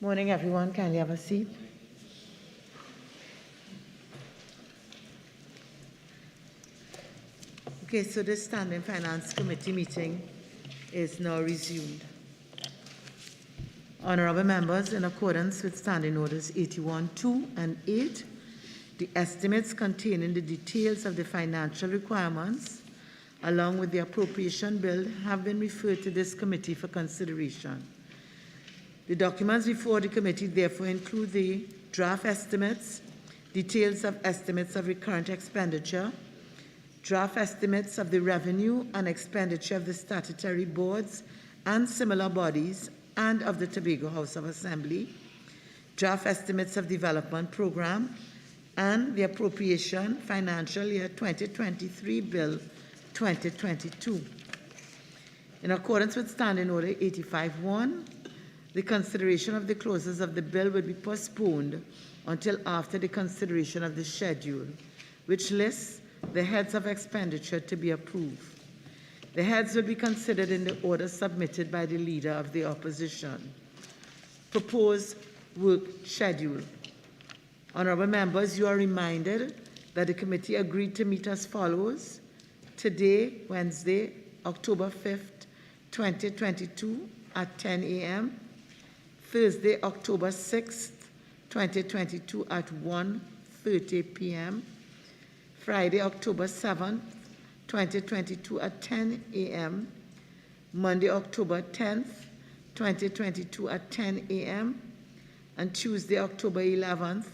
Morning, everyone. Can you have a seat? Okay, so this Standing Finance Committee meeting is now resumed. Honorable members, in accordance with Standing Orders 81.2 and 8, the estimates containing the details of the financial requirements, along with the appropriation bill, have been referred to this committee for consideration. The documents before the committee therefore include the draft estimates, details of estimates of recurrent expenditure, draft estimates of the revenue and expenditure of the statutory boards and similar bodies and of the Tobago House of Assembly, draft estimates of development program, and the appropriation financial year 2023 bill 2022. In accordance with Standing Order 85.1, the consideration of the clauses of the bill will be postponed until after the consideration of the schedule, which lists the heads of expenditure to be approved. The heads will be considered in the order submitted by the Leader of the Opposition. Proposed work schedule. Honorable members, you are reminded that the committee agreed to meet as follows: today, Wednesday, October 5th, 2022 at 10 a.m., Thursday, October 6th, 2022 at 1:30 p.m., Friday, October 7th, 2022 at 10 a.m., Monday, October 10th, 2022 at 10 a.m., and Tuesday, October 11th,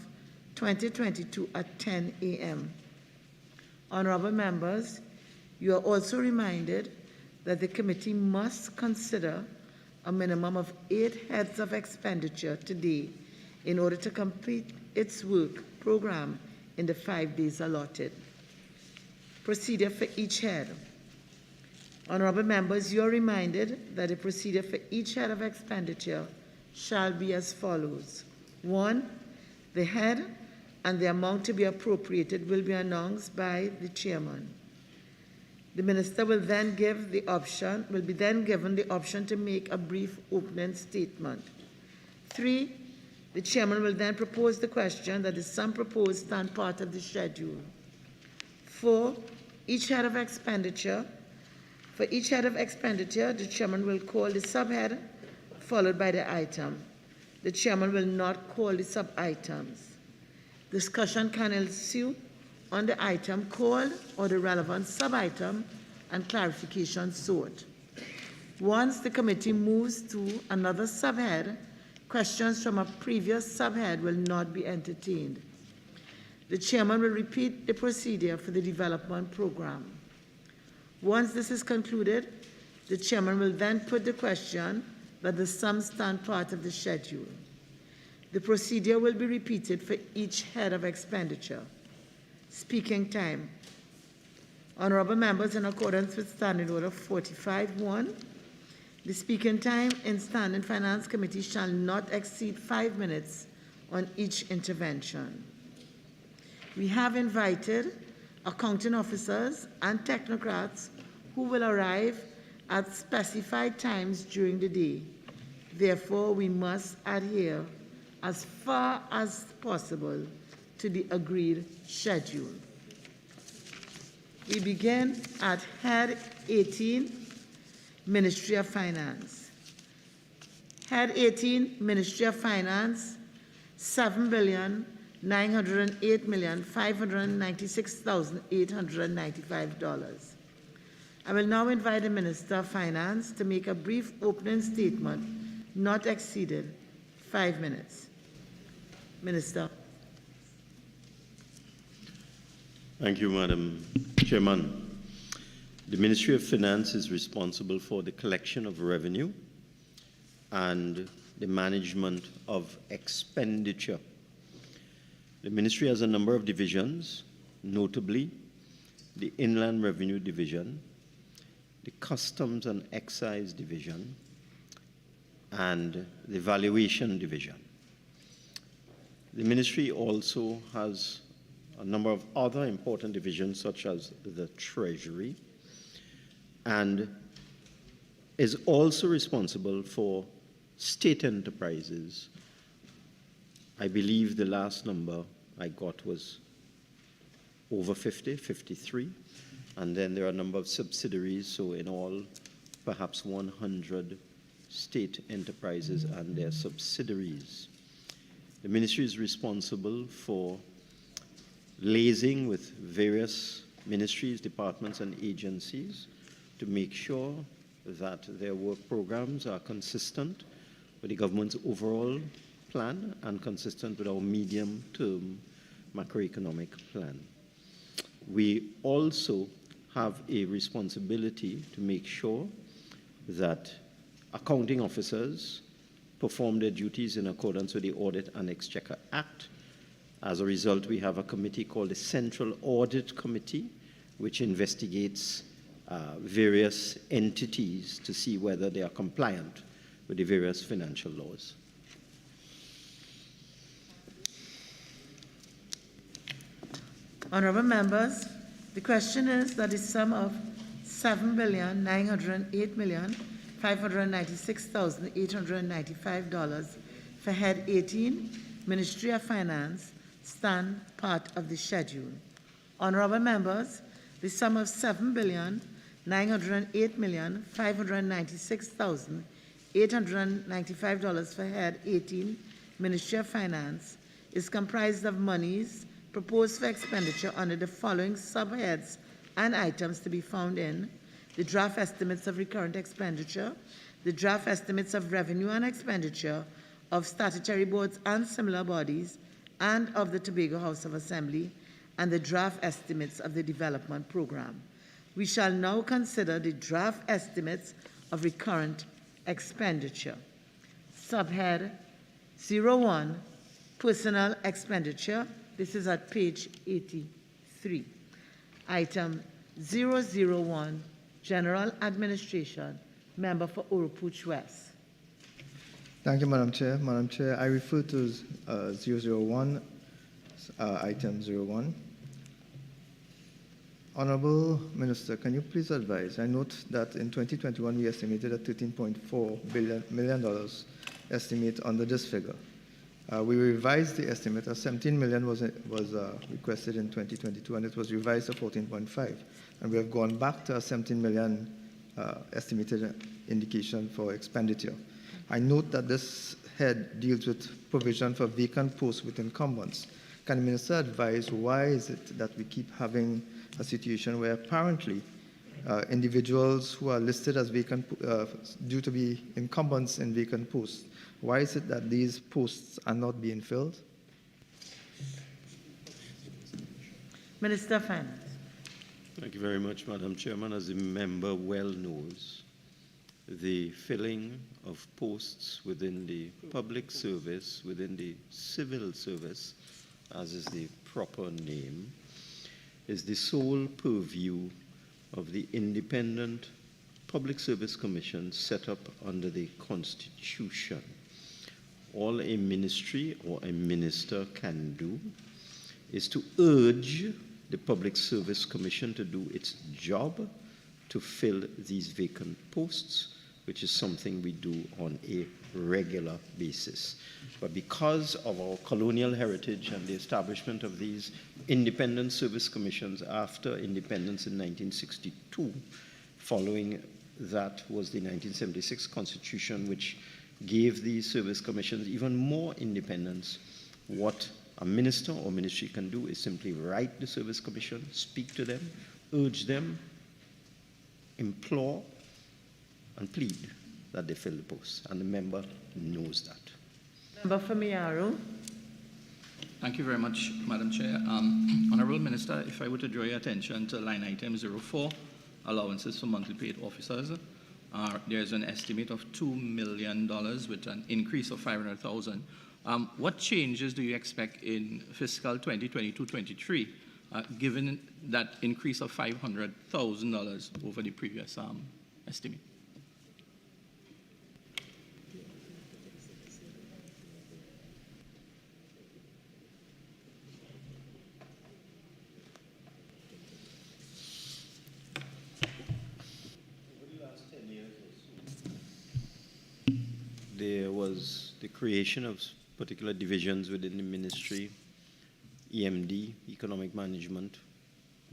2022 at 10 a.m. Honorable members, you are also reminded that the committee must consider a minimum of 8 heads of expenditure today in order to complete its work program in the 5 days allotted. Procedure for each head. Honorable members, you are reminded that the procedure for each head of expenditure shall be as follows. 1. The head and the amount to be appropriated will be announced by the chairman. The minister will then be given the option to make a brief opening statement. 3. The chairman will then propose the question that the sum proposed stand part of the schedule. 4. Each head of expenditure. For each head of expenditure, the chairman will call the subhead followed by the item. The chairman will not call the sub-items. Discussion can ensue on the item called or the relevant sub-item and clarification sought. Once the committee moves to another subhead, questions from a previous subhead will not be entertained. The chairman will repeat the procedure for the development program. Once this is concluded, the chairman will then put the question that the sum stand part of the schedule. The procedure will be repeated for each head of expenditure. Speaking time. Honorable members, in accordance with Standing Order 45.1, the speaking time in Standing Finance Committee shall not exceed 5 minutes on each intervention. We have invited accounting officers and technocrats who will arrive at specified times during the day. Therefore, we must adhere as far as possible to the agreed schedule. We begin at Head 18, Ministry of Finance. Head 18, Ministry of Finance, $7,908,596,895. I will now invite the Minister of Finance to make a brief opening statement, not exceeded 5 minutes. Minister. Thank you, Madam Chairman. The Ministry of Finance is responsible for the collection of revenue and the management of expenditure. The Ministry has a number of divisions, notably the Inland Revenue Division, the Customs and Excise Division, and the Valuation Division. The Ministry also has a number of other important divisions, such as the Treasury, and is also responsible for state enterprises I believe the last number I got was over 50, 53. And then there are a number of subsidiaries, so in all, perhaps 100 state enterprises and their subsidiaries. The ministry is responsible for liaising with various ministries, departments, and agencies to make sure that their work programs are consistent with the government's overall plan and consistent with our medium-term macroeconomic plan. We also have a responsibility to make sure that accounting officers perform their duties in accordance with the Audit and Exchequer Act. As a result, we have a committee called the Central Audit Committee, which investigates various entities to see whether they are compliant with the various financial laws. Honorable members, the question is that the sum of $7,908,596,895 for Head 18, Ministry of Finance, stand part of the schedule. Honorable members, the sum of $7,908,596,895 for Head 18, Ministry of Finance, is comprised of monies proposed for expenditure under the following subheads and items to be found in the draft estimates of recurrent expenditure, the draft estimates of revenue and expenditure of statutory boards and similar bodies, and of the Tobago House of Assembly, and the draft estimates of the development program. We shall now consider the draft estimates of recurrent expenditure. Subhead 01, Personal Expenditure. This is at page 83. Item 001, General Administration. Member for Oropouche West. Thank you, Madam Chair. Madam Chair, I refer to 001, item 01. Honorable Minister, can you please advise? I note that in 2021 we estimated a $13.4 million estimate under this figure. We revised the estimate as $17 million was requested in 2022, and it was revised to 14.5. And we have gone back to a $17 million estimated indication for expenditure. I note that this head deals with provision for vacant posts with incumbents. Can the minister advise why is it that we keep having a situation where apparently individuals who are listed as vacant due to be incumbents in vacant posts, why is it that these posts are not being filled? Minister of Finance. Thank you very much, Madam Chairman. As the member well knows, the filling of posts within the public service, within the civil service, as is the proper name, is the sole purview of the independent Public Service Commission set up under the Constitution. All a ministry or a minister can do is to urge the Public Service Commission to do its job to fill these vacant posts, which is something we do on a regular basis. But because of our colonial heritage and the establishment of these independent service commissions after independence in 1962, following that was the 1976 Constitution, which gave these service commissions even more independence. What a minister or ministry can do is simply write the service commission, speak to them, urge them, implore, and plead that they fill the posts. And the member knows that. Member for Miaro. Thank you very much, Madam Chair. Honourable Minister, if I were to draw your attention to line item 04, allowances for monthly paid officers, there's an estimate of $2 million with an increase of $500,000. What changes do you expect in fiscal 2022-23, given that increase of $500,000 over the previous estimate? There was the creation of particular divisions within the ministry: EMD, Economic Management;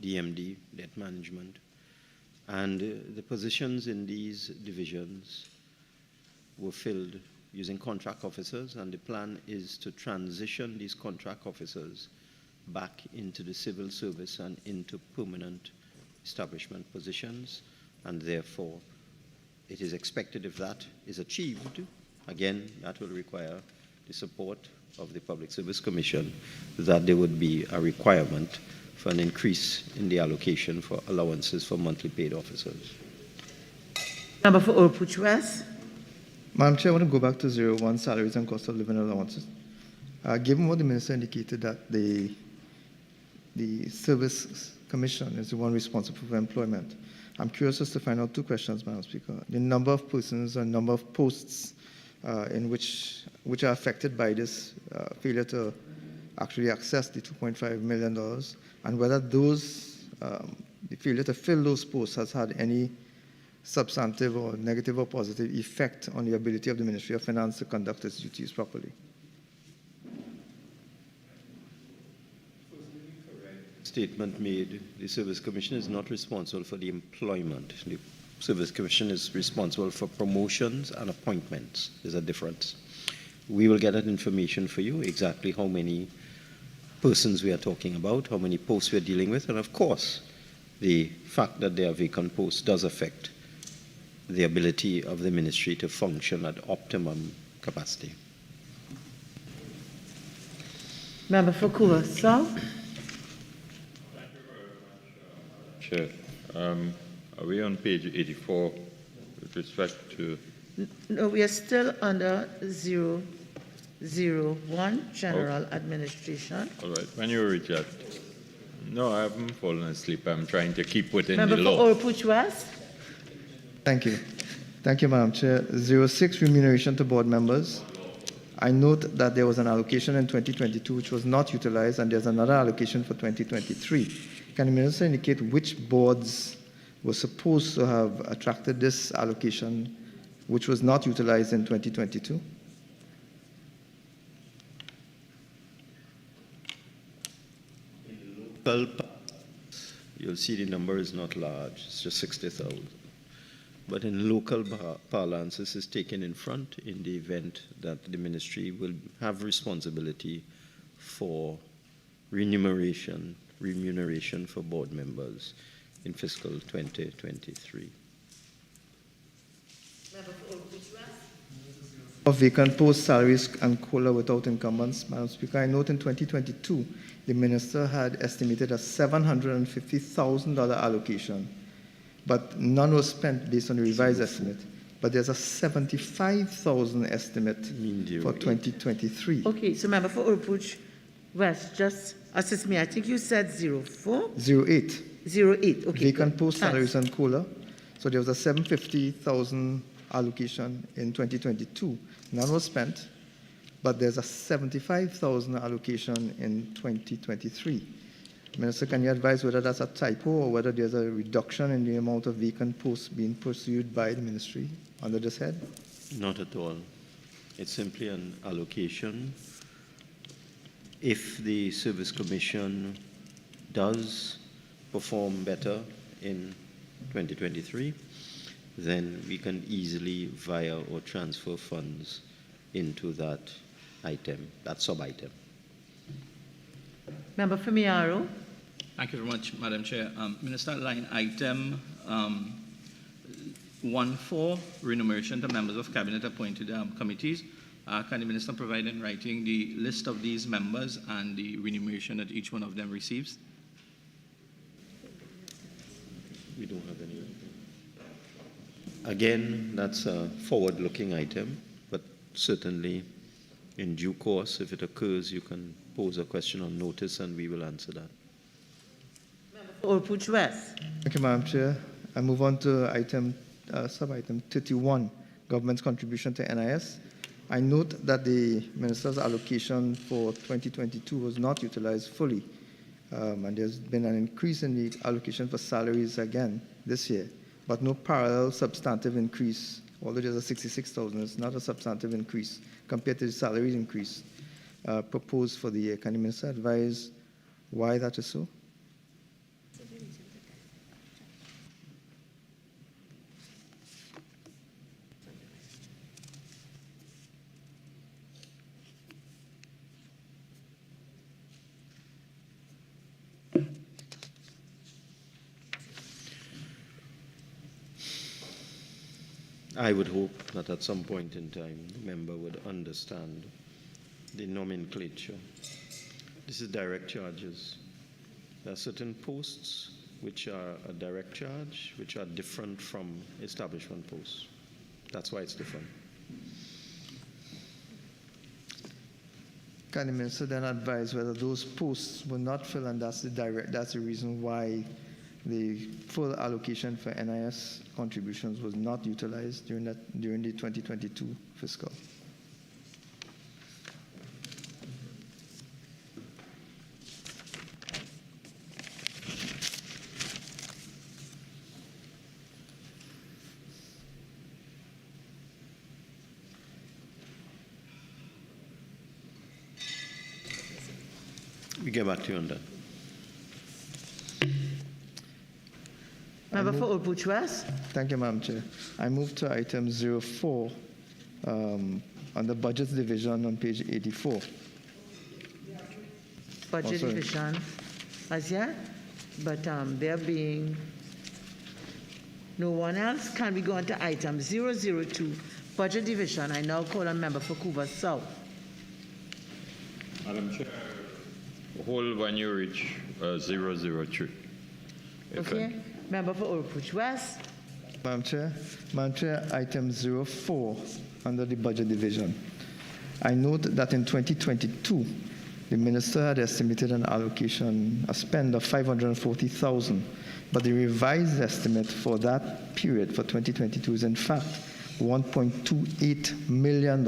DMD, Debt Management. And the positions in these divisions were filled using contract officers, and the plan is to transition these contract officers back into the civil service and into permanent establishment positions. And therefore, it is expected, if that is achieved, again, that will require the support of the Public Service Commission, that there would be a requirement for an increase in the allocation for allowances for monthly paid officers. Member for Oropouche West. Madam Chair, I want to go back to 01, salaries and cost of living allowances. Given what the Minister indicated, that the Service Commission is the one responsible for employment, I'm curious as to find out two questions, Madam Speaker. The number of persons and number of posts in which are affected by this failure to actually access the $2.5 million, and whether those, the failure to fill those posts has had any substantive or negative or positive effect on the ability of the Ministry of Finance to conduct its duties properly. Statement made: the Service Commission is not responsible for the employment. The Service Commission is responsible for promotions and appointments. There's a difference. We will get that information for you, exactly how many persons we are talking about, how many posts we are dealing with, and of course, the fact that there are vacant posts does affect the ability of the ministry to function at optimum capacity. Member for Kura South. Chair, are we on page 84 with respect to? No, we are still under 001, General Administration. All right, when you reach that. No, I haven't fallen asleep. I'm trying to keep within Member the for law. Oropouche West. Thank you. Thank you, Madam Chair. 06, remuneration to board members. I note that there was an allocation in 2022 which was not utilized, and there's another allocation for 2023. Can the Minister indicate which boards were supposed to have attracted this allocation which was not utilized in 2022? You'll see the number is not large, it's just 60,000. But in local parlance, this is taken in front in the event that the ministry will have responsibility for remuneration for board members in fiscal 2023. Of vacant post salaries and COLA without incumbents, Madam Speaker, I note in 2022, the Minister had estimated a $750,000 allocation, but none was spent based on the revised estimate. But there's a $75,000 estimate for 2023. Okay, so Member for Oropouche West, just assist me. I think you said 04? 08. 08, okay. Vacant good. post Thanks. salaries and COLA. So there was a $750,000 allocation in 2022. None was spent, but there's a $75,000 allocation in 2023. Minister, can you advise whether that's a typo or whether there's a reduction in the amount of vacant posts being pursued by the ministry under this head? Not at all. It's simply an allocation. If the Service Commission does perform better in 2023, then we can easily via or transfer funds into that item, that sub-item. Member for Miaro. Thank you very much, Madam Chair. Minister, line item 14, remuneration to members of cabinet appointed committees. Can the Minister provide in writing the list of these members and the remuneration that each one of them receives? We don't have any. Again, that's a forward-looking item, but certainly in due course, if it occurs, you can pose a question on notice and we will answer that. Oropouche West. Thank you, Madam Chair. I move on to sub-item 31, government's contribution to NIS. I note that the Minister's allocation for 2022 was not utilized fully, and there's been an increase in the allocation for salaries again this year, but no parallel substantive increase although there's a 66,000, it's not a substantive increase compared to the salary increase proposed for the year. Can the minister advise why that is so? I would hope that at some point in time, the member would understand the nomenclature. This is direct charges. There are certain posts which are a direct charge, which are different from establishment posts. That's why it's different. Can the minister then advise whether those posts were not filled, and that's the reason why the full allocation for NIS contributions was not utilized during the 2022 fiscal? We get back to you on that. Member for Old Butch West. Thank you, Madam Chair. I move to item 04 on the Budgets Division on page 84. Budget sorry. division as yet, but there being no one else, can we go on to item 002, Budget Division? I now call on member for Cuba South. Madam Chair, hold when you reach 003. Okay. Member for Old Butch West. Madam Chair, item 04 under the Budget Division. I note that in 2022, the minister had estimated an allocation, a spend of 540,000, but the revised estimate for that period for 2022 is in fact $1.28 million.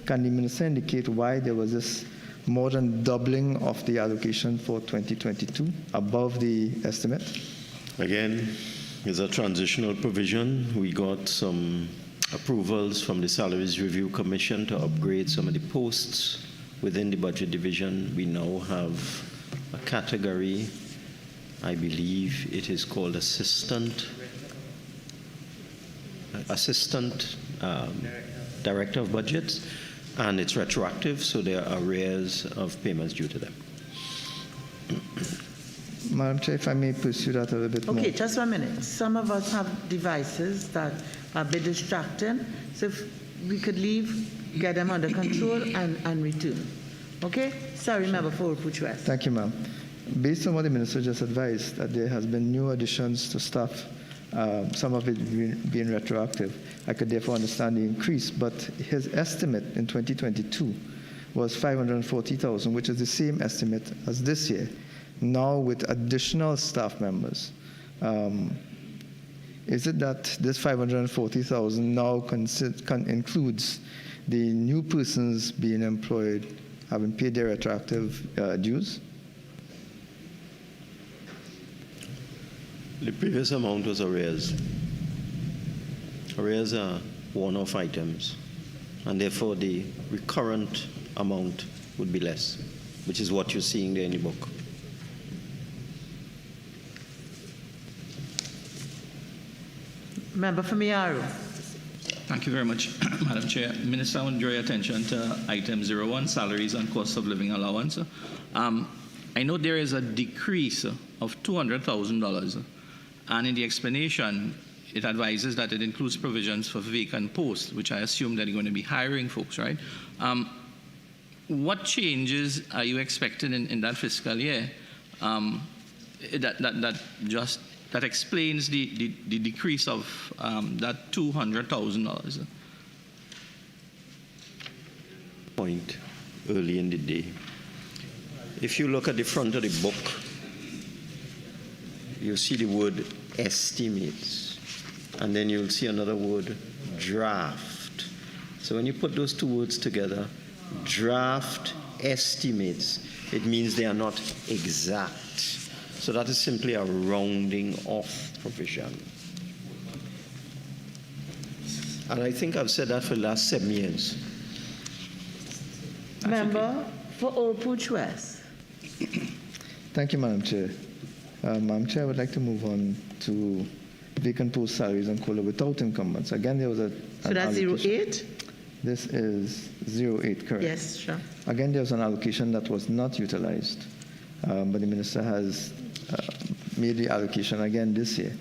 Can the minister indicate why there was this more than doubling of the allocation for 2022 above the estimate? Again, it's a transitional provision. We got some approvals from the Salaries Review Commission to upgrade some of the posts within the budget division. We now have a category, I believe it is called Assistant Director of Budgets, and it's retroactive, so there are arrears of payments due to them. Madam Chair, if I may pursue that a little bit more. Okay, just 1 minute. Some of us have devices that are a bit distracting, so if we could leave, get them under control, and return. Okay? Sorry, member for Old Butch West. Thank you, ma'am. Based on what the minister just advised, that there has been new additions to staff, some of it being retroactive, I could therefore understand the increase, but his estimate in 2022 was 540,000, which is the same estimate as this year. Now with additional staff members, is it that this 540,000 now includes the new persons being employed having paid their retroactive dues? The previous amount was arrears. Arrears are one-off items, and therefore the recurrent amount would be less, which is what you're seeing there in the book. Member for Miaro. Thank you very much, Madam Chair. Minister, I want to draw your attention to item 01, salaries and cost of living allowance. I know there is a decrease of $200,000, and in the explanation, it advises that it includes provisions for vacant posts, which I assume that you're going to be hiring folks, right? What changes are you expecting in that fiscal year that explains the decrease of that $200,000? Point early in the day. If you look at the front of the book, you'll see the word estimates, and then you'll see another word, draft. So when you put those two words together, draft estimates, it means they are not exact. So that is simply a rounding off provision. And I think I've said that for the last 7 years. Member for Old West. Thank you, Madam Chair. Madam Chair, I would like to move on to vacant post salaries and COLA without incumbents. Again, there was So that's 08? This is 08, correct? Yes, sure. Again, there was an allocation that was not utilized, but the minister has made the allocation again this year.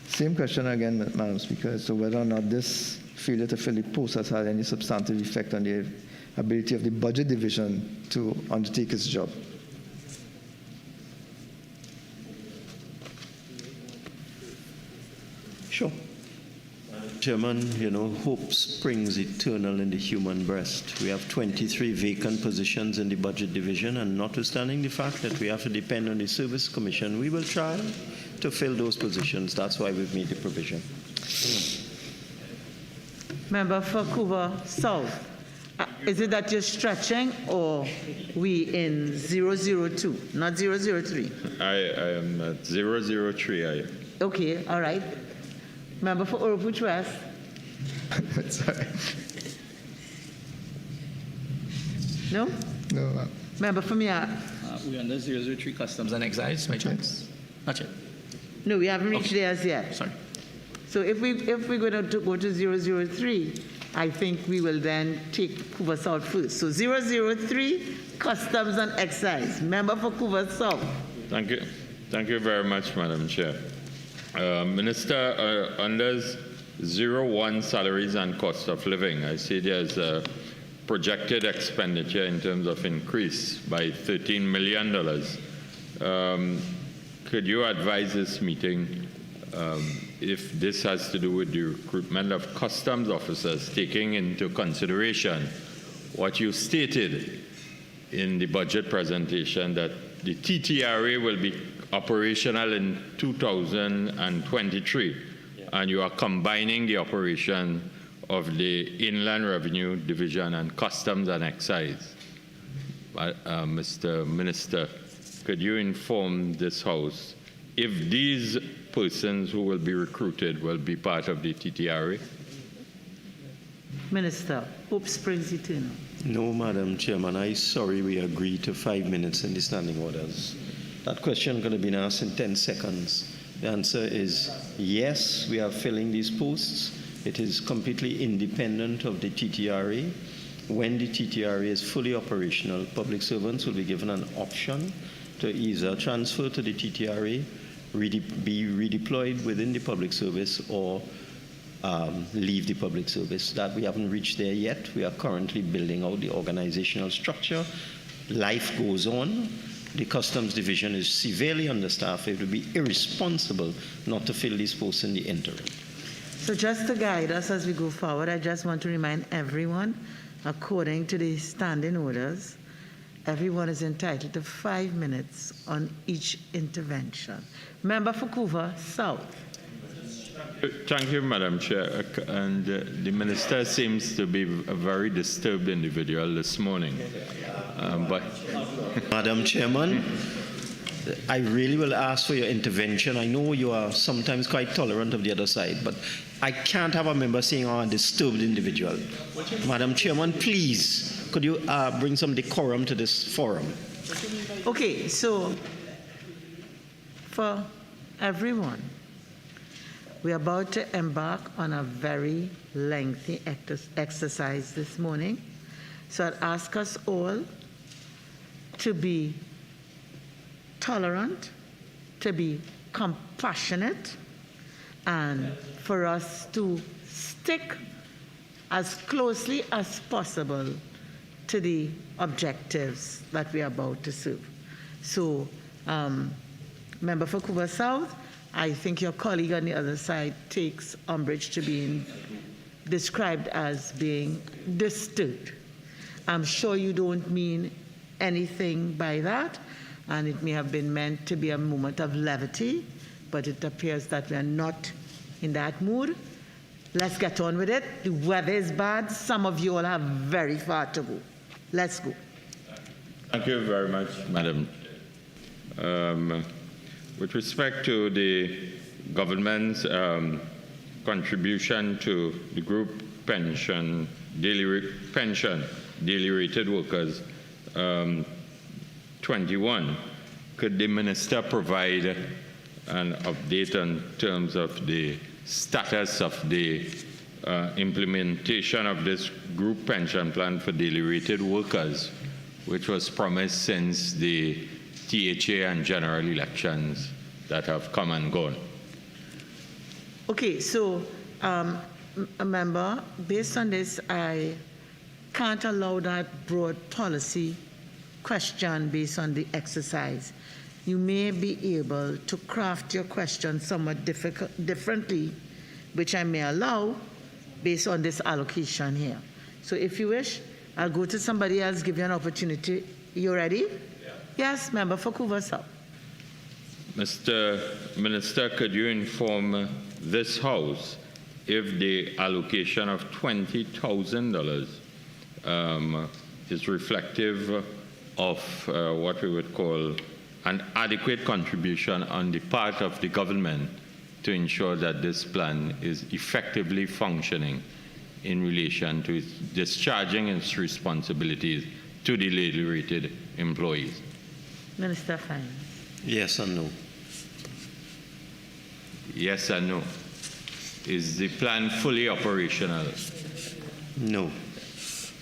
Same question again, Madam Speaker, as to whether or not this failure to fill the post has had any substantive effect on the ability of the budget division to undertake its job. Sure. Chairman, you know, hope springs eternal in the human breast. We have 23 vacant positions in the budget division, and notwithstanding the fact that we have to depend on the Service Commission, we will try to fill those positions. That's why we've made the provision. Member for Couva South. Is it that you're stretching, or we in 002, not 003? I am at 003. Okay, all right. Member for Old West. Sorry. No? No, Member for Mia. We're under 003 Customs and Excise, by chance? Not yet. No, we haven't reached there as yet. Sorry. So if we're going to go to 003, I think we will then take Couva South first. So 003, Customs and Excise. Member for Couva South. Thank you. Thank you very much, Madam Chair. Minister, under 01 salaries and cost of living, I see there's a projected expenditure in terms of increase by $13 million. Could you advise this meeting if this has to do with the recruitment of customs officers, taking into consideration what you stated in the budget presentation, that the TTRA will be operational in 2023, and you are combining the operation of the Inland Revenue Division and Customs and Excise. Mr. Minister, could you inform this House if these persons who will be recruited will be part of the TTRA? Minister, hope springs eternal. No, Madam Chairman. I'm sorry we agreed to 5 minutes in the standing orders. That question could have been asked in 10 seconds. The answer is yes, we are filling these posts. It is completely independent of the TTRA. When the TTRA is fully operational, public servants will be given an option to either transfer to the TTRA, be redeployed within the public service, or leave the public service. That we haven't reached there yet. We are currently building out the organizational structure. Life goes on. The Customs Division is severely understaffed. It would be irresponsible not to fill these posts in the interim. So just to guide us as we go forward, I just want to remind everyone, according to the standing orders, everyone is entitled to 5 minutes on each intervention. Member for Couva South. Thank you, Madam Chair. And the Minister seems to be a very disturbed individual this morning. Madam Chairman, I really will ask for your intervention. I know you are sometimes quite tolerant of the other side, but I can't have a member saying, "Oh, a disturbed individual." Madam Chairman, please, could you bring some decorum to this forum? Okay, so for everyone, we're about to embark on a very lengthy exercise this morning. So I'd ask us all to be tolerant, to be compassionate, and for us to stick as closely as possible to the objectives that we are about to serve. So, Member for Couva South, I think your colleague on the other side takes umbrage to being described as being disturbed. I'm sure you don't mean anything by that, and it may have been meant to be a moment of levity, but it appears that we are not in that mood. Let's get on with it. The weather is bad. Some of you all have very far to go. Let's go. Thank you very much, Madam. With respect to the government's contribution to the group pension, daily rated workers, 21. Could the minister provide an update in terms of the status of the implementation of this group pension plan for daily rated workers, which was promised since the THA and general elections that have come and gone? Okay, so, a member, based on this, I can't allow that broad policy question based on the exercise. You may be able to craft your question somewhat differently, which I may allow based on this allocation here. So if you wish, I'll go to somebody else, give you an opportunity. You ready? Yeah. Yes, member for Couva-South. Mr. Minister, could you inform this House if the allocation of $20,000 is reflective of what we would call an adequate contribution on the part of the government to ensure that this plan is effectively functioning in relation to its discharging its responsibilities to the daily rated employees? Minister of Finance. Yes and no. Yes and no. Is the plan fully operational? No.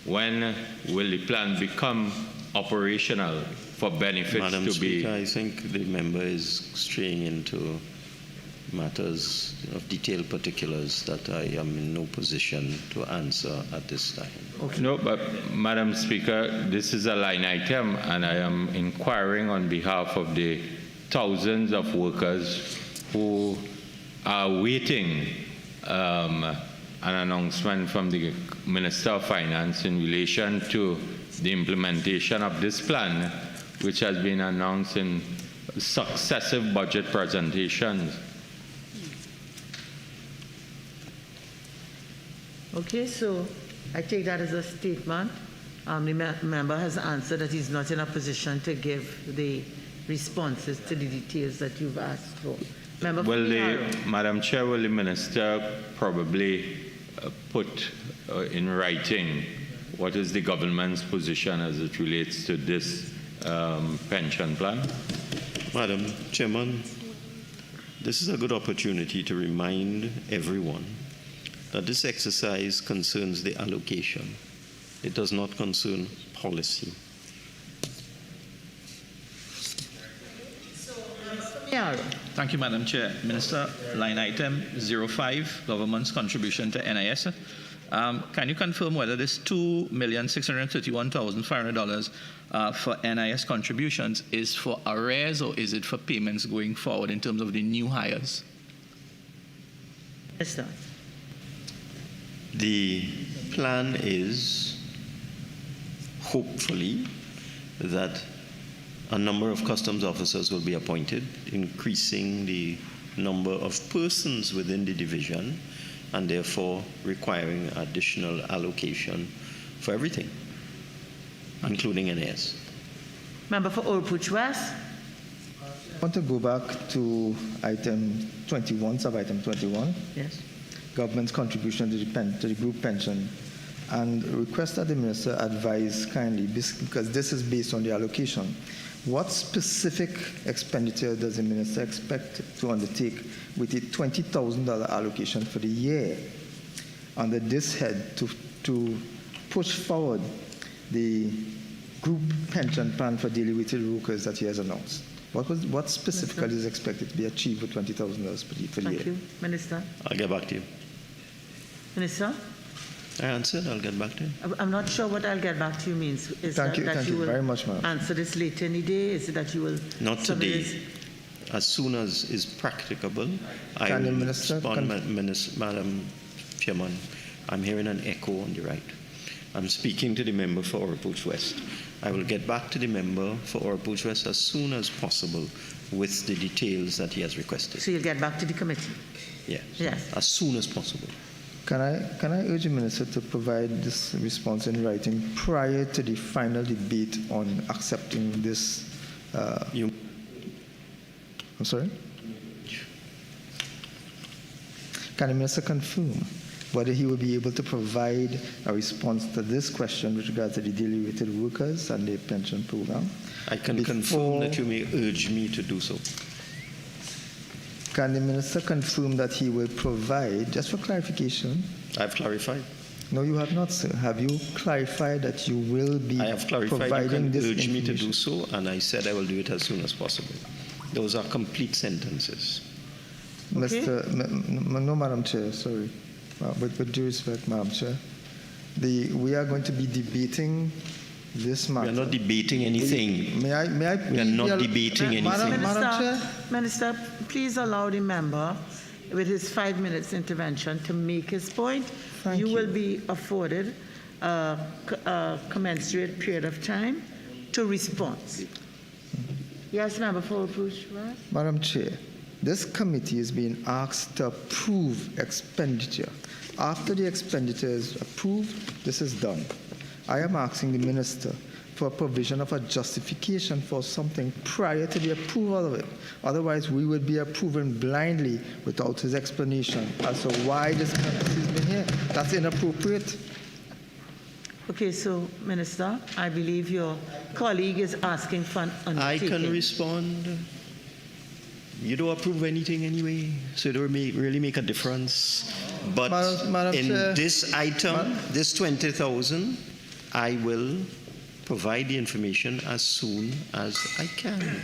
When will the plan become operational for benefits Madam to Speaker, be? I think the member is straying into matters of detailed particulars that I am in no position to answer at this time. Okay. No, but Madam Speaker, this is a line item, and I am inquiring on behalf of the thousands of workers who are waiting an announcement from the Minister of Finance in relation to the implementation of this plan, which has been announced in successive budget presentations. Okay, so I take that as a statement. The member has answered that he's not in a position to give the responses to the details that you've asked for. Member Madam Chair, will the Minister probably put in writing what is the government's position as it relates to this pension plan? Madam Chairman, this is a good opportunity to remind everyone that this exercise concerns the allocation. It does not concern policy. Thank you, Madam Chair. Minister, line item 05, government's contribution to NIS. Can you confirm whether this $2,631,500 for NIS contributions is for arrears or is it for payments going forward in terms of the new hires? Yes, sir. The plan is, hopefully, that a number of customs officers will be appointed, increasing the number of persons within the division and therefore requiring additional allocation for everything, including NAS. Member for Oropouche West. I want to go back to item 21, sub-item 21. Yes. Government's contribution to the group pension, and request that the minister advise kindly, because this is based on the allocation. What specific expenditure does the minister expect to undertake with the $20,000 allocation for the year under this head to push forward the group pension plan for daily rated workers that he has announced? What specifically is expected to be achieved with $20,000 for the year? Thank you. Minister. I'll get back to you. Minister? I answered. I'll get back to you. I'm not sure what I'll get back to you means. Is Thank you will very much, ma'am. answer this later in the day? Is it that you will? Not today. As soon as is practicable, I will respond, Madam Chairman. I'm hearing an echo on the right. I'm speaking to the member for Oropouche West. I will get back to the member for Oropouche West as soon as possible with the details that he has requested. So you'll get back to the committee? Yes. Yes. As soon as possible. Can I urge the minister to provide this response in writing prior to the final debate on accepting this? I'm sorry? Can the minister confirm whether he will be able to provide a response to this question with regard to the daily rated workers and the pension program? I can confirm that you may urge me to do so. Can the minister confirm that he will provide, just for clarification? I've clarified. No, you have not, sir. Have you clarified that you will be I have clarified you providing can this urge me to information? do so, and I said I will do it as soon as possible. Those are complete sentences. Okay. No, Madam Chair, sorry. With due respect, Madam Chair, we are going to be debating this matter. We are not debating anything. May I We are not debating anything. Madam Chair? Minister, please allow the member with his 5 minutes intervention to make his point. Thank you. You will be afforded a commensurate period of time to respond. Yes, member for approach. Madam Chair, this committee is being asked to approve expenditure. After the expenditure is approved, this is done. I am asking the minister for a provision of a justification for something prior to the approval of it. Otherwise, we would be approving blindly without his explanation as to why this committee has been here. That's inappropriate. Okay, so, Minister, I believe your colleague is asking for an I undertaking. can respond. You don't approve anything anyway, so it don't really make a difference. But Madam in Chair, this item, this 20,000, I will provide the information as soon as I can.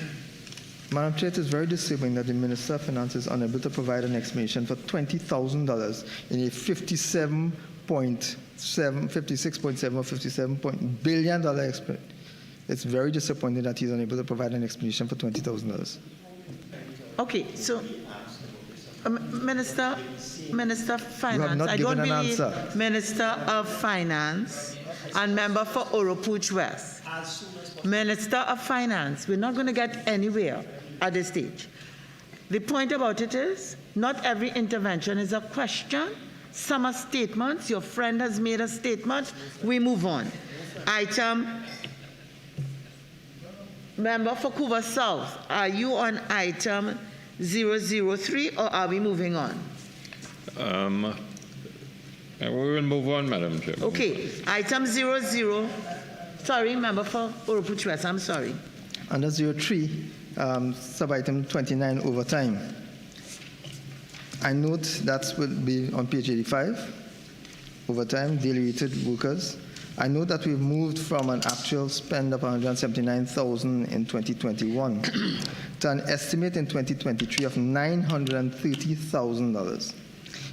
Madam Chair, it is very disturbing that the Minister of Finance is unable to provide an explanation for $20,000 in a $56.7 or $57 billion expense. It's very disappointing that he's unable to provide an explanation for $20,000. Okay, so, Minister of Finance, not I given don't an believe answer. Minister of Finance and member for Oropuch West. Minister of Finance, we're not going to get anywhere at this stage. The point about it is, not every intervention is a question. Some are statements. Your friend has made a statement. We move on. Item, member for Couva South, are you on item 003 or are we moving on? We will move on, Madam Chair. Okay, item 00, sorry, member for Oropuch West, I'm sorry. Under 03, sub-item 29, overtime. I note that will be on page 85, overtime, daily rated workers. I know that we've moved from an actual spend of $179,000 in 2021 to an estimate in 2023 of $930,000.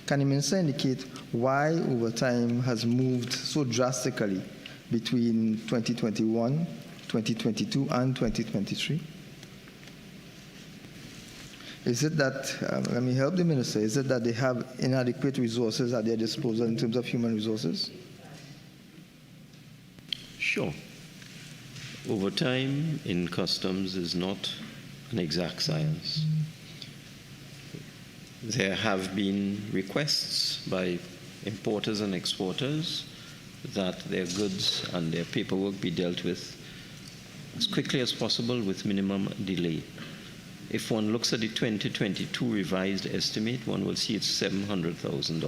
Can the minister indicate why overtime has moved so drastically between 2021, 2022, and 2023? Is it that, let me help the minister, is it that they have inadequate resources at their disposal in terms of human resources? Sure. Overtime in customs is not an exact science. There have been requests by importers and exporters that their goods and their paperwork be dealt with as quickly as possible with minimum delay. If one looks at the 2022 revised estimate, one will see it's $700,000.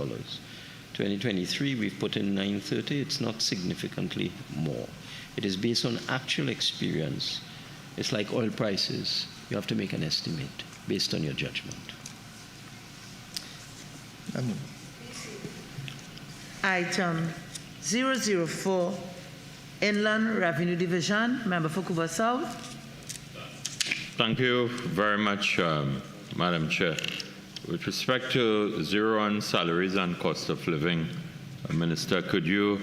2023, we've put in 930. It's not significantly more. It is based on actual experience. It's like oil prices. You have to make an estimate based on your judgment. Item 004, Inland Revenue Division, member for Couva South. Thank you very much, Madam Chair. With respect to zero on salaries and cost of living, Minister, could you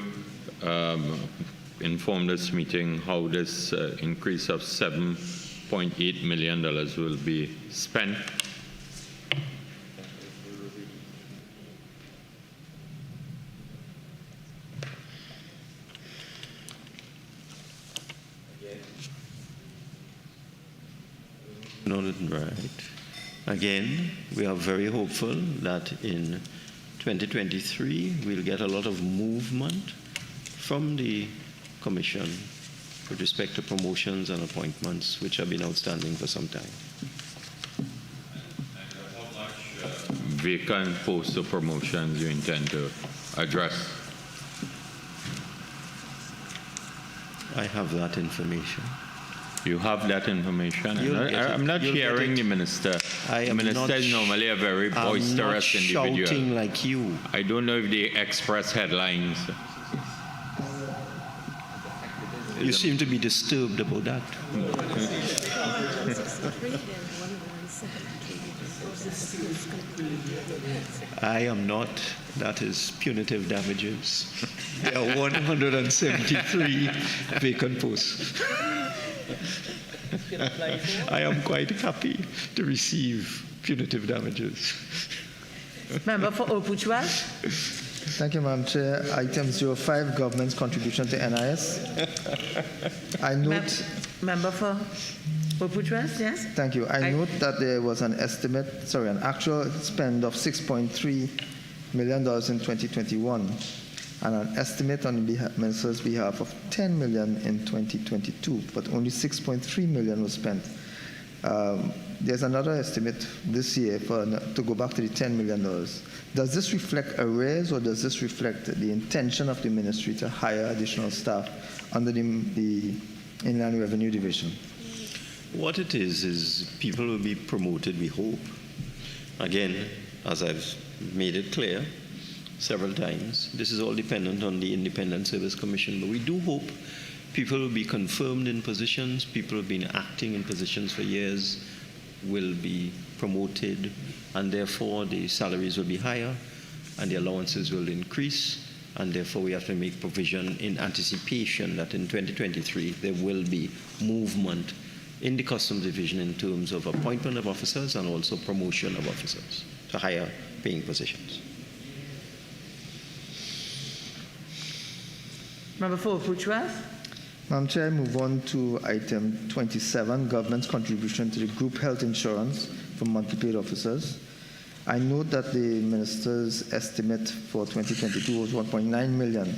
inform this meeting how this increase of $7.8 million will be spent? Noted, right. Again, we are very hopeful that in 2023 we'll get a lot of movement from the Commission with respect to promotions and appointments, which have been outstanding for some time. vacant posts or promotions you intend to address? I have that information. You have that information? I'm not hearing the minister. I am the minister is normally a very boisterous individual. I'm not shouting like you. I don't know if they express headlines. You seem to be disturbed about that. I am not. That is punitive damages. There are 173 vacant posts. I am quite happy to receive punitive damages. Member for Opuchwa. Thank you, Madam Chair. Item 05, government's contribution to NIS. I note... Member for Opuchwa, yes? Thank you. I note that there was an actual spend of $6.3 million in 2021 and an estimate on the Minister's behalf of $10 million in 2022, but only $6.3 million was spent. There's another estimate this year to go back to the $10 million. Does this reflect arrears, or does this reflect the intention of the ministry to hire additional staff under the Inland Revenue Division? What it is people will be promoted, we hope. Again, as I've made it clear several times, this is all dependent on the Independent Service Commission, but we do hope people will be confirmed in positions, people who have been acting in positions for years will be promoted, and therefore the salaries will be higher and the allowances will increase, and therefore we have to make provision in anticipation that in 2023 there will be movement in the Customs Division in terms of appointment of officers and also promotion of officers to higher paying positions. Member for Opuchwa. Madam Chair, I move on to item 27, government's contribution to the group health insurance for monthly paid officers. I note that the minister's estimate for 2022 was $1.9 million,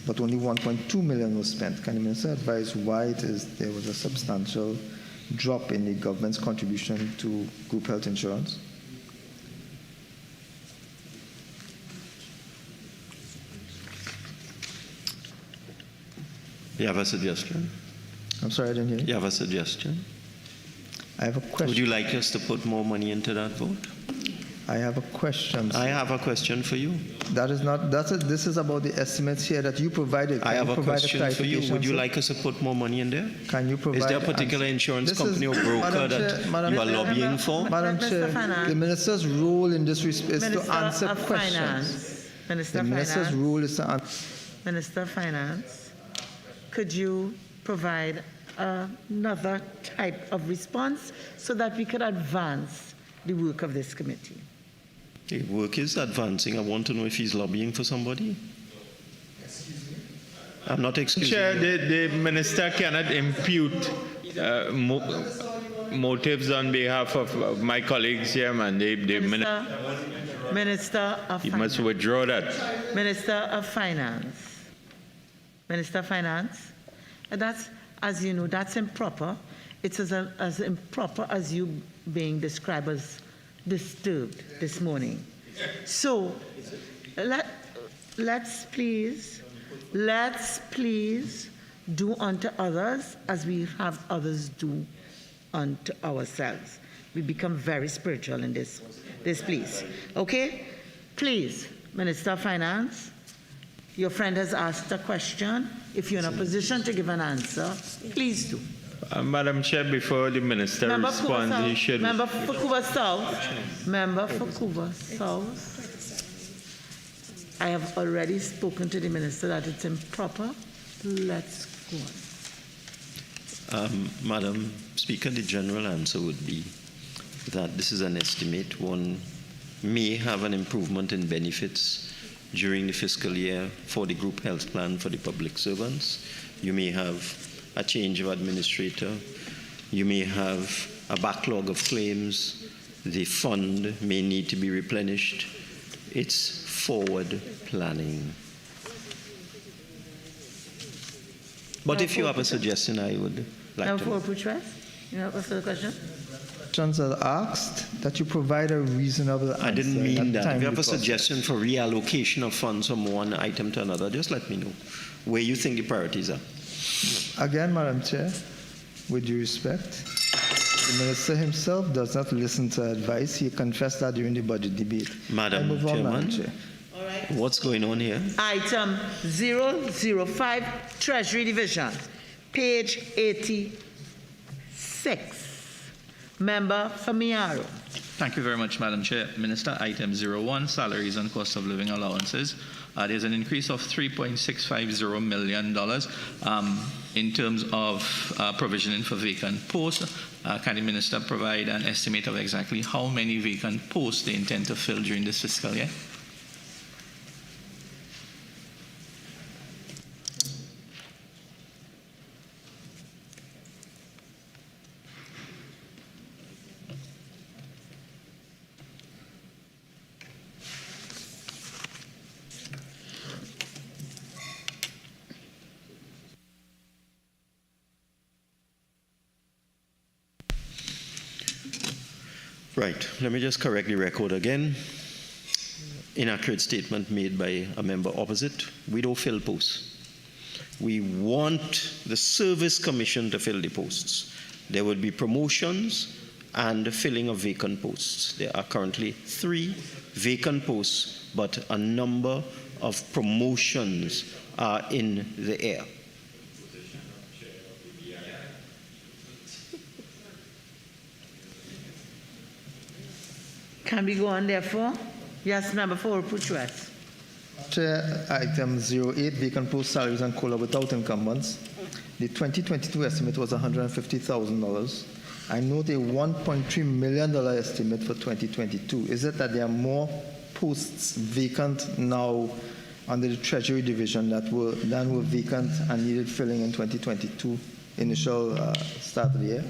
but only $1.2 million was spent. Can the minister advise why there was a substantial drop in the government's contribution to group health insurance? You have a suggestion? I'm sorry, I didn't hear you. You have a suggestion? I have a question. Would you like us to put more money into that vote? I have a question. I have a question for you. That is not, this is about the estimates here that you provided. I have a question for you. Would you sir? like us to put more money in there? Can you provide? Is there a particular insurance company or broker that you are lobbying for? Madam Chair, the minister's role in this respect is to answer questions. Minister of Finance. The minister's role is to answer. Minister of Finance, could you provide another type of response so that we could advance the work of this committee? The work is advancing. I want to know if he's lobbying for somebody. I'm not excusing Chair, you. the minister cannot impute motives on behalf of my colleagues here, man. Minister of You Finance. must withdraw that. Minister of Finance. Minister of Finance. And that's, as you know, that's improper. It's as improper as you being described as disturbed this morning. So let's please do unto others as we have others do unto ourselves. We become very spiritual in this place. Okay? Please, Minister of Finance, your friend has asked a question. If you're in a position to give an answer, please do. Madam Chair, before the minister responds, he should... Member for Couva South. Member for Couva South. I have already spoken to the minister that it's improper. Let's go on. Madam Speaker, the general answer would be that this is an estimate. One may have an improvement in benefits during the fiscal year for the group health plan for the public servants. You may have a change of administrator. You may have a backlog of claims. The fund may need to be replenished. It's forward planning. But if you have a suggestion, I would like to know. You have a further question? questions are asked, that you provide a reasonable answer. I didn't mean in a that. If timely you have a process. suggestion for reallocation of funds from one item to another, just let me know where you think the priorities are. Again, Madam Chair, with due respect, the Minister himself does not listen to advice. He confessed that during the budget debate. Madam I move on, Madam Chairman. Chair. All right. What's going on here? Item 005, Treasury Division, page 86. Member Famiaro. Thank you very much, Madam Chair. Minister, item 01, salaries and cost of living allowances. There's an increase of $3.650 million in terms of provisioning for vacant posts. Can the Minister provide an estimate of exactly how many vacant posts they intend to fill during this fiscal year? Right. Let me just correct the record again. Inaccurate statement made by a member opposite. We don't fill posts. We want the Service Commission to fill the posts. There will be promotions and filling of vacant posts. There are currently 3 vacant posts, but a number of promotions are in the air. Can we go on, therefore? Yes, Member for Puchwest. Chair, item 08, vacant post salaries and COLA without incumbents. The 2022 estimate was $150,000. I note a $1.3 million estimate for 2022. Is it that there are more posts vacant now under the Treasury Division than were vacant and needed filling in 2022 initial start of the year?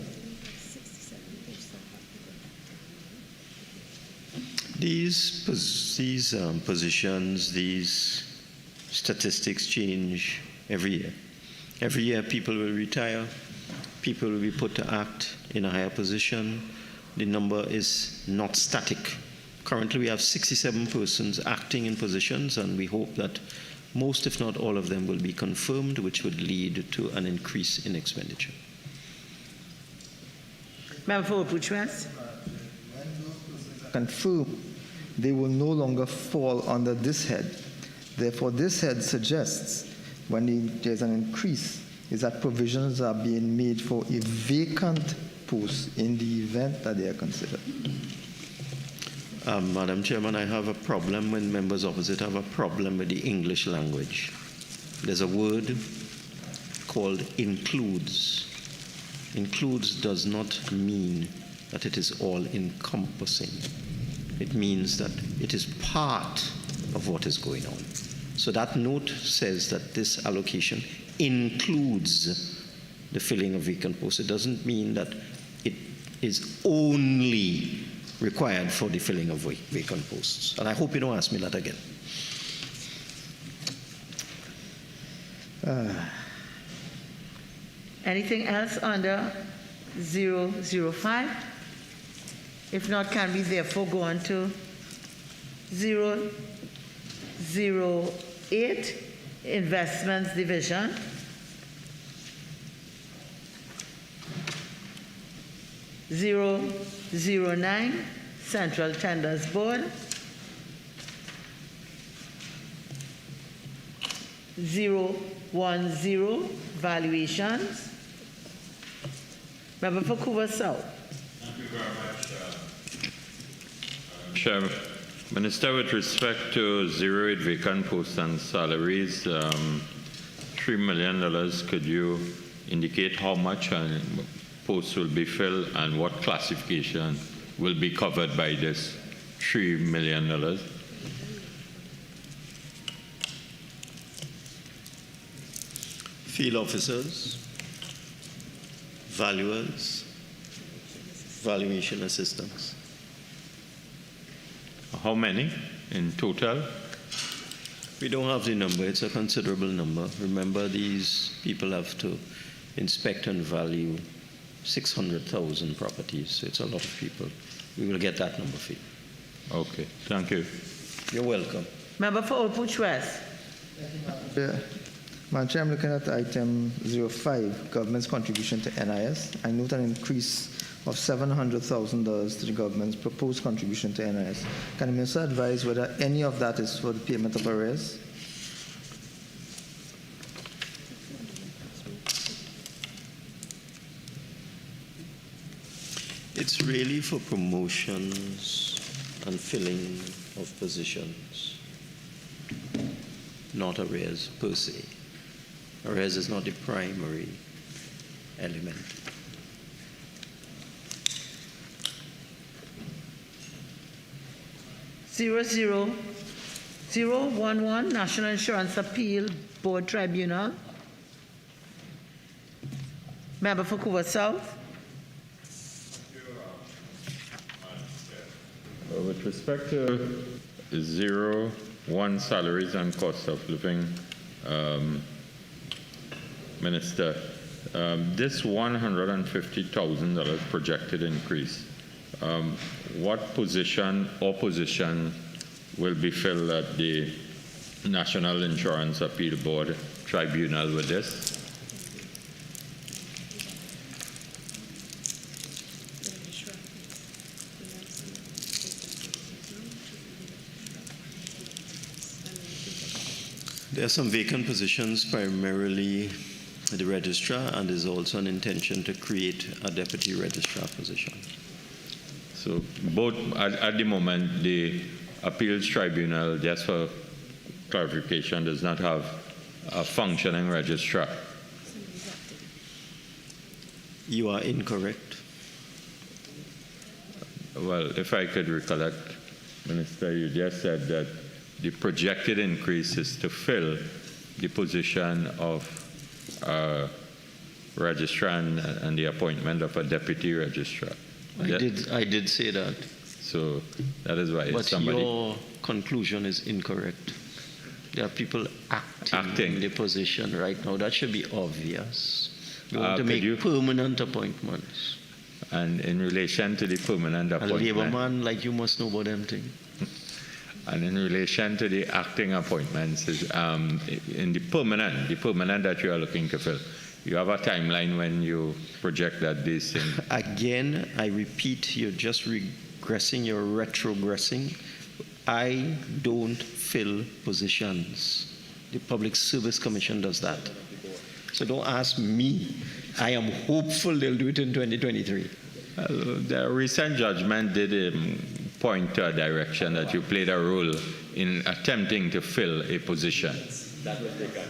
These positions, these statistics change every year. Every year people will retire, people will be put to act in a higher position. The number is not static. Currently we have 67 persons acting in positions, and we hope that most, if not all of them, will be confirmed, which would lead to an increase in expenditure. Member for Puchwest. Confirm, they will no longer fall under this head. Therefore, this head suggests when there's an increase is that provisions are being made for a vacant post in the event that they are considered. Madam Chairman, I have a problem when members opposite have a problem with the English language. There's a word called includes. Includes does not mean that it is all-encompassing. It means that it is part of what is going on. So that note says that this allocation includes the filling of vacant posts. It doesn't mean that it is only required for the filling of vacant posts. And I hope you don't ask me that again. Anything else under 005? If not, can we therefore go on to 008, Investments Division. (009), Central Tenders Board. 010, Valuations. Member for Cuba South. Thank you very much, Chair. Minister, with respect to 08 vacant posts and salaries, $3 million, could you indicate how much posts will be filled and what classification will be covered by this $3 million? Field officers, valuers, valuation assistants. How many in total? We don't have the number. It's a considerable number. Remember, these people have to inspect and value 600,000 properties, so it's a lot of people. We will get that number for you. Okay, thank you. You're welcome. Member for Old Puch West. Yeah. Madam Chair, I'm looking at item 05, government's contribution to NIS. I note an increase of $700,000 to the government's proposed contribution to NIS. Can the minister advise whether any of that is for the payment of arrears? It's really for promotions and filling of positions, not arrears per se. Arrears is not the primary element. Zero 011 National Insurance Appeal Board Tribunal. Member for Couva South. With respect to 01 salaries and cost of living, Minister, this $150,000 projected increase, what position or position will be filled at the National Insurance Appeal Board Tribunal with this? There are some vacant positions, primarily the registrar, and there's also an intention to create a deputy registrar position. So both, at the moment, the appeals tribunal, just for clarification, does not have a functioning registrar. You are incorrect. Well, if I could recollect, Minister, you just said that the projected increase is to fill the position of registrar and the appointment of a deputy registrar. I did say that. So that is why But somebody... your conclusion is incorrect. There are people acting in the position right now. That should be obvious. You want to make permanent appointments. And in relation to the permanent appointment... A labor man like you must know about them things. And in relation to the acting appointments, in the permanent that you are looking to fill, you have a timeline when you project that these things... Again, I repeat, you're just regressing, you're retrogressing. I don't fill positions. The Public Service Commission does that. So don't ask me. I am hopeful they'll do it in 2023. The recent judgment did point to a direction that you played a role in attempting to fill a position. That was taken.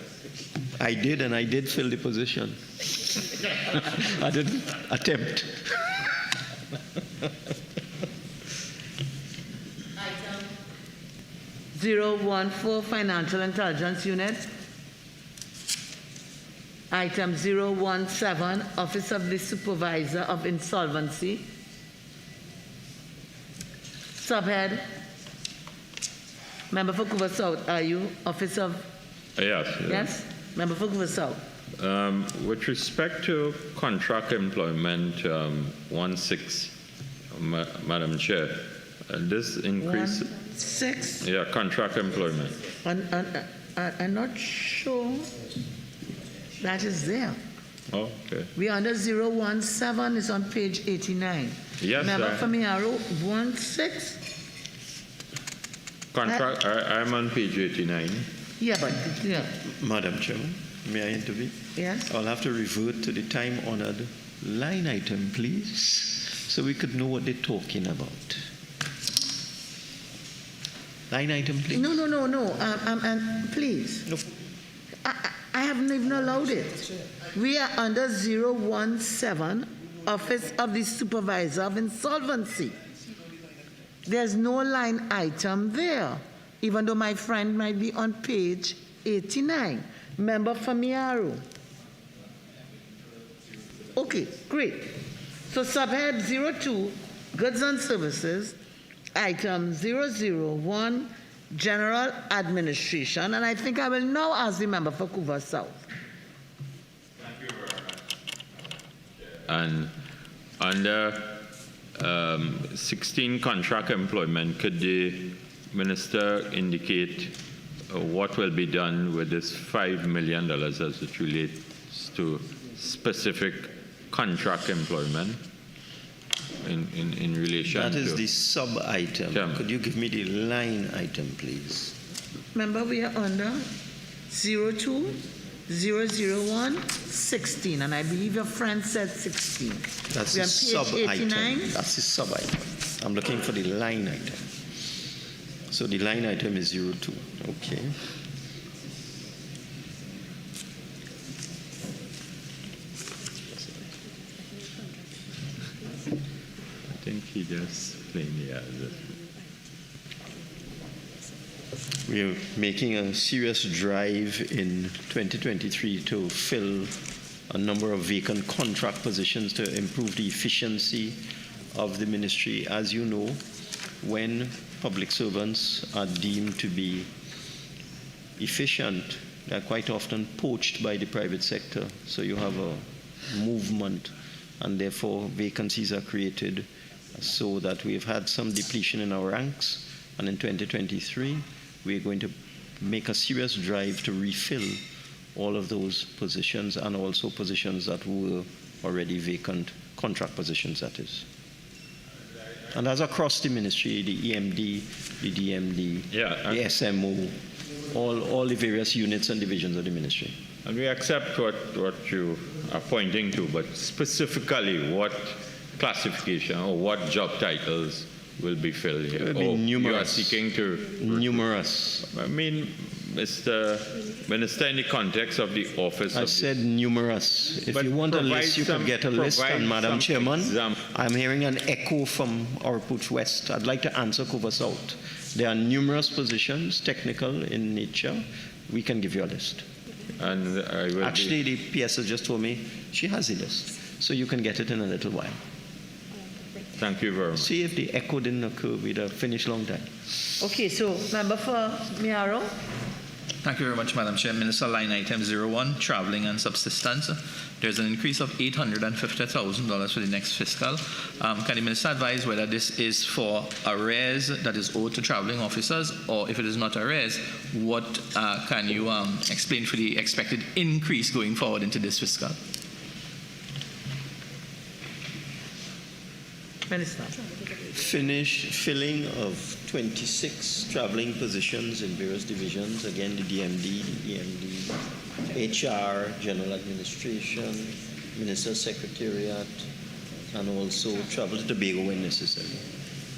I did, and I did fill the position. I didn't attempt. Item 014 Financial Intelligence Unit. Item 017 Office of the Supervisor of Insolvency. Subhead. Member for Couva South, are you Office of... Yes. Yes? Member for Couva South. With respect to contract employment, 16, Madam Chair, this increase... 16? Yeah, contract employment. I'm not sure that is there. Oh, okay. We are under 017, it's on page 89. Yes, Member for Miaro, 16? Contract, I'm on page 89. Yeah, but, yeah. Madam Chairman, may I intervene? Yes? I'll have to revert to the time-honored line item, please, so we could know what they're talking about. Line item, please. No. Please. No. I haven't even allowed it. We are under 017, Office of the Supervisor of Insolvency. There's no line item there, even though my friend might be on page 89. Member Famiaro. Okay, great. So subhead 02, Goods and Services, item 001, General Administration, and I think I will now ask the member for Couva South. Thank you very much, And under 16 contract employment, could the Minister indicate what will be done with this $5 million as it relates to specific contract employment in relation to... That is the sub-item. Could you give me the line item, please? Remember, we are under 02-001-16, and I believe your friend said 16. That's we the on sub-item. page 89. That's the sub-item. I'm looking for the line item. So the line item is 02. Okay. I think he just plainly has it. We are making a serious drive in 2023 to fill a number of vacant contract positions to improve the efficiency of the ministry. As you know, when public servants are deemed to be efficient, they're quite often poached by the private sector. So you have a movement, and therefore vacancies are created, so that we've had some depletion in our ranks. And in 2023, we're going to make a serious drive to refill all of those positions, and also positions that were already vacant, contract positions, that is. And that's across the ministry, the EMD, the DMD, the SMO, all the various units and divisions of the ministry. And we accept what you are pointing to, but specifically what classification or what job titles will be filled here? Numerous. You are seeking to... Numerous. I mean, Mr. Minister, in the context of the office... I said numerous. If you want a list, you can get a list. And Madam Chairman, I'm hearing an echo from Outreach West. I'd like to answer Cover South. There are numerous positions, technical in nature. We can give you a list. And I will actually, the PS has just told me she has a list. So you can get it in a little while. Thank you very much. See if the echo didn't occur, we'd have finished long time. Okay, so member for Miaro. Thank you very much, Madam Chair. Minister, line item 01, traveling and subsistence. There's an increase of $850,000 for the next fiscal. Can the Minister advise whether this is for arrears that is owed to traveling officers, or if it is not arrears, what can you explain for the expected increase going forward into this fiscal? Minister. Filling of 26 traveling positions in various divisions. Again, the DMD, the EMD, HR, General Administration, Minister's Secretariat, and also travel to Tobago when necessary.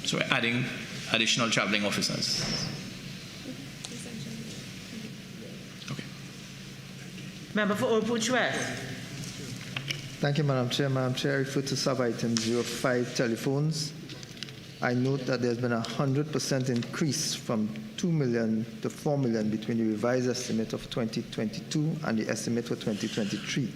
So we're adding additional traveling officers. Okay. Member for Outreach West. Thank you, Madam Chair. Madam Chair, I refer to sub-item 05, telephones. I note that there's been a 100% increase from 2 million to 4 million between the revised estimate of 2022 and the estimate for 2023.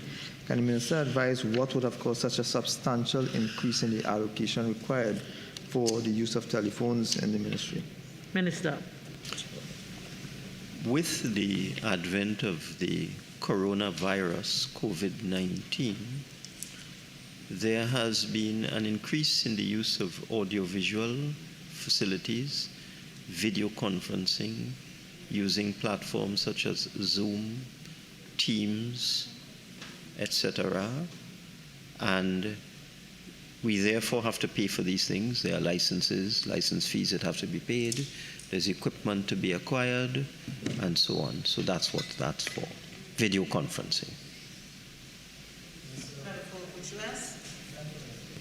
Can the Minister advise what would have caused such a substantial increase in the allocation required for the use of telephones in the ministry? Minister. With the advent of the coronavirus, COVID-19, there has been an increase in the use of audiovisual facilities, video conferencing, using platforms such as Zoom, Teams, etc. And we therefore have to pay for these things. There are license fees that have to be paid. There's equipment to be acquired, and so on. So that's what that's for, video conferencing.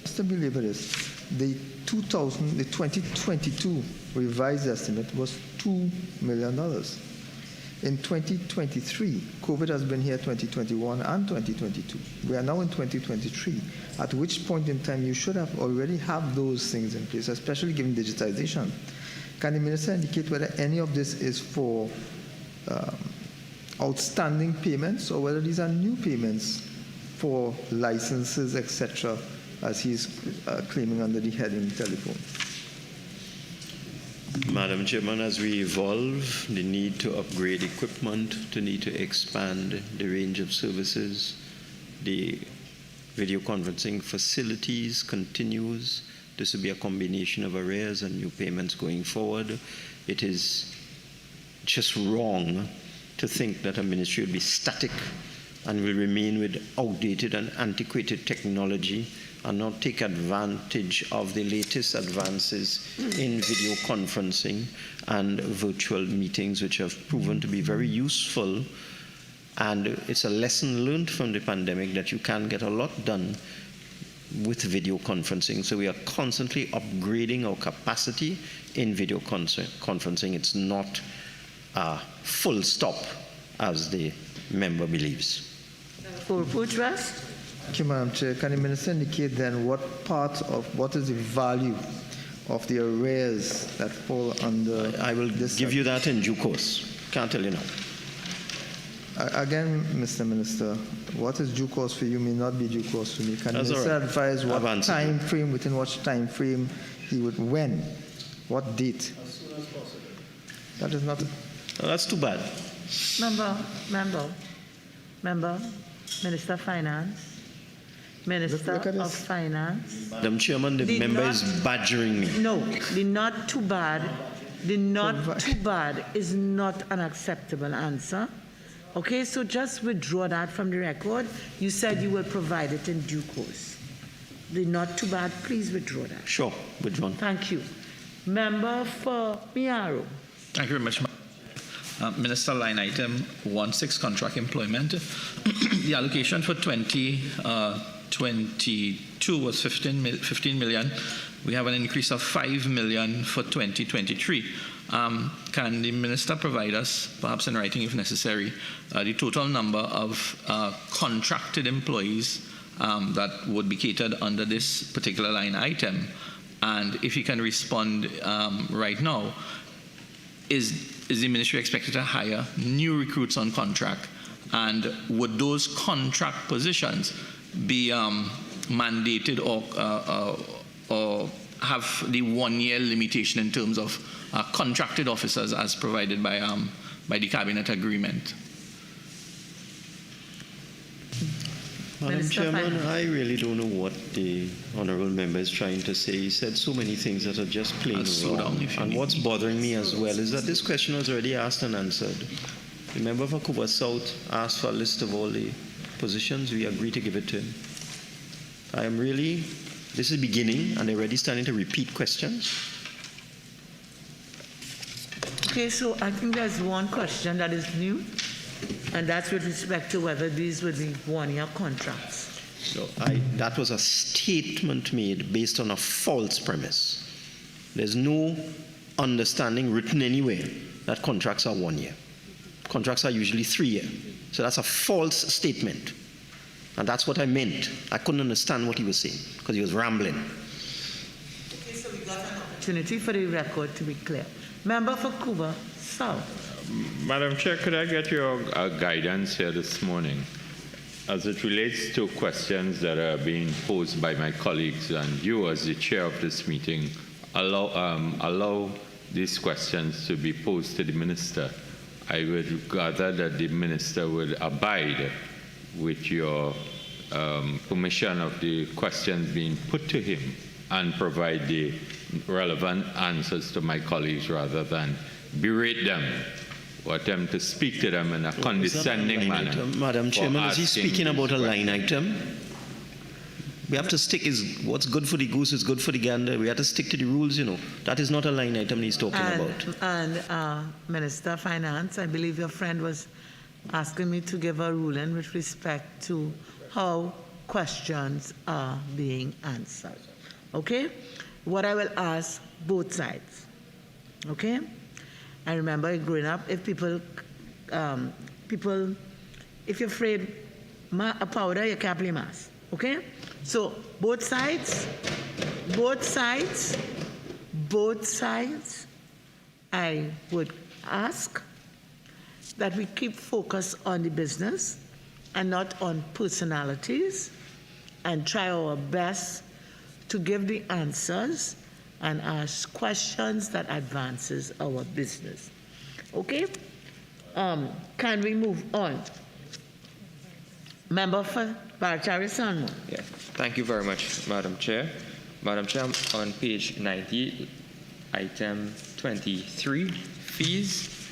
Mr. Believer is the 2022 revised estimate was $2 million. In 2023, COVID has been here 2021 and 2022. We are now in 2023, at which point in time you should have already have those things in place, especially given digitization. Can the Minister indicate whether any of this is for outstanding payments, or whether these are new payments for licenses, etc., as he's claiming under the heading telephone? Madam Chairman, as we evolve, the need to upgrade equipment, the need to expand the range of services, the video conferencing facilities continues. This will be a combination of arrears and new payments going forward. It is just wrong to think that a ministry will be static and will remain with outdated and antiquated technology and not take advantage of the latest advances in video conferencing and virtual meetings, which have proven to be very useful. And it's a lesson learned from the pandemic that you can get a lot done with video conferencing. So we are constantly upgrading our capacity in video conferencing. It's not a full stop, as the member believes. For trust. Thank you, Madam Chair. Can the Minister indicate then what is the value of the arrears that fall under I will this? give you that in due course. Can't tell you now. Again, Mr. Minister, what is due course for you may not be due course for me. Can the Minister advise what time frame, within what time frame he would, when, what date? As soon as possible. That is not. That's too bad. Member, Minister of Finance. Minister of Finance. Madam Chairman, the member is badgering me. No, the not too bad is not an acceptable answer. Okay, so just withdraw that from the record. You said you will provide it in due course. The not too bad, please withdraw that. Sure, withdrawn. Thank you. Member for Miaro. Thank you very much. Minister, line item 16, contract employment. The allocation for 2022 was 15 million. We have an increase of 5 million for 2023. Can the Minister provide us, perhaps in writing if necessary, the total number of contracted employees that would be catered under this particular line item? And if you can respond right now, is the ministry expected to hire new recruits on contract? And would those contract positions be mandated or have the 1 year limitation in terms of contracted officers as provided by the cabinet agreement? Madam Chairman, I really don't know what the honourable member is trying to say. He said so many things that are just plain wrong. And what's bothering me as well is that this question was already asked and answered. The member for Cuba South asked for a list of all the positions. We agreed to give it to him. This is beginning, and they're already starting to repeat questions. Okay, so I think there's one question that is new, and that's with respect to whether these would be 1 year contracts. So that was a statement made based on a false premise. There's no understanding written anywhere that contracts are 1 year. Contracts are usually 3 years. So that's a false statement. And that's what I meant. I couldn't understand what he was saying because he was rambling. Okay, so we got an opportunity for the record to be clear. Member for Cuba South. Madam Chair, could I get your guidance here this morning as it relates to questions that are being posed by my colleagues, and you as the chair of this meeting allow these questions to be posed to the minister? I would gather that the minister would abide with your permission of the questions being put to him and provide the relevant answers to my colleagues rather than berate them or attempt to speak to them in a condescending manner. Madam Chairman, is he speaking about a line item? We have to stick, what's good for the goose is good for the gander. We have to stick to the rules, you know. That is not a line item he's talking about. And Minister of Finance, I believe your friend was asking me to give a ruling with respect to how questions are being answered. Okay? What I will ask both sides. Okay? I remember growing up, if if you're afraid a powder, you can't play mass. Okay? So both sides, I would ask that we keep focus on the business and not on personalities, and try our best to give the answers and ask questions that advances our business. Okay? Can we move on? Member for Barachari Sanmo. Yeah. Thank you very much, Madam Chair. Madam Chair, on page 90, item 23, fees.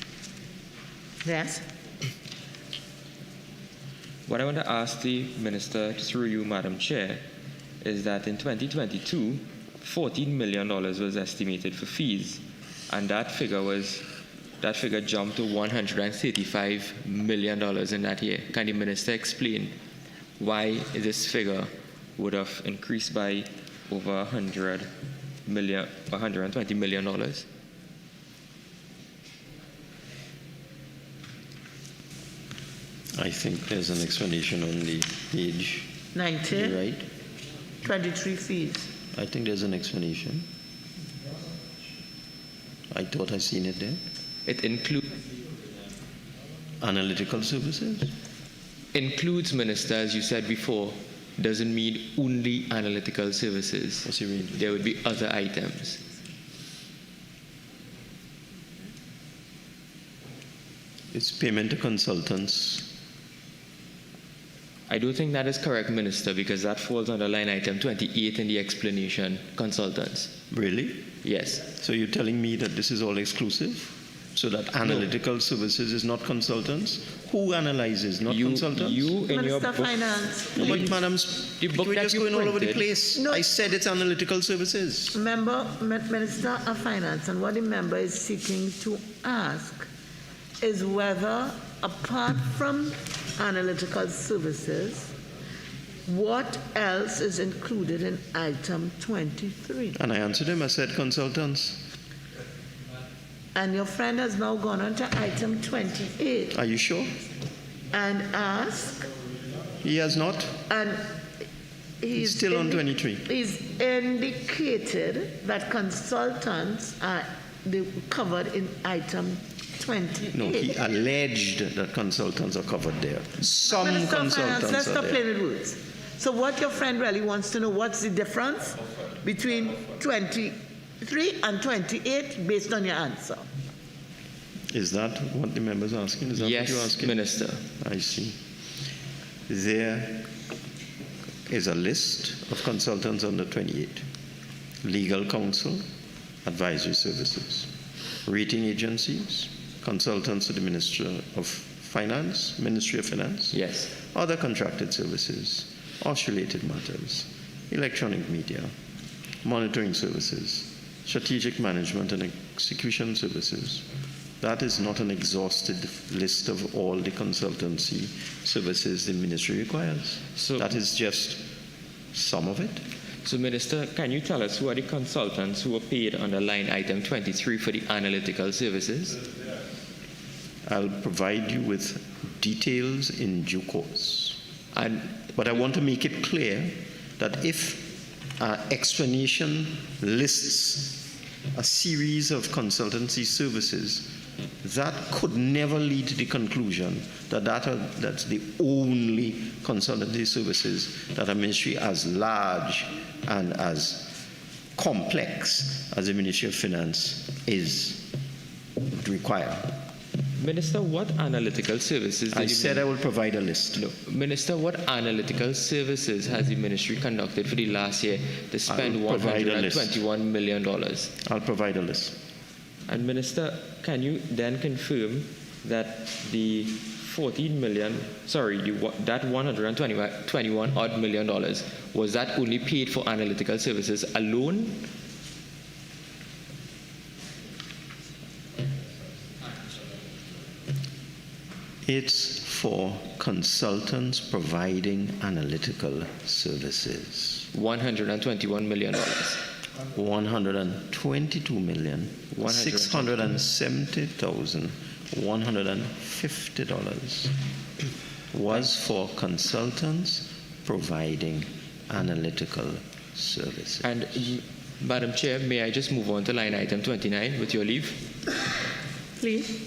Yes. What I want to ask the Minister through you, Madam Chair, is that in 2022, $14 million was estimated for fees, and that figure jumped to $135 million in that year. Can the Minister explain why this figure would have increased by over $120 million? I think there's an explanation on the page. 90. You're right. 23 fees. I think there's an explanation. I thought I seen it there. It includes Analytical services. Minister, as you said before, doesn't mean only analytical services. What's he reading? There would be other items. It's payment to consultants. I do think that is correct, Minister, because that falls under line item 28 in the explanation, consultants. Really? Yes. So you're telling me that this is all exclusive? So that analytical services is not consultants? Who analyzes, not consultants? You in your Minister book, of Finance. No, but madam, the book we're that just you going all over the printed- place. No. I said it's analytical services. Minister of Finance, and what the member is seeking to ask is whether, apart from analytical services, what else is included in item 23? And I answered him, I said consultants. And your friend has now gone on to item 28 Are you sure? and asked, He has not. and he's Still on 23. He's indicated that consultants are covered in item 28. No, he alleged that consultants are covered there. Some Minister of Finance, consultants let's are stop there. playing with words. So what your friend really wants to know, what's the difference between 23 and 28 based on your answer? Is that what the member's asking? Is that what you're yes, asking? Minister. I see. There is a list of consultants under 28. Legal counsel, advisory services, rating agencies, consultants to the Ministry of Finance, Yes. other contracted services, OSH-related matters, electronic media, monitoring services, strategic management and execution services. That is not an exhausted list of all the consultancy services the ministry requires. So- that is just some of it. So, Minister, can you tell us who are the consultants who were paid under line item 23 for the analytical services? I'll provide you with details in due course. But I want to make it clear that if explanation lists a series of consultancy services, that could never lead to the conclusion that that's the only consultancy services that a ministry as large and as complex as the Ministry of Finance would require. Minister, what analytical services I said I will provide a list. No. Minister, what analytical services has the ministry conducted for the last year to spend $121 million? I'll provide a list. And Minister, can you then confirm that the that $121 odd million, was that only paid for analytical services alone? It's for consultants providing analytical services. $121 million. $122,670,150 was for consultants providing analytical services. And Madam Chair, may I just move on to line item 29 with your leave? Please.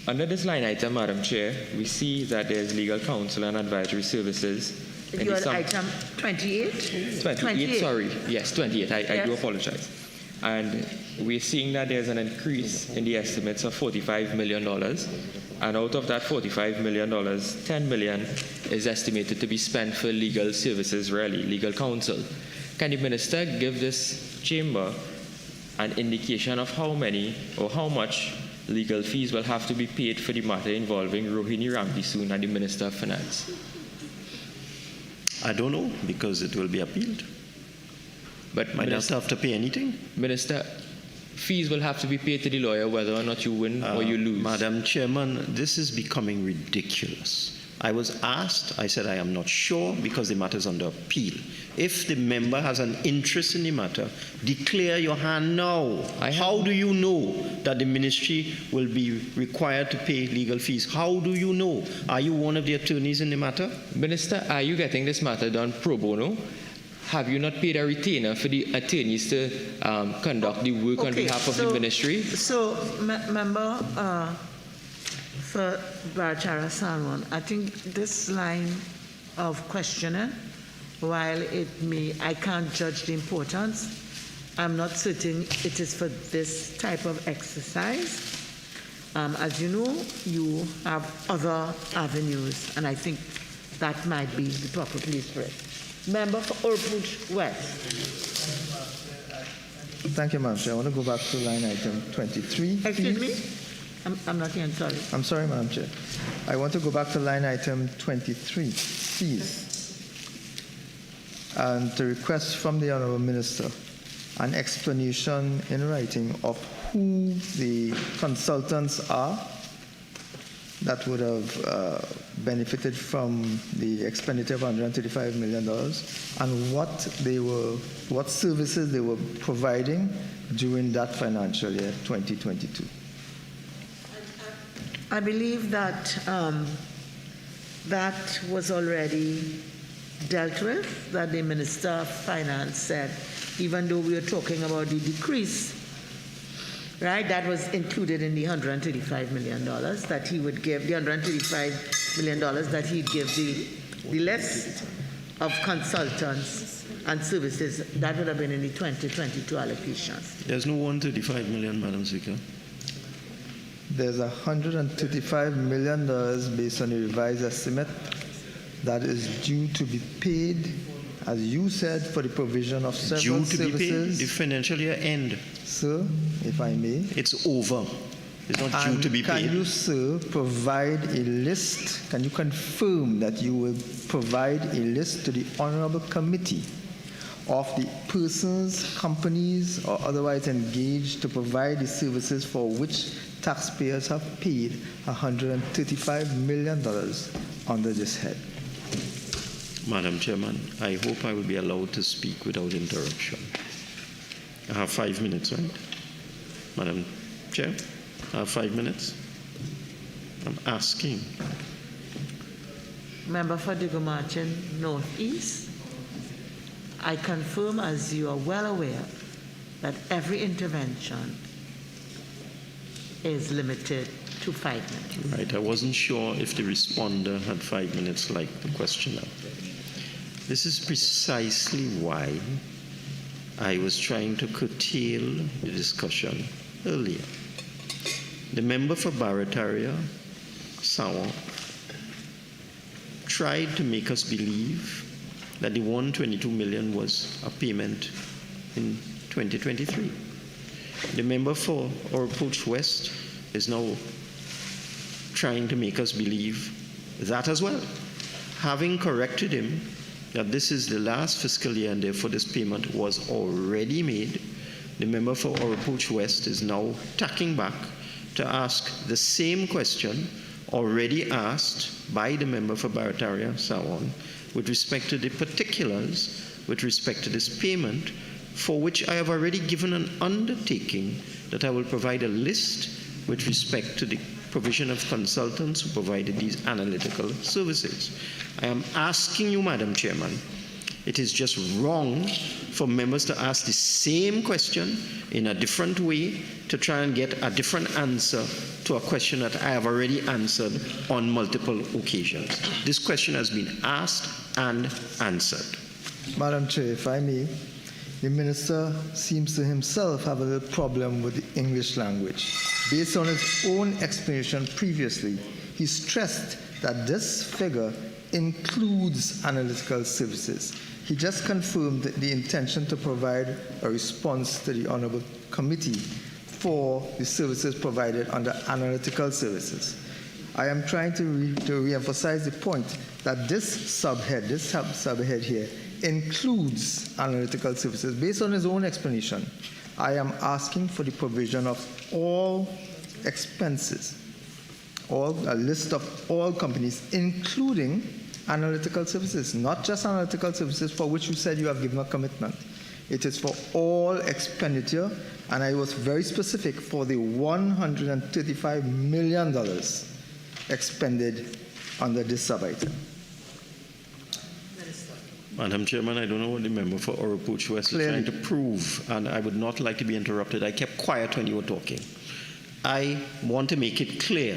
Under this line item, Madam Chair, we see that there's legal counsel and advisory services. You are item 28? 28, sorry. Yes, 28. I do Yes. apologize. And we're seeing that there's an increase in the estimates of $45 million. And out of that $45 million, $10 million is estimated to be spent for legal services, really, legal counsel. Can the minister give this chamber an indication of how many or how much legal fees will have to be paid for the matter involving Rohini Ramkisoon and the Minister of Finance? I don't know, because it will be appealed. But Might not have to pay anything. Minister, fees will have to be paid to the lawyer whether or not you win or you lose. Madam Chairman, this is becoming ridiculous. I was asked, I said I am not sure because the matter is under appeal. If the member has an interest in the matter, declare your hand now. How do you know that the ministry will be required to pay legal fees? How do you know? Are you one of the attorneys in the matter? Minister, are you getting this matter done pro bono? Have you not paid a retainer for the attorneys to conduct the work on behalf of the ministry? So, member for Barachara Salmon, I think this line of questioning, while I can't judge the importance, I'm not certain it is for this type of exercise. As you know, you have other avenues, and I think that might be the proper place for it. Member for Orput West. Thank you, Madam Chair. I want to go back to line item 23. Excuse me? I'm not hearing, sorry. I'm sorry, Madam Chair. I want to go back to line item 23, please. And to request from the Honourable Minister an explanation in writing of who the consultants are that would have benefited from the expenditure of $135 million and what services they were providing during that financial year, 2022. I believe that that was already dealt with, that the Minister of Finance said, even though we are talking about the decrease, right, that was included in the $135 million that he would give, the $135 million that he'd give the list of consultants and services. That would have been in the 2022 allocations. There's no $135 million, Madam Speaker. There's $135 million based on the revised estimate that is due to be paid, as you said, for the provision of several services. Due to be paid, the financial year end. Sir, if I may. It's over. It's not due to be paid. Can you, sir, provide a list? Can you confirm that you will provide a list to the Honourable Committee of the persons, companies, or otherwise engaged to provide the services for which taxpayers have paid $135 million under this head? Madam Chairman, I hope I will be allowed to speak without interruption. I have 5 minutes, right? Madam Chair, I have 5 minutes. I'm asking. Member for Digo-Martin Northeast, I confirm, as you are well aware, that every intervention is limited to 5 minutes. Right, I wasn't sure if the responder had 5 minutes like the questioner. This is precisely why I was trying to curtail the discussion earlier. The member for Barataria, Sawa, tried to make us believe that the $122 million was a payment in 2023. The member for Orput West is now trying to make us believe that as well. Having corrected him that this is the last fiscal year and therefore this payment was already made, the member for Orput West is now tacking back to ask the same question already asked by the member for Barataria, Sawan, with respect to the particulars, with respect to this payment, for which I have already given an undertaking that I will provide a list with respect to the provision of consultants who provided these analytical services. I am asking you, Madam Chairman, it is just wrong for members to ask the same question in a different way to try and get a different answer to a question that I have already answered on multiple occasions. This question has been asked and answered. Madam Chair, if I may, the Minister seems to himself have a little problem with the English language. Based on his own explanation previously, he stressed that this figure includes analytical services. He just confirmed the intention to provide a response to the Honorable Committee for the services provided under analytical services. I am trying to re-emphasize the point that this subhead here includes analytical services. Based on his own explanation, I am asking for the provision of all expenses, a list of all companies, including analytical services, not just analytical services for which you said you have given a commitment. It is for all expenditure, and I was very specific for the $135 million expended under this sub-item. Madam Chairman, I don't know what the member for Oropouche West is trying to prove, and I would not like to be interrupted. I kept quiet when you were talking. I want to make it clear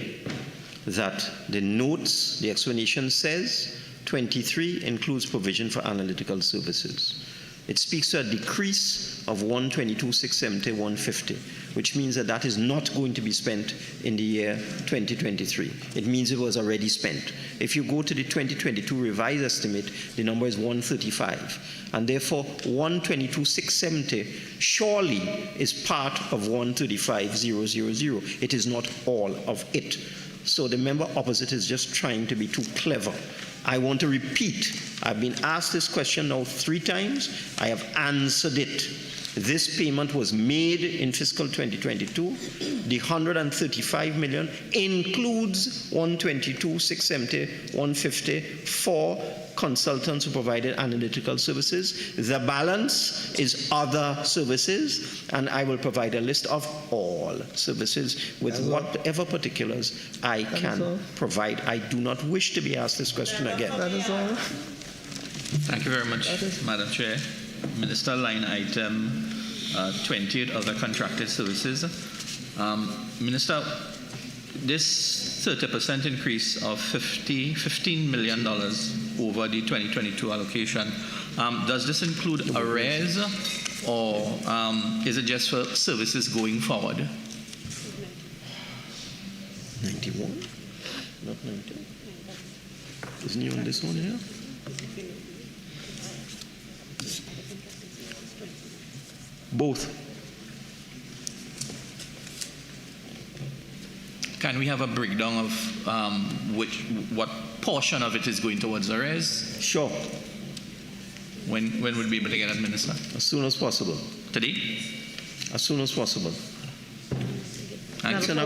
that the notes, the explanation says 23 includes provision for analytical services. It speaks to a decrease of 122,670, 150, which means that that is not going to be spent in the year 2023. It means it was already spent. If you go to the 2022 revised estimate, the number is 135, and therefore 122,670 surely is part of 135,000. It is not all of it. So the member opposite is just trying to be too clever. I want to repeat, I've been asked this question now 3 times. I have answered it. This payment was made in fiscal 2022. The $135 million includes 122,670, 150 for consultants who provided analytical services. The balance is other services, and I will provide a list of all services with whatever particulars I can provide. I do not wish to be asked this question again. That is all. Thank you very much, Madam Chair. Minister, line item 28, other contracted services. Minister, this 30% increase of $15 million over the 2022 allocation, does this include arrears, or is it just for services going forward? 91? Not 90? Isn't he on this one here? Both. Can we have a breakdown of what portion of it is going towards arrears? Sure. When would we be able to get that, Minister? As soon as possible. Today? As soon as possible. It's an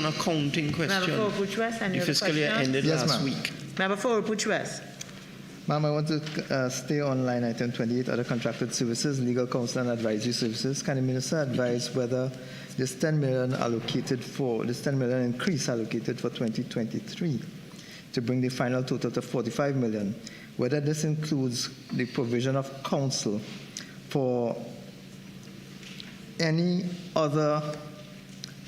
accounting question. The fiscal year ended last week. Member for Oropouche West. Ma'am, I want to stay on line item 28, other contracted services, legal counsel and advisory services. Can the minister advise whether this $10 million increase allocated for 2023 to bring the final total to $45 million, whether this includes the provision of counsel for any other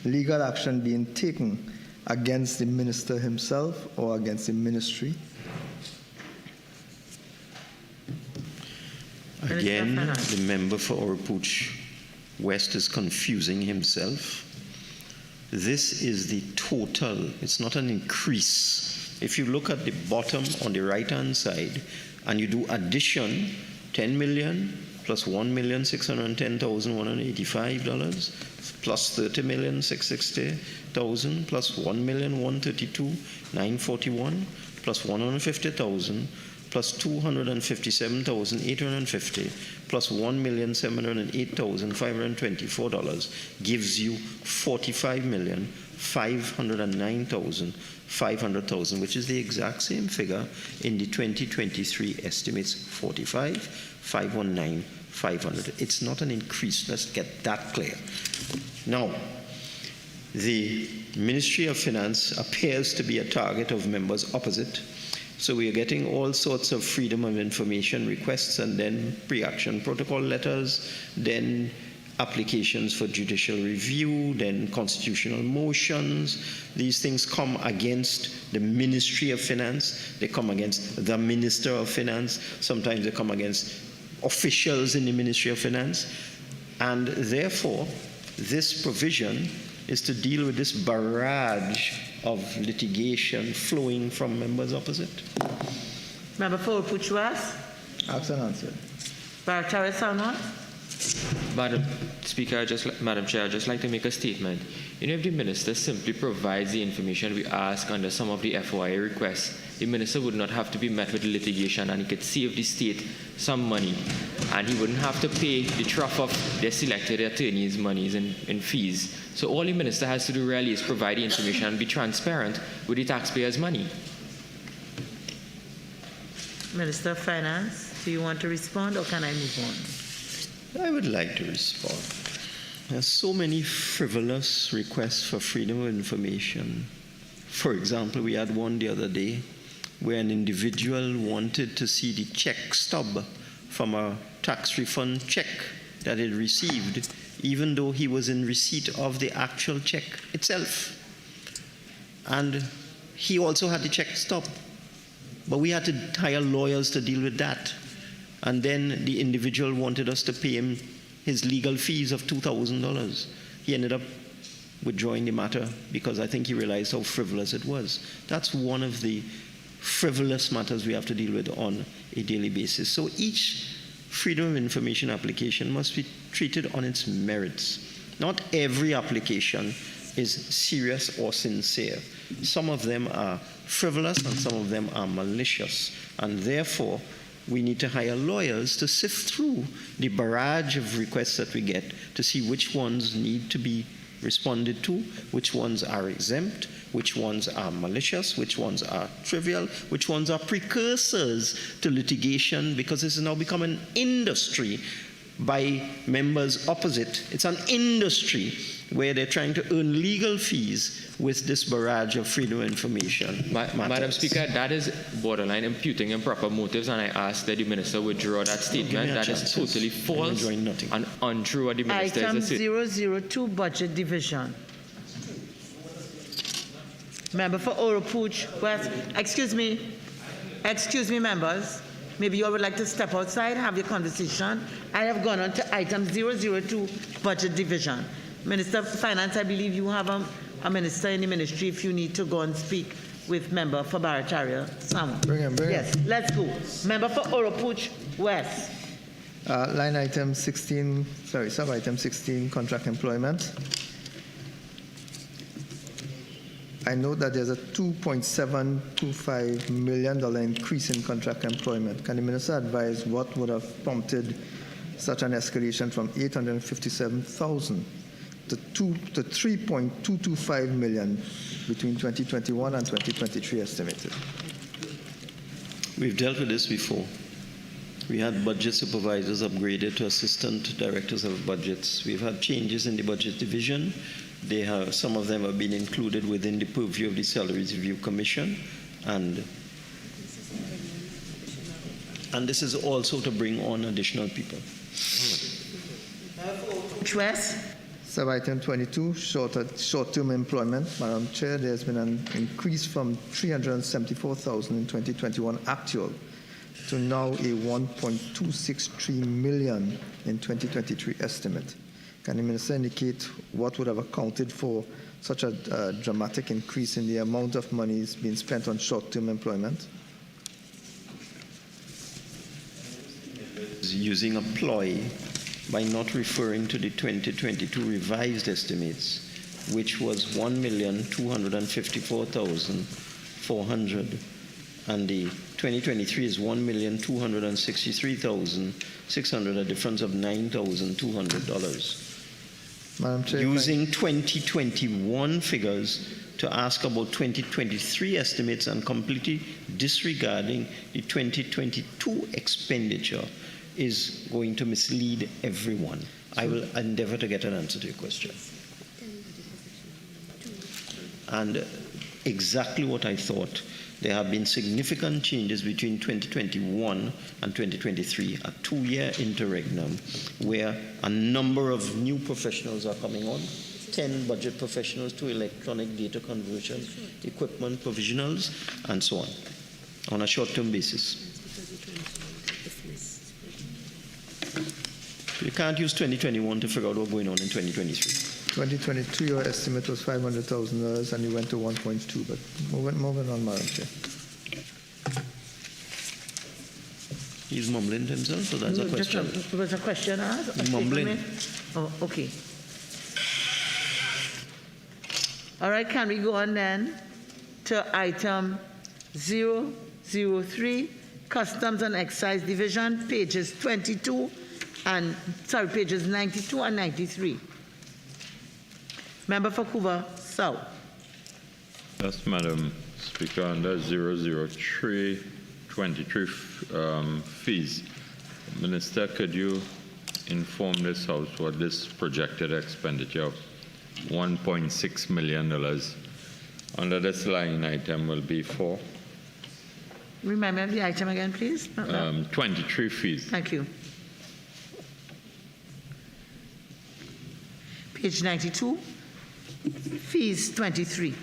legal action being taken against the minister himself or against the ministry? Again, the member for Oropouche West is confusing himself. This is the total. It's not an increase. If you look at the bottom on the right-hand side and you do addition, 10 million plus $1,610,185 plus 30,660,000 plus 1,132,941 plus 150,000 plus 257,850 plus $1,708,524 gives you $45,509,500, which is the exact same figure in the 2023 estimates, 45,519,500. It's not an increase. Let's get that clear. Now, the Ministry of Finance appears to be a target of members opposite. So we are getting all sorts of freedom of information requests, and then pre-action protocol letters, then applications for judicial review, then constitutional motions. These things come against the Ministry of Finance. They come against the Minister of Finance. Sometimes they come against officials in the Ministry of Finance. And therefore, this provision is to deal with this barrage of litigation flowing from members opposite. Member for Puchwas, Asked and answered. Barataria Salmon. Madam Speaker, Madam Chair, I'd just like to make a statement. You know, if the minister simply provides the information we ask under some of the FOIA requests, the minister would not have to be met with litigation, and he could save the state some money, and he wouldn't have to pay the trough of their selected attorneys' monies in fees. So all the minister has to do really is provide the information and be transparent with the taxpayers' money. Minister of Finance, do you want to respond or can I move on? I would like to respond. There's so many frivolous requests for freedom of information. For example, we had one the other day where an individual wanted to see the check stub from a tax refund check that he received, even though he was in receipt of the actual check itself. And he also had the check stub. But we had to hire lawyers to deal with that. And then the individual wanted us to pay him his legal fees of $2,000. He ended up withdrawing the matter because I think he realized how frivolous it was. That's one of the frivolous matters we have to deal with on a daily basis. So each freedom of information application must be treated on its merits. Not every application is serious or sincere. Some of them are frivolous and some of them are malicious. And therefore, we need to hire lawyers to sift through the barrage of requests that we get to see which ones need to be responded to, which ones are exempt, which ones are malicious, which ones are trivial, which ones are precursors to litigation, because this has now become an industry by members opposite. It's an industry where they're trying to earn legal fees with this barrage of freedom of information. Madam Speaker, that is borderline imputing improper motives, and I ask that the minister withdraw that statement. That is totally false and untrue what the minister Item is saying. 002, Budget Division. Member for Oropuch West. Excuse me, members. Maybe you all would like to step outside, have your conversation. I have gone on to item 002, Budget Division. Minister of Finance, I believe you have a minister in the ministry if you need to go and speak with member for Barataria. Someone. Bring him. Yes, let's go. Member for Oropuch West. Line item 16, sub-item 16, contract employment. I know that there's a $2.725 million increase in contract employment. Can the minister advise what would have prompted such an escalation from $857,000 to $3.225 million between 2021 and 2023 estimated? We've dealt with this before. We had budget supervisors upgraded to assistant directors of budgets. We've had changes in the budget division. Some of them have been included within the purview of the Salaries Review Commission, and this is also to bring on additional people. West. Sub-item 22, short-term employment. Madam Chair, there's been an increase from $374,000 in 2021 actual to now a $1.263 million in 2023 estimate. Can the minister indicate what would have accounted for such a dramatic increase in the amount of monies being spent on short-term employment? Using a ploy by not referring to the 2022 revised estimates, which was $1,254,400, and the 2023 is $1,263,600, a difference of $9,200. Madam Chair, using 2021 figures to ask about 2023 estimates and completely disregarding the 2022 expenditure is going to mislead everyone. I will endeavor to get an answer to your question. And exactly what I thought. There have been significant changes between 2021 and 2023, a 2-year interregnum, where a number of new professionals are coming on, 10 budget professionals, 2 electronic data conversion, equipment provisionals, and so on a short-term basis. You can't use 2021 to figure out what's going on in 2023. 2022, your estimate was $500,000 and you went to 1.2. But moving on, Madam Chair. He's mumbling to himself, so that's a question. Was a question asked? Mumbling. Oh, okay. All right, can we go on then to item 003, Customs and Excise Division, pages 92 and, pages 92 and 93. Member for Couva South. Yes, Madam Speaker, under 003, 23 fees. Minister, could you inform this House what this projected expenditure of $1.6 million under this line item will be for? Remind me of the item again, please. 23 fees. Thank you. Page 92, fees 23.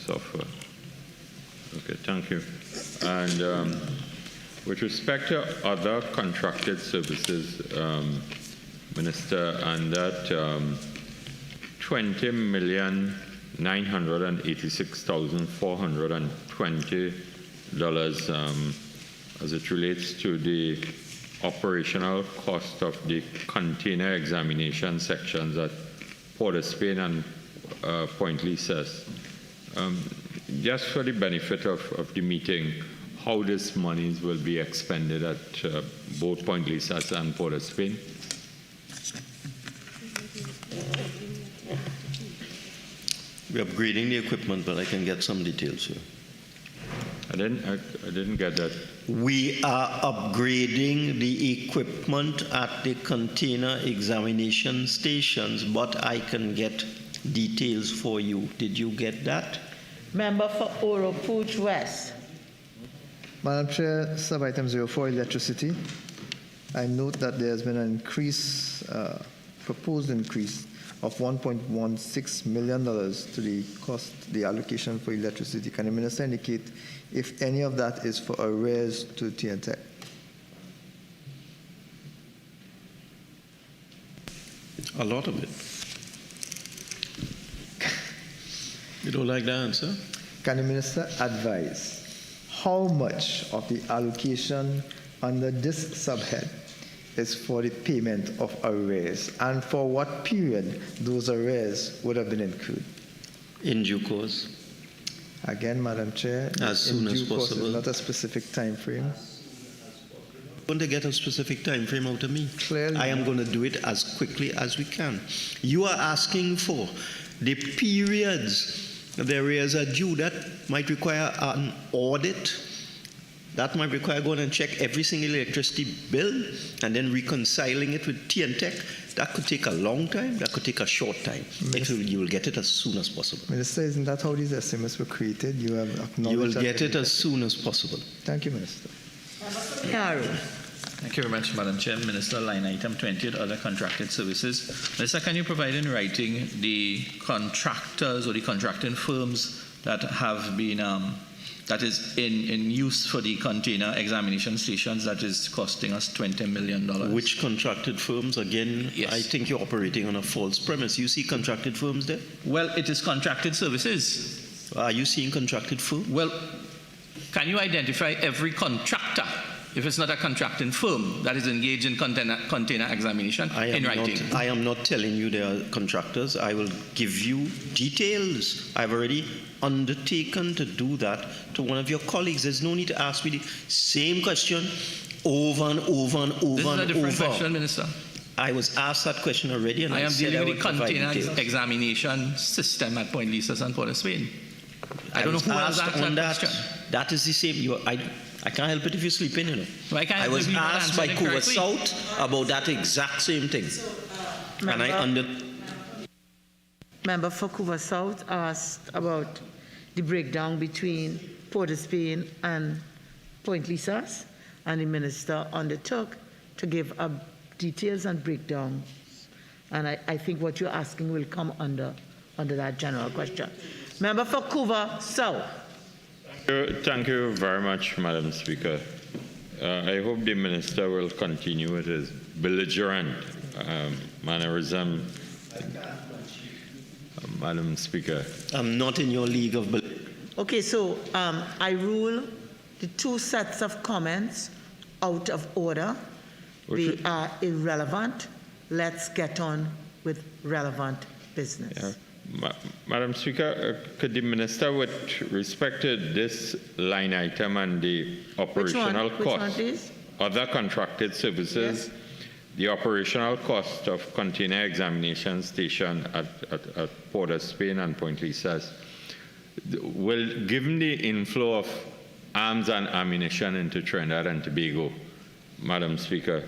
Software. Okay, thank you. And with respect to other contracted services, Minister, and that $20,986,420 as it relates to the operational cost of the container examination sections at Port of Spain and Point Lisas. Just for the benefit of the meeting, how these monies will be expended at both Point Lisas and Port of Spain? We're upgrading the equipment, but I can get some details here. I didn't get that. We are upgrading the equipment at the container examination stations, but I can get details for you. Did you get that? Member for Oro-Pooch West. Madam Chair, sub-item 04, electricity. I note that there has been an increase, proposed increase of $1.16 million to the cost, the allocation for electricity. Can the Minister indicate if any of that is for arrears to TNTech? A lot of it. You don't like the answer? Can the Minister advise how much of the allocation under this subhead is for the payment of arrears, and for what period those arrears would have been incurred? In due course. Again, Madam Chair, As soon as possible. Is not a specific time frame. Going to get a specific time frame out of me. Clearly. I am going to do it as quickly as we can. You are asking for the periods the arrears are due. That might require an audit. That might require going and check every single electricity bill and then reconciling it with TNTech. That could take a long time. That could take a short time. You will get it as soon as possible. Minister, isn't that how these estimates were created? You have acknowledged. You will that get it as soon as possible. Thank you, Minister. Carol. Thank you very much, Madam Chair. Minister, line item 20, other contracted services. Minister, can you provide in writing the contractors or the contracting firms that have been that is in use for the container examination stations that is costing us $20 million? Which contracted firms? Again, Yes. I think you're operating on a false premise. You see contracted firms there? Well, it is contracted services. Are you seeing contracted firms? Well, can you identify every contractor, if it's not a contracting firm, that is engaged in container examination in writing? I am not telling you they are contractors. I will give you details. I've already undertaken to do that to one of your colleagues. There's no need to ask me the same question over and over and over This is a and different over. question, Minister. I was asked that question already, and I am said dealing I with would the provide container details. examination system at Point Lisas and Port of Spain. I don't know was who else asked asked on that that. question. That is the same. I can't help it if you're sleeping, you know. Why can't I was you not asked by answer it Couva correctly? South about that exact same thing. And I Member for Couva South asked about the breakdown between Port of Spain and Point Lisas, and the Minister undertook to give details and breakdowns. And I think what you're asking will come under that general question. Member for Couva South. Thank you very much, Madam Speaker. I hope the Minister will continue with his belligerent mannerism. Madam Speaker. I'm not in your league of... Okay, so I rule the two sets of comments out of order. They are irrelevant. Let's get on with relevant business. Yeah. Madam Speaker, could the Minister, with respect to this line item and the operational cost, Which one, please? Other contracted services, Yes. the operational cost of container examination station at Port of Spain and Point Lisas, given the inflow of arms and ammunition into Trinidad and Tobago, Madam Speaker,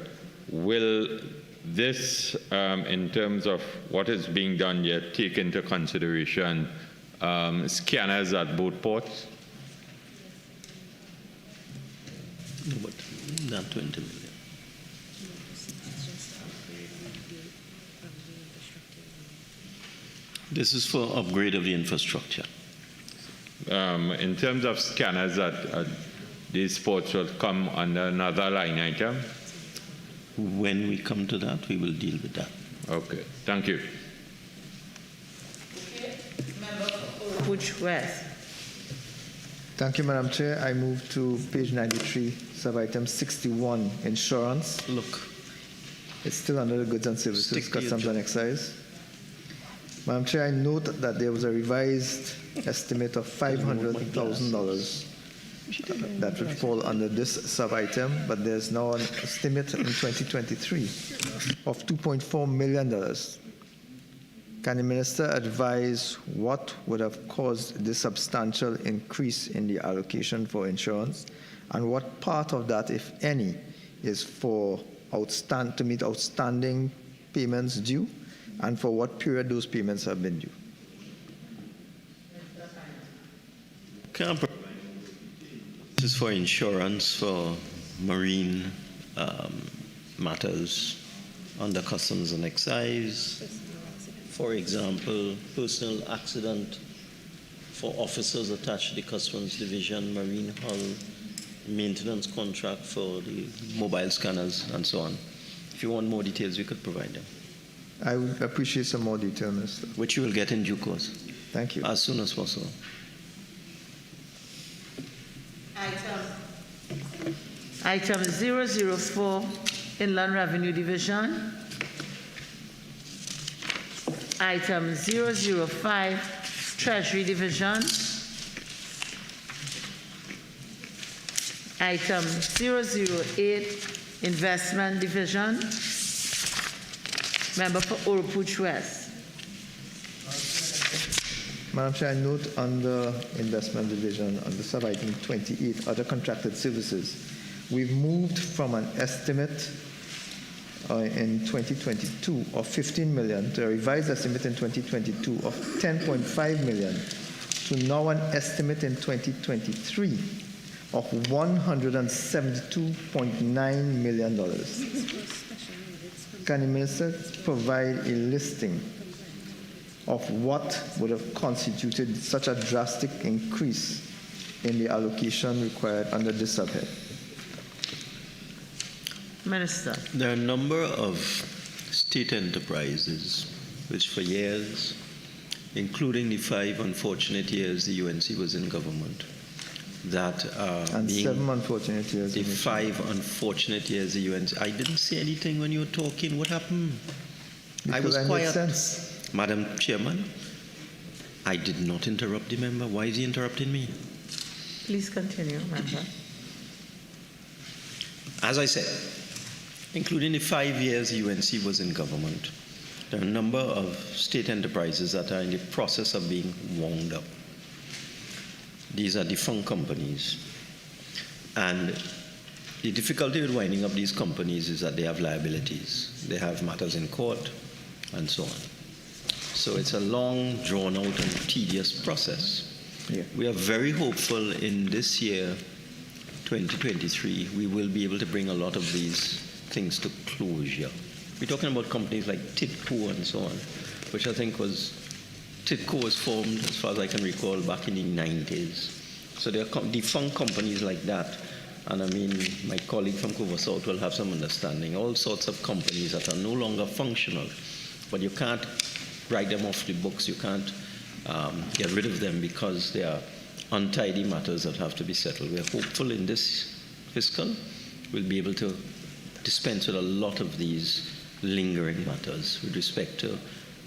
will this, in terms of what is being done yet, take into consideration scanners at both ports? No, but not 20 million. This is for upgrade of the infrastructure. In terms of scanners at these ports will come under another line item? When we come to that, we will deal with that. Okay, thank you. Which West? Thank you, Madam Chair. I move to page 93, sub-item 61, insurance. Look, It's still under the goods and services, Stick to your customs and excise. Madam Chair, I note that there was a revised estimate of $500,000 that would fall under this sub-item, but there's now an estimate in 2023 of $2.4 million. Can the Minister advise what would have caused this substantial increase in the allocation for insurance, and what part of that, if any, is for to meet outstanding payments due, and for what period those payments have been due? this is for insurance for marine matters under customs and excise. For example, personal accident for officers attached to the Customs Division, Marine Hull, maintenance contract for the mobile scanners, and so on. If you want more details, we could provide them. I would appreciate some more detail, Minister. Which you will get in due course. Thank you. As soon as possible. Item 004, Inland Revenue Division. Item 005, Treasury Division. Item 008, Investment Division. Member for Oropouche West. Madam Chair, I note under Investment Division, under sub-item 28, other contracted services, we've moved from an estimate in 2022 of 15 million to a revised estimate in 2022 of 10.5 million to now an estimate in 2023 of $172.9 million. Can the Minister provide a listing of what would have constituted such a drastic increase in the allocation required under this subhead? Minister. There are a number of state enterprises which for years, including the 5 unfortunate years the UNC was in government, that and 7 unfortunate years. The 5 unfortunate years the UNC. I didn't say anything when you were talking. What happened? Because I was I quiet. made sense. Madam Chairman, I did not interrupt the member. Why is he interrupting me? Please continue, Member. As I said, including the 5 years UNC was in government, there are a number of state enterprises that are in the process of being wound up. These are defunct companies. And the difficulty with winding up these companies is that they have liabilities. They have matters in court and so on. So it's a long, drawn-out and tedious process. Yeah. We are very hopeful in this year, 2023, we will be able to bring a lot of these things to closure. We're talking about companies like TITCO and so on, which I think TITCO was formed, as far as I can recall, back in the 90s. So there are defunct companies like that. And I mean, my colleague from Coover South will have some understanding. All sorts of companies that are no longer functional, but you can't write them off the books. You can't get rid of them because they are untidy matters that have to be settled. We're hopeful in this fiscal we'll be able to dispense with a lot of these lingering matters with respect to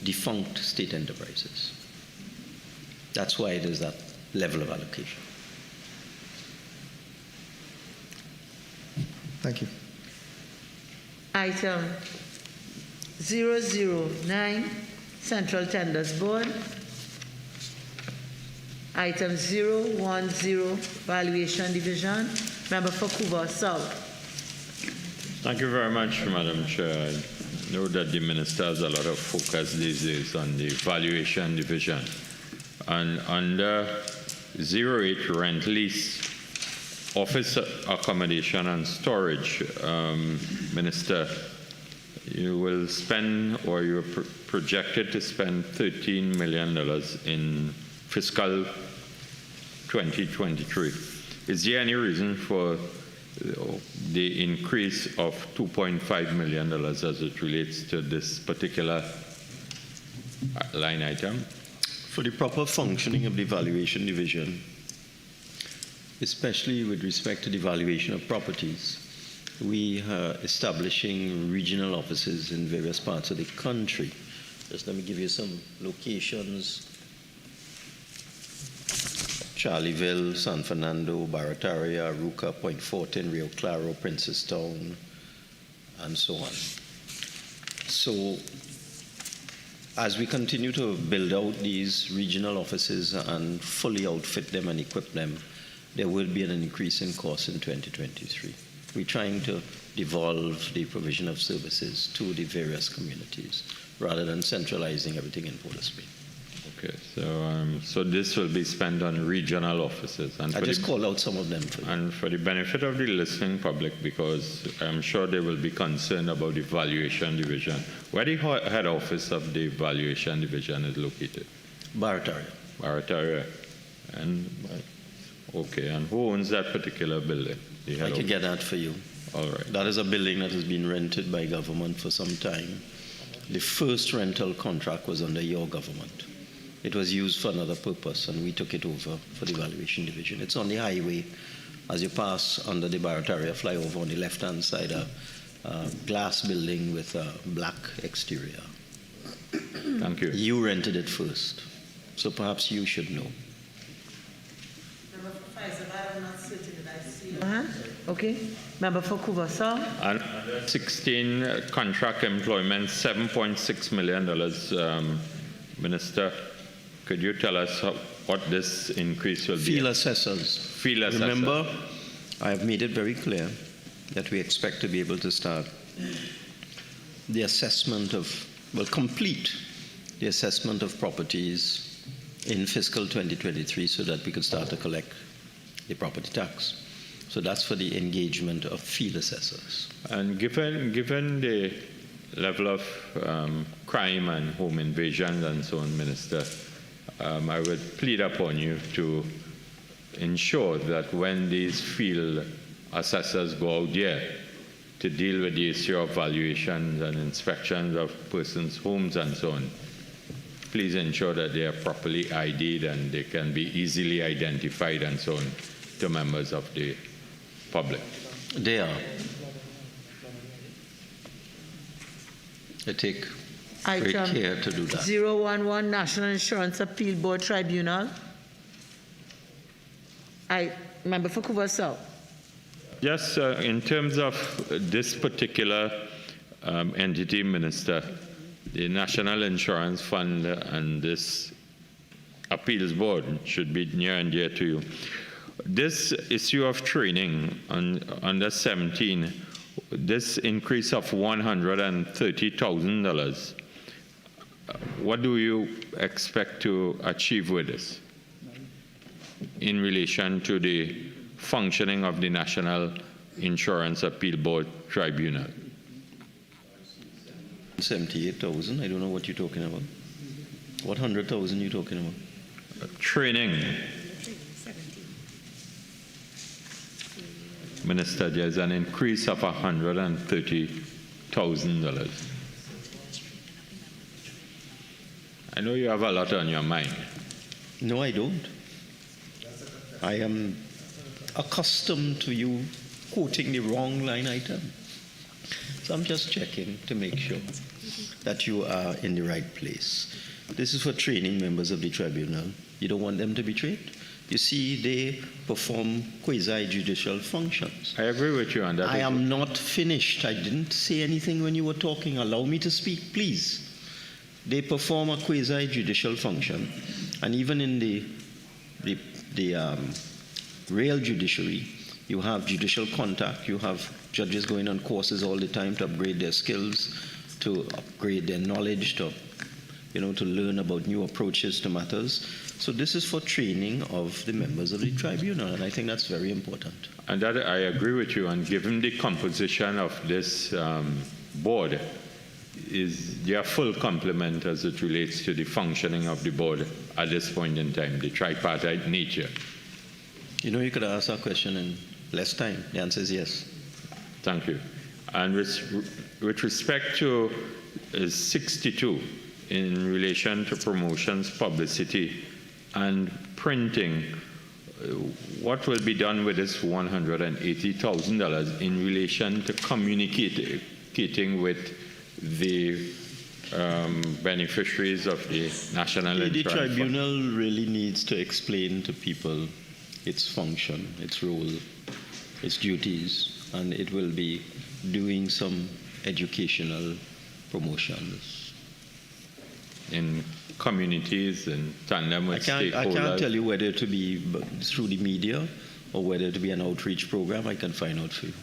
defunct state enterprises. That's why it is that level of allocation. Thank you. Item 009, Central Tenders Board. Item 010, Valuation Division. Member for Coover South. Thank you very much, Madam Chair. I know that the Minister has a lot of focus these days on the valuation division. And under 08, rent lease, office accommodation and storage, Minister, you will spend, or you're projected to spend $13 million in fiscal 2023. Is there any reason for the increase of $2.5 million as it relates to this particular line item? For the proper functioning of the valuation division, especially with respect to the valuation of properties, we are establishing regional offices in various parts of the country. Just let me give you some locations: Charleville, San Fernando, Barataria, Aruca, Point Fortin, Rio Claro, Princestown, and so on. So as we continue to build out these regional offices and fully outfit them and equip them, there will be an increase in cost in 2023. We're trying to devolve the provision of services to the various communities rather than centralizing everything in Port of Spain. Okay, so this will be spent on regional offices. And I just called out some of them for you. And for the benefit of the listening public, because I'm sure they will be concerned about the valuation division, where the head office of the valuation division is located? Barataria. Barataria. And, okay, and who owns that particular building? The head I can office? get that for you. All right. That is a building that has been rented by government for some time. The first rental contract was under your government. It was used for another purpose, and we took it over for the valuation division. It's on the highway. As you pass under the Barataria flyover on the left-hand side, a glass building with a black exterior. Thank you. You rented it first, so perhaps you should know. Member for Faisal, I'm not certain that I see. Okay. Member for Coover South. And 16 contract employment, $7.6 million. Minister, could you tell us what this increase will be? Field assessors. Field assessors. Remember, I have made it very clear that we expect to be able to start the assessment of, complete the assessment of properties in fiscal 2023 so that we could start to collect the property tax. So that's for the engagement of field assessors. And given the level of crime and home invasions and so on, Minister, I would plead upon you to ensure that when these field assessors go out there to deal with the issue of valuations and inspections of persons' homes and so on, please ensure that they are properly ID'd and they can be easily identified and so on to members of the public. They are. They take great care to do that. 011 National Insurance Appeal Board Tribunal. Member for Coover South. Yes, in terms of this particular entity, Minister, the National Insurance Fund and this appeals board should be near and dear to you. This issue of training under 17, this increase of $130,000, what do you expect to achieve with this in relation to the functioning of the National Insurance Appeal Board Tribunal? 78,000. I don't know what you're talking about. What 100,000 you talking about? Training. Minister, there's an increase of $130,000. I know you have a lot on your mind. No, I don't. I am accustomed to you quoting the wrong line item. So I'm just checking to make sure that you are in the right place. This is for training members of the tribunal. You don't want them to be trained? You see, they perform quasi-judicial functions. I agree with you on that. I am not finished. I didn't say anything when you were talking. Allow me to speak, please. They perform a quasi-judicial function. And even in the real judiciary, you have judicial contact. You have judges going on courses all the time to upgrade their skills, to upgrade their knowledge, to learn about new approaches to matters. So this is for training of the members of the tribunal, and I think that's very important. And that I agree with you. And given the composition of this board, is their full complement as it relates to the functioning of the board at this point in time, the tripartite nature. You know, you could ask that question in less time. The answer is yes. Thank you. And with respect to 62, in relation to promotions, publicity, and printing, what will be done with this $180,000 in relation to communicating with the beneficiaries of the national insurance? The tribunal really needs to explain to people its function, its role, its duties, and it will be doing some educational promotions. In communities and tandem with stakeholders? I can't tell you whether to be through the media or whether to be an outreach program. I can find out for you.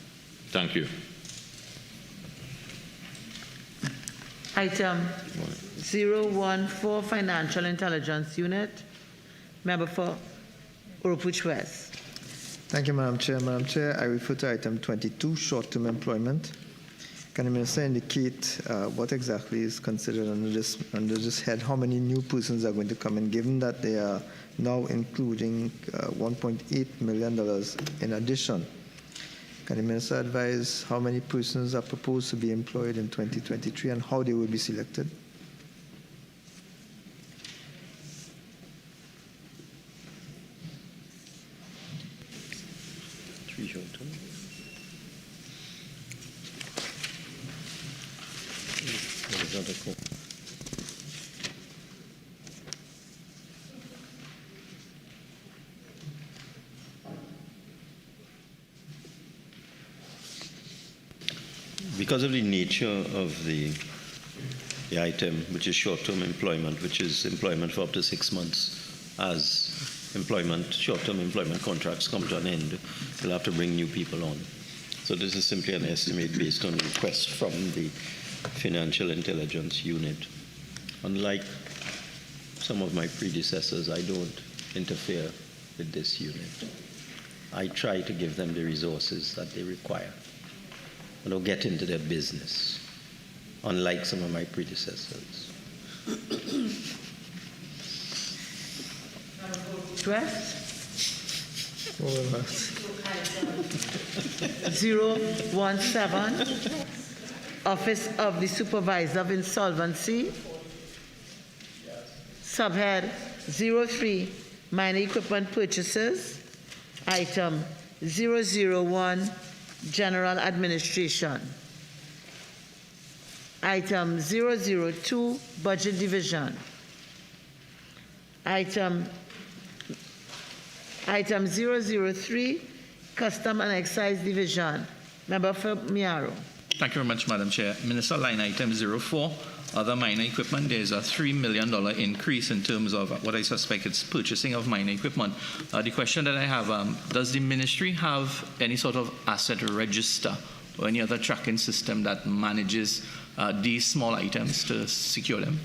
Thank you. Item 014, Financial Intelligence Unit. Member for Urupuch West. Thank you, Madam Chair. Madam Chair, I refer to item 22, short-term employment. Can the Minister indicate what exactly is considered under this head? How many new persons are going to come in, given that they are now including $1.8 million in addition? Can the Minister advise how many persons are proposed to be employed in 2023 and how they will be selected? Because of the nature of the item, which is short-term employment, which is employment for up to 6 months, as short-term employment contracts come to an end, we'll have to bring new people on. So this is simply an estimate based on requests from the Financial Intelligence Unit. Unlike some of my predecessors, I don't interfere with this unit. I try to give them the resources that they require. I don't get into their business, unlike some of my predecessors. West. 017, Office of the Supervisor of Insolvency. Subhead 03, Minor Equipment Purchases. Item 001, General Administration. Item 002, Budget Division. Item 003, Custom and Excise Division. Member for Miaro. Thank you very much, Madam Chair. Minister, line item 04, other minor equipment. There's a $3 million increase in terms of what I suspect it's purchasing of minor equipment. The question that I have, does the ministry have any sort of asset register or any other tracking system that manages these small items to secure them?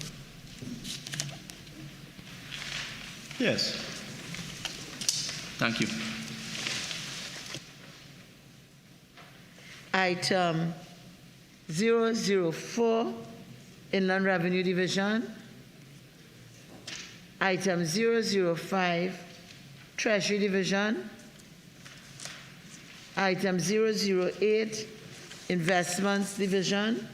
Yes. Thank you. Item 004, Inland Revenue Division. Item 005, Treasury Division. Item 008, Investments Division.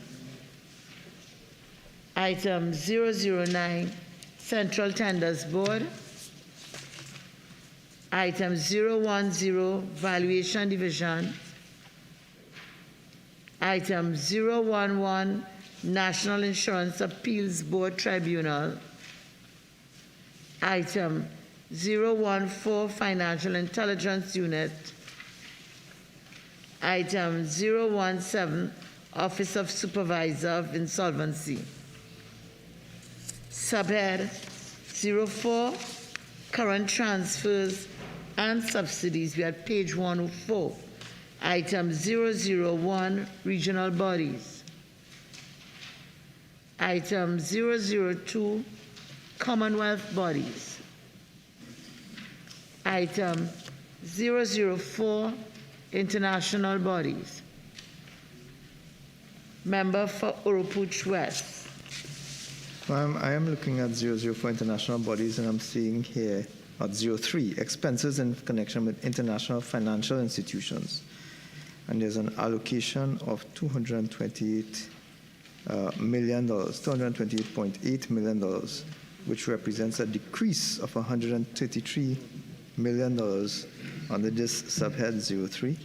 Item 009, Central Tenders Board. Item 010, Valuation Division. Item 011, National Insurance Appeals Board Tribunal. Item 014, Financial Intelligence Unit. Item 017, Office of Supervisor of Insolvency. Subhead 04, Current Transfers and Subsidies. We are at page 104. Item 001, Regional Bodies. Item 002, Commonwealth Bodies. Item 004, International Bodies. Member for Urupuch West. Ma'am, I am looking at 004 international bodies, and I'm seeing here at 03, expenses in connection with international financial institutions. And there's an allocation of $228 million, $228.8 million, which represents a decrease of $133 million under this subhead 03.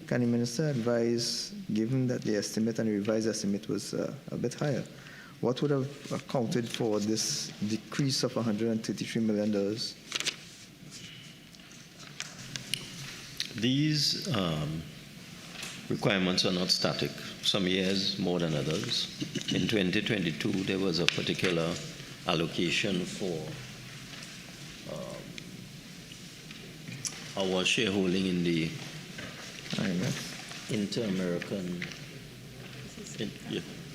Can the Minister advise, given that the estimate and the revised estimate was a bit higher, what would have accounted for this decrease of $133 million? These requirements are not static. Some years more than others. In 2022, there was a particular allocation for our shareholding in the Inter-American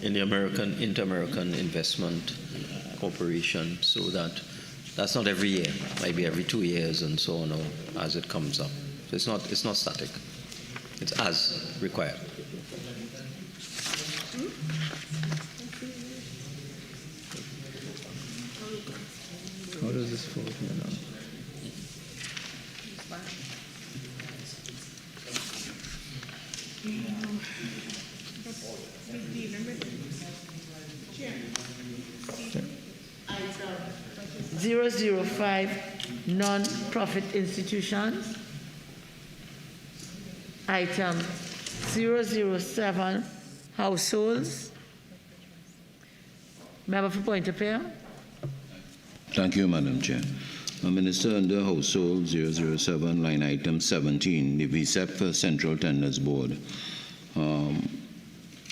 Inter-American Investment Corporation, so that's not every year, maybe every 2 years and so on, or as it comes up. So it's not static. It's as required. How does this fall here now? Item 005, non-profit institutions. Item 007, households. Member for Point of Order. Thank you, Madam Chair. Minister, under Household 007, line item 17, the VSEP for Central Tenders Board.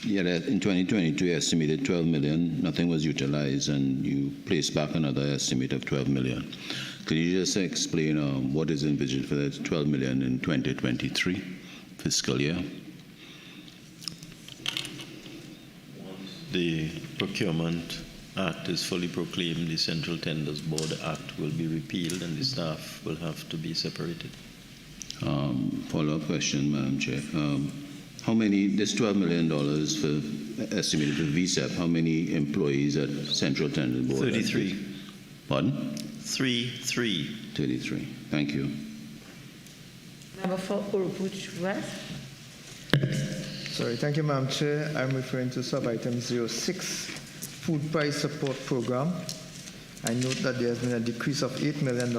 In 2022, you estimated 12 million, nothing was utilized, and you placed back another estimate of 12 million. Could you just explain what is envisioned for that 12 million in 2023 fiscal year? The Procurement Act is fully proclaimed, the Central Tenders Board Act will be repealed, and the staff will have to be separated. Follow-up question, Madam Chair. How many, this $12 million for estimated for VSEP, how many employees at Central Tenders Board? 33. Pardon? 33. 33. Thank you. Member for Urupuch West. Sorry, thank you, Madam Chair. I'm referring to sub-item 06, Food Price Support Program. I note that there has been a decrease of $8 million.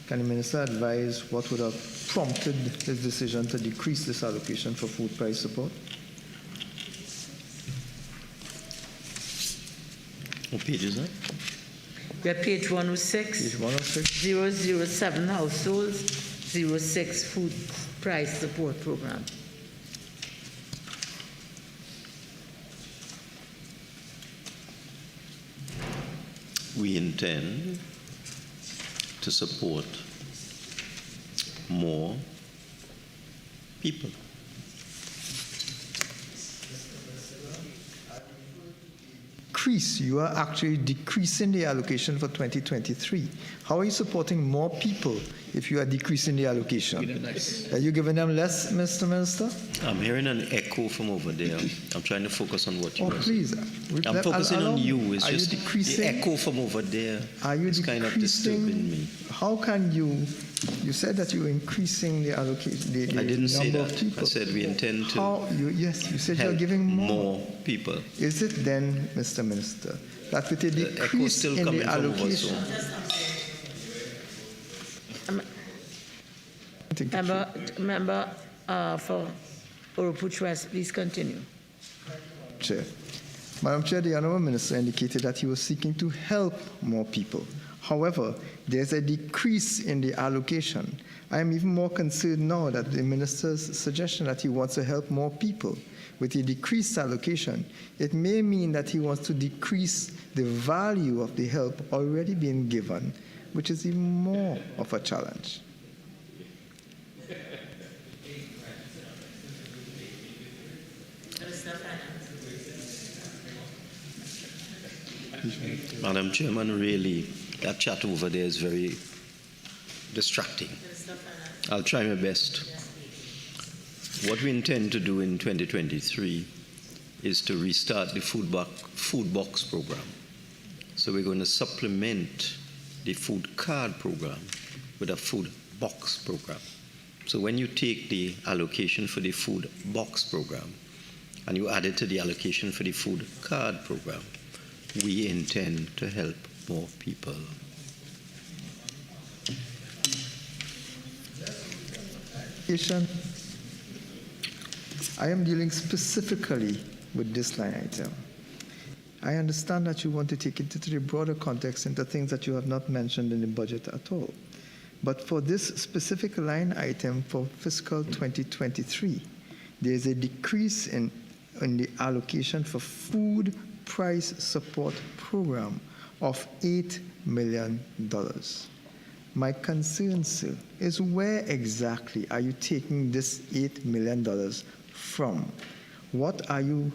Can the Minister advise what would have prompted his decision to decrease this allocation for food price support? What page is that? We are page 106. Page 106. 007 households, 06 food price support program. We intend to support more people. You are actually decreasing the allocation for 2023. How are you supporting more people if you are decreasing the allocation? Are you giving them less, Mr. Minister? I'm hearing an echo from over there. I'm trying to focus on what you Oh, are please. I'm focusing on you. It's Are just you decreasing? the echo from over there. Are you is kind of disturbing me. How can you said that you're increasing the allocation, the I didn't say number of that. people. I said we intend to Yes, you said you're help giving more. people. Is it then, Mr. Minister, that with a The echo's decrease still in coming the from over, allocation? Member for Oropuch West, please continue. Chair. Madam Chair, the Honourable Minister indicated that he was seeking to help more people. However, there's a decrease in the allocation. I am even more concerned now that the Minister's suggestion that he wants to help more people with a decreased allocation, it may mean that he wants to decrease the value of the help already being given, which is even more of a challenge. Madam Chairman, really, that chat over there is very distracting. I'll try my best. What we intend to do in 2023 is to restart the food box program. So we're going to supplement the food card program with a food box program. So when you take the allocation for the food box program and you add it to the allocation for the food card program, we intend to help more people. I am dealing specifically with this line item. I understand that you want to take it into the broader context into things that you have not mentioned in the budget at all. But for this specific line item for fiscal 2023, there is a decrease in the allocation for food price support program of $8 million. My concern, sir, is where exactly are you taking this $8 million from? What are you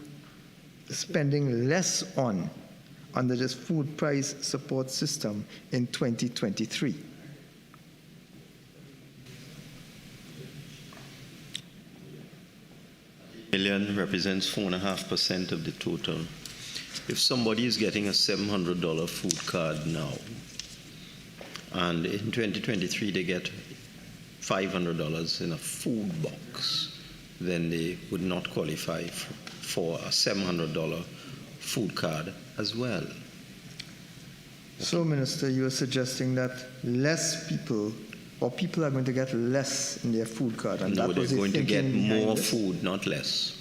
spending less on under this food price support system in 2023? Million represents 4.5% of the total. If somebody is getting a $700 food card now, and in 2023 they get $500 in a food box, then they would not qualify for a $700 food card as well. So, Minister, you are suggesting that less people, or people are going to get less in their food card, and No, that they're was the going to get thinking behind more this? food, not less.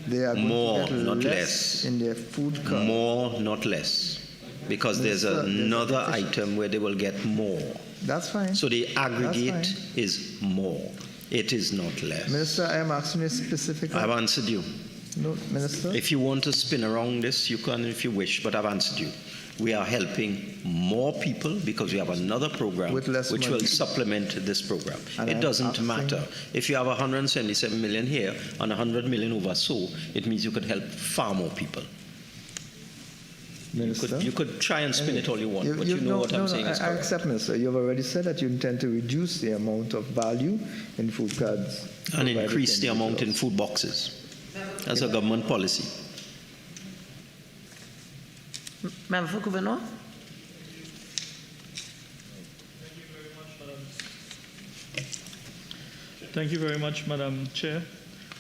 They are going More, to get not less less. in their food card. More, not less. Because Minister, there's another there's a deficit. item where they will get more. That's fine. So the aggregate That's fine. is more. It is not less. Minister, I am asking you specifically. I've answered you. No, Minister. If you want to spin around this, you can if you wish, but I've answered you. We are helping more people because we have another program With less which money. will supplement this program. And It I'm doesn't asking- matter. If you have 177 million here and 100 million over so, it means you could help far more people. Minister. You could try and spin it all you want, but you know no, what I'm no, saying is I correct. accept, Minister. You have already said that you intend to reduce the amount of value in food cards. And provided increase to the amount in individuals. food boxes. That's a government policy. Member for Gouverneur? Thank you very much, Madam Chair.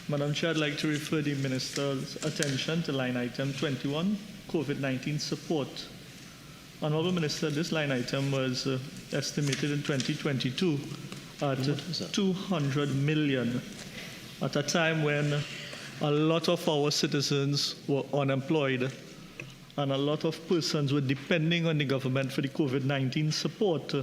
Madam Chair, I'd like to refer the Minister's attention to line item 21, COVID-19 support. Honourable Minister, this line item was estimated in 2022 at $200 million, at a time when a lot of our citizens were unemployed and a lot of persons were depending on the government for the COVID-19 support.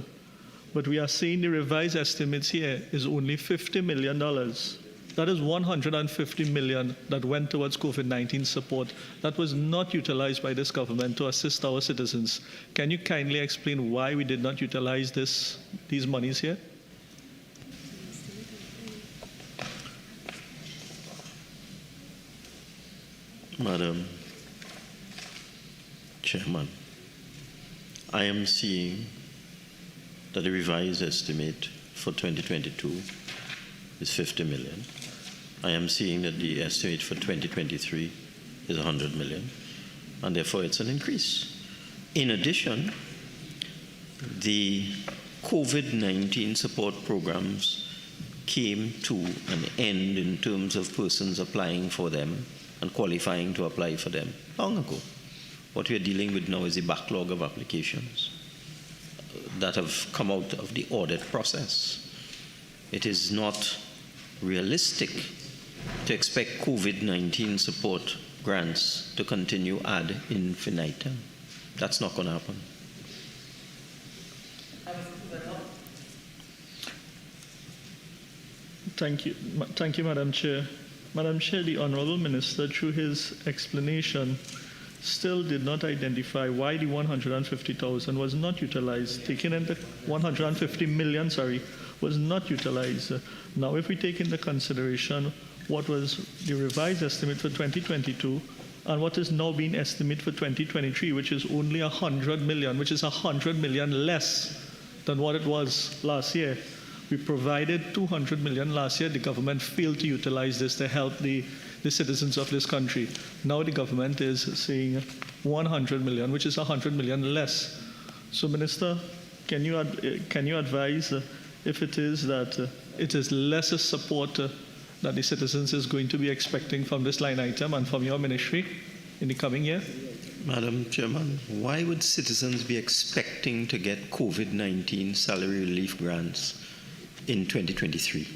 But we are seeing the revised estimates here is only $50 million. That is $150 million that went towards COVID-19 support that was not utilized by this government to assist our citizens. Can you kindly explain why we did not utilize these monies here? Madam Chairman, I am seeing that the revised estimate for 2022 is 50 million. I am seeing that the estimate for 2023 is 100 million, and therefore it's an increase. In addition, the COVID-19 support programs came to an end in terms of persons applying for them and qualifying to apply for them long ago. What we are dealing with now is a backlog of applications that have come out of the audit process. It is not realistic to expect COVID-19 support grants to continue ad infinitum. That's not going to happen. Thank you, Madam Chair. Madam Chair, the Honourable Minister, through his explanation, still did not identify why the 150,000 was not utilized. Taking into 150 million, was not utilized. Now, if we take into consideration what was the revised estimate for 2022 and what is now being estimated for 2023, which is only 100 million, which is 100 million less than what it was last year. We provided 200 million last year. The government failed to utilize this to help the citizens of this country. Now the government is saying 100 million, which is 100 million less. So, Minister, can you advise if it is that it is lesser support that the citizens is going to be expecting from this line item and from your ministry in the coming year? Madam Chairman, why would citizens be expecting to get COVID-19 salary relief grants in 2023?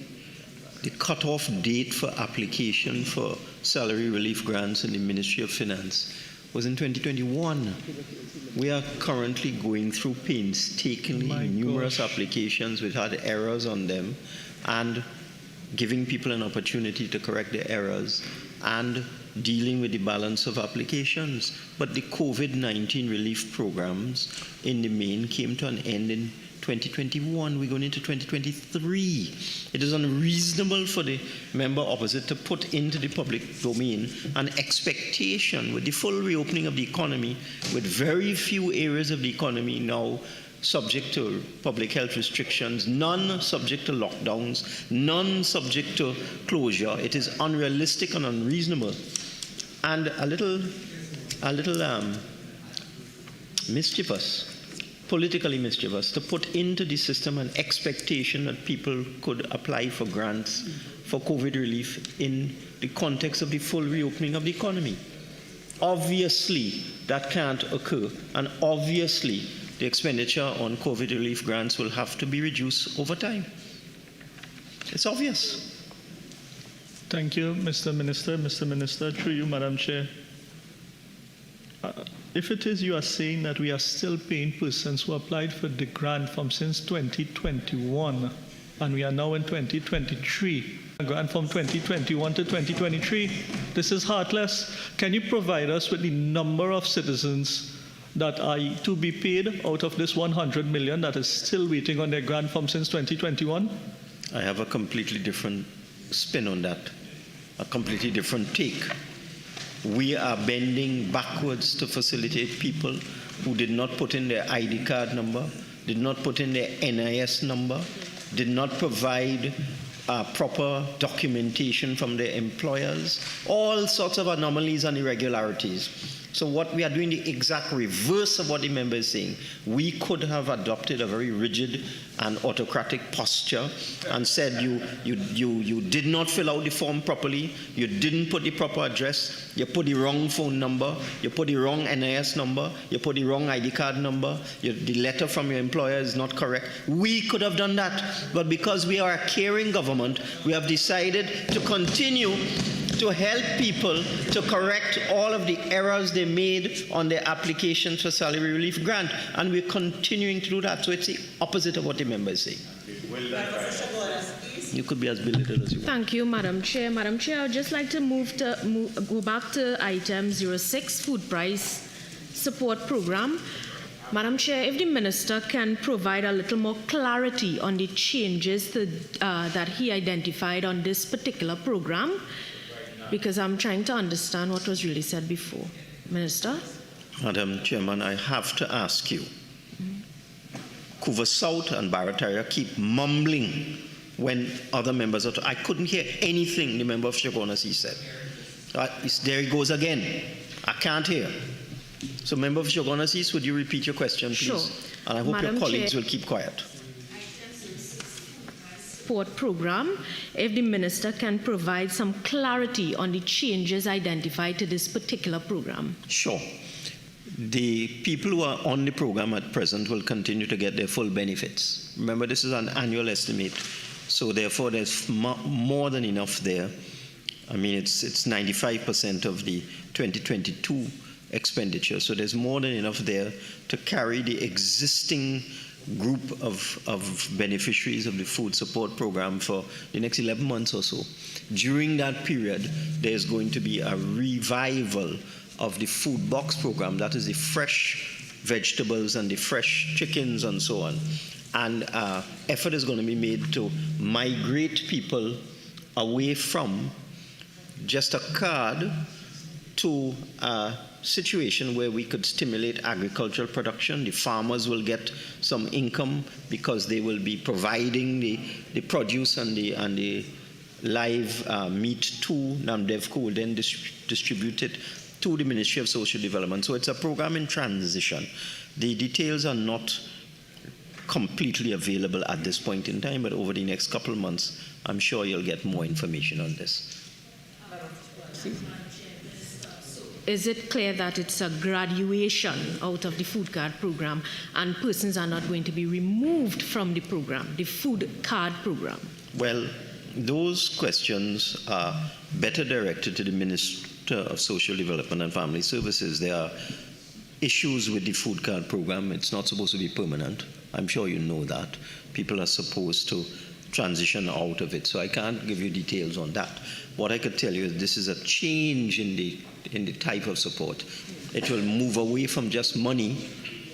The cutoff date for application for salary relief grants in the Ministry of Finance was in 2021. We are currently going through painstakingly numerous applications which had errors on them and giving people an opportunity to correct the errors and dealing with the balance of applications. But the COVID-19 relief programs in the main came to an end in 2021. We're going into 2023. It is unreasonable for the member opposite to put into the public domain an expectation with the full reopening of the economy, with very few areas of the economy now subject to public health restrictions, none subject to lockdowns, none subject to closure. It is unrealistic and unreasonable, and a little mischievous, politically mischievous, to put into the system an expectation that people could apply for grants for COVID relief in the context of the full reopening of the economy. Obviously, that can't occur, and obviously, the expenditure on COVID relief grants will have to be reduced over time. It's obvious. Thank you, Mr. Minister. Mr. Minister, through you, Madam Chair. If it is you are saying that we are still paying persons who applied for the grant from since 2021, and we are now in 2023, a grant from 2021 to 2023, this is heartless. Can you provide us with the number of citizens that are to be paid out of this 100 million that is still waiting on their grant from since 2021? I have a completely different spin on that, a completely different take. We are bending backwards to facilitate people who did not put in their ID card number, did not put in their NIS number, did not provide proper documentation from their employers, all sorts of anomalies and irregularities. So what we are doing, the exact reverse of what the member is saying. We could have adopted a very rigid and autocratic posture and said you did not fill out the form properly, you didn't put the proper address, you put the wrong phone number, you put the wrong NIS number, you put the wrong ID card number, the letter from your employer is not correct. We could have done that, but because we are a caring government, we have decided to continue to help people to correct all of the errors they made on their applications for salary relief grant, and we're continuing to do that. So it's the opposite of what the member is saying. You could be as belittled as you want. Thank you, Madam Chair. Madam Chair, I would just like to go back to item 06, food price support program. Madam Chair, if the Minister can provide a little more clarity on the changes that he identified on this particular program, because I'm trying to understand what was really said before. Minister? Madam Chairman, I have to ask you, Couva South and Barataria keep mumbling when other members are I couldn't hear anything the member of Shaughnessy said. There he goes again. I can't hear. So, member of Shaughnessy, would you repeat your question, please? Sure. And I hope Madam your colleagues Chair, will keep quiet. Support program, if the minister can provide some clarity on the changes identified to this particular program. Sure. The people who are on the program at present will continue to get their full benefits. Remember, this is an annual estimate, so therefore there's more than enough there. I mean, it's 95% of the 2022 expenditure, so there's more than enough there to carry the existing group of beneficiaries of the food support program for the next 11 months or so. During that period, there's going to be a revival of the food box program, that is the fresh vegetables and the fresh chickens and so on. And effort is going to be made to migrate people away from just a card to a situation where we could stimulate agricultural production. The farmers will get some income because they will be providing the produce and the live meat to NAMDEVCO, will then distribute it to the Ministry of Social Development. So it's a program in transition. The details are not completely available at this point in time, but over the next couple of months, I'm sure you'll get more information on this. Is it clear that it's a graduation out of the food card program and persons are not going to be removed from the program, the food card program? Well, those questions are better directed to the Minister of Social Development and Family Services. There are issues with the food card program. It's not supposed to be permanent. I'm sure you know that. People are supposed to transition out of it, so I can't give you details on that. What I could tell you is this is a change in the type of support. It will move away from just money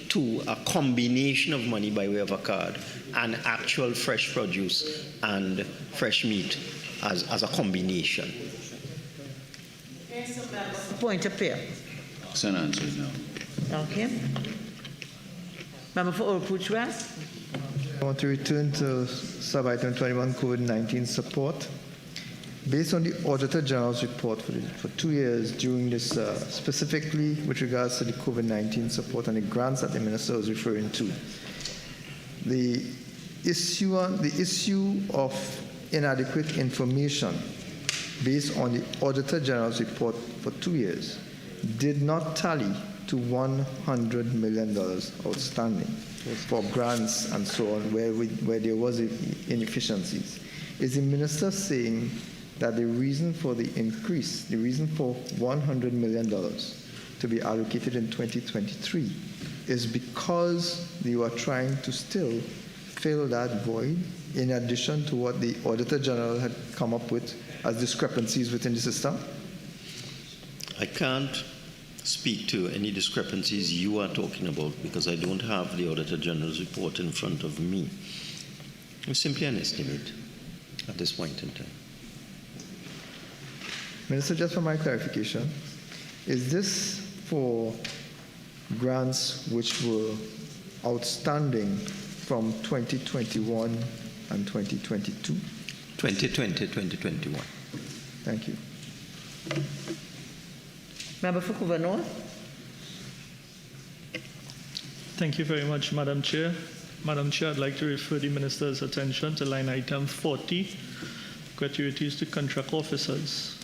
to a combination of money by way of a card and actual fresh produce and fresh meat as a combination. Point of prayer. It's an answer now. Okay. Member for Old West. I want to return to sub-item 21, COVID-19 support. Based on the Auditor General's report for 2 years during this, specifically with regards to the COVID-19 support and the grants that the minister was referring to, the issue of inadequate information based on the Auditor General's report for 2 years did not tally to $100 million outstanding for grants and so on, where there was inefficiencies. Is the minister saying that the reason for the increase, the reason for $100 million to be allocated in 2023 is because you are trying to still fill that void in addition to what the Auditor General had come up with as discrepancies within the system? I can't speak to any discrepancies you are talking about because I don't have the Auditor General's report in front of me. It's simply an estimate at this point in time. Minister, just for my clarification, is this for grants which were outstanding from 2021 and 2022? 2020, 2021. Thank you. Member for Couva North. Thank you very much, Madam Chair. Madam Chair, I'd like to refer the minister's attention to line item 40, gratuities to contract officers.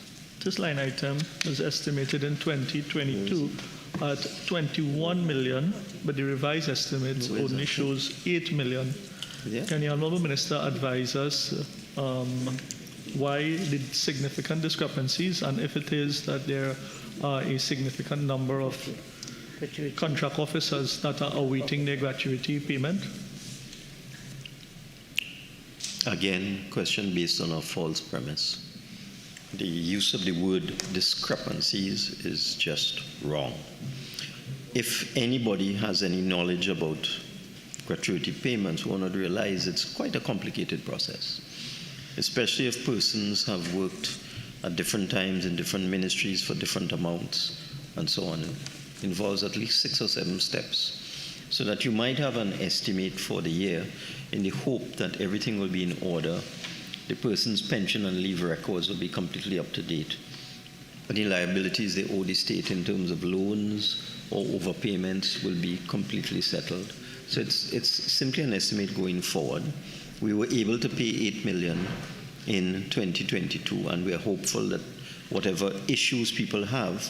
This line item was estimated in 2022 at 21 million, but the revised estimate only shows 8 million. Yeah. Can the Honourable Minister advise us why the significant discrepancies, and if it is that there are a significant number of contract officers that are awaiting their gratuity payment? Again, question based on a false premise. The use of the word discrepancies is just wrong. If anybody has any knowledge about gratuity payments, one would realize it's quite a complicated process, especially if persons have worked at different times in different ministries for different amounts and so on. It involves at least 6 or 7 steps. so that you might have an estimate for the year in the hope that everything will be in order. The person's pension and leave records will be completely up to date. Any liabilities they owe the state in terms of loans or overpayments will be completely settled. So it's simply an estimate going forward. We were able to pay $8 million in 2022, and we are hopeful that whatever issues people have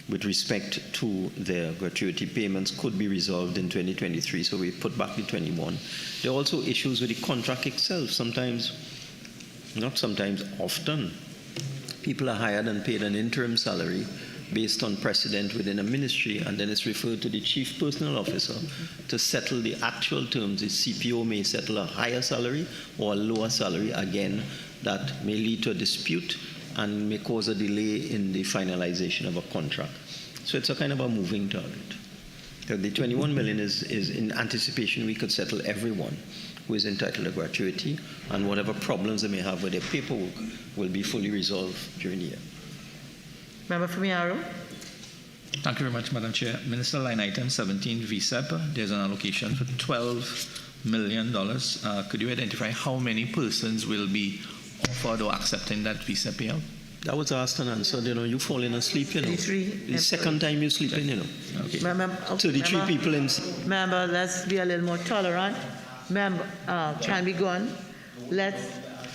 with respect to their gratuity payments could be resolved in 2023, so we put back the 21. There are also issues with the contract itself. Sometimes, not sometimes, often, people are hired and paid an interim salary based on precedent within a ministry, and then it's referred to the chief personnel officer to settle the actual terms. The CPO may settle a higher salary or a lower salary. Again, that may lead to a dispute and may cause a delay in the finalization of a contract. So it's a kind of a moving target. The 21 million is in anticipation we could settle everyone who is entitled to gratuity, and whatever problems they may have with their paperwork will be fully resolved during the year. Member from Yarrow. Thank you very much, Madam Chair. Minister, line item 17, VSEP, there's an allocation for $12 million. Could you identify how many persons will be offered or accepting that VSEP payout? That was asked and answered. You know, you falling asleep, you know. 33 the second time you're sleeping, you know. Okay. 33 people in... Member, let's be a little more tolerant. Member, can we go on? Let's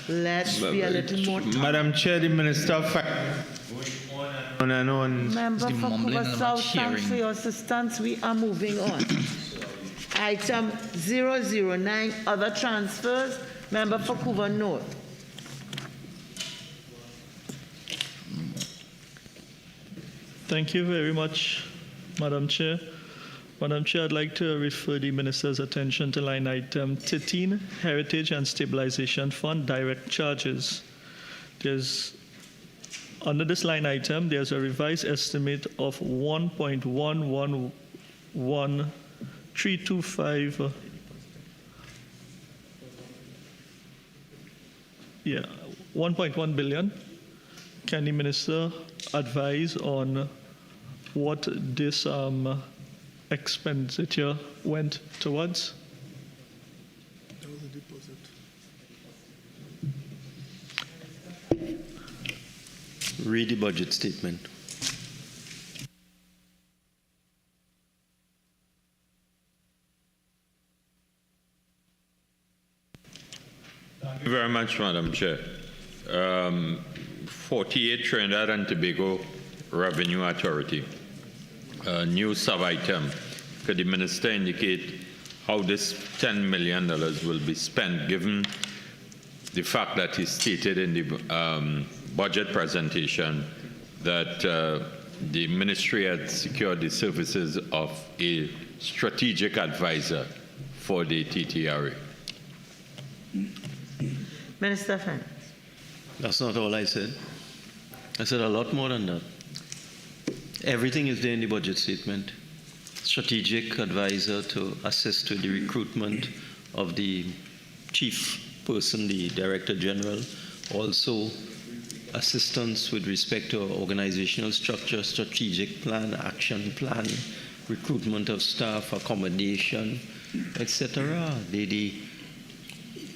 be a little more tolerant. Madam Chair, the Minister of Finance. On and on. Member for Cuba South, thanks for your assistance. We are moving on. Item 009, other transfers. Member for Cuba North. Thank you very much, Madam Chair. Madam Chair, I'd like to refer the Minister's attention to line item 13, Heritage and Stabilization Fund, direct charges. Under this line item, there's a revised estimate of 1.111325. 1.1 billion. Can the Minister advise on what this expenditure went towards? That was a deposit. Read the budget statement. Thank you very much, Madam Chair. 48 Trinidad and Tobago Revenue Authority. New sub-item. Could the Minister indicate how this $10 million will be spent, given the fact that he stated in the budget presentation that the ministry had secured the services of a strategic advisor for the TTRA? Minister of Finance. That's not all I said. I said a lot more than that. Everything is there in the budget statement. Strategic advisor to assist with the recruitment of the chief person, the Director General. Also, assistance with respect to organizational structure, strategic plan, action plan, recruitment of staff, accommodation, etc.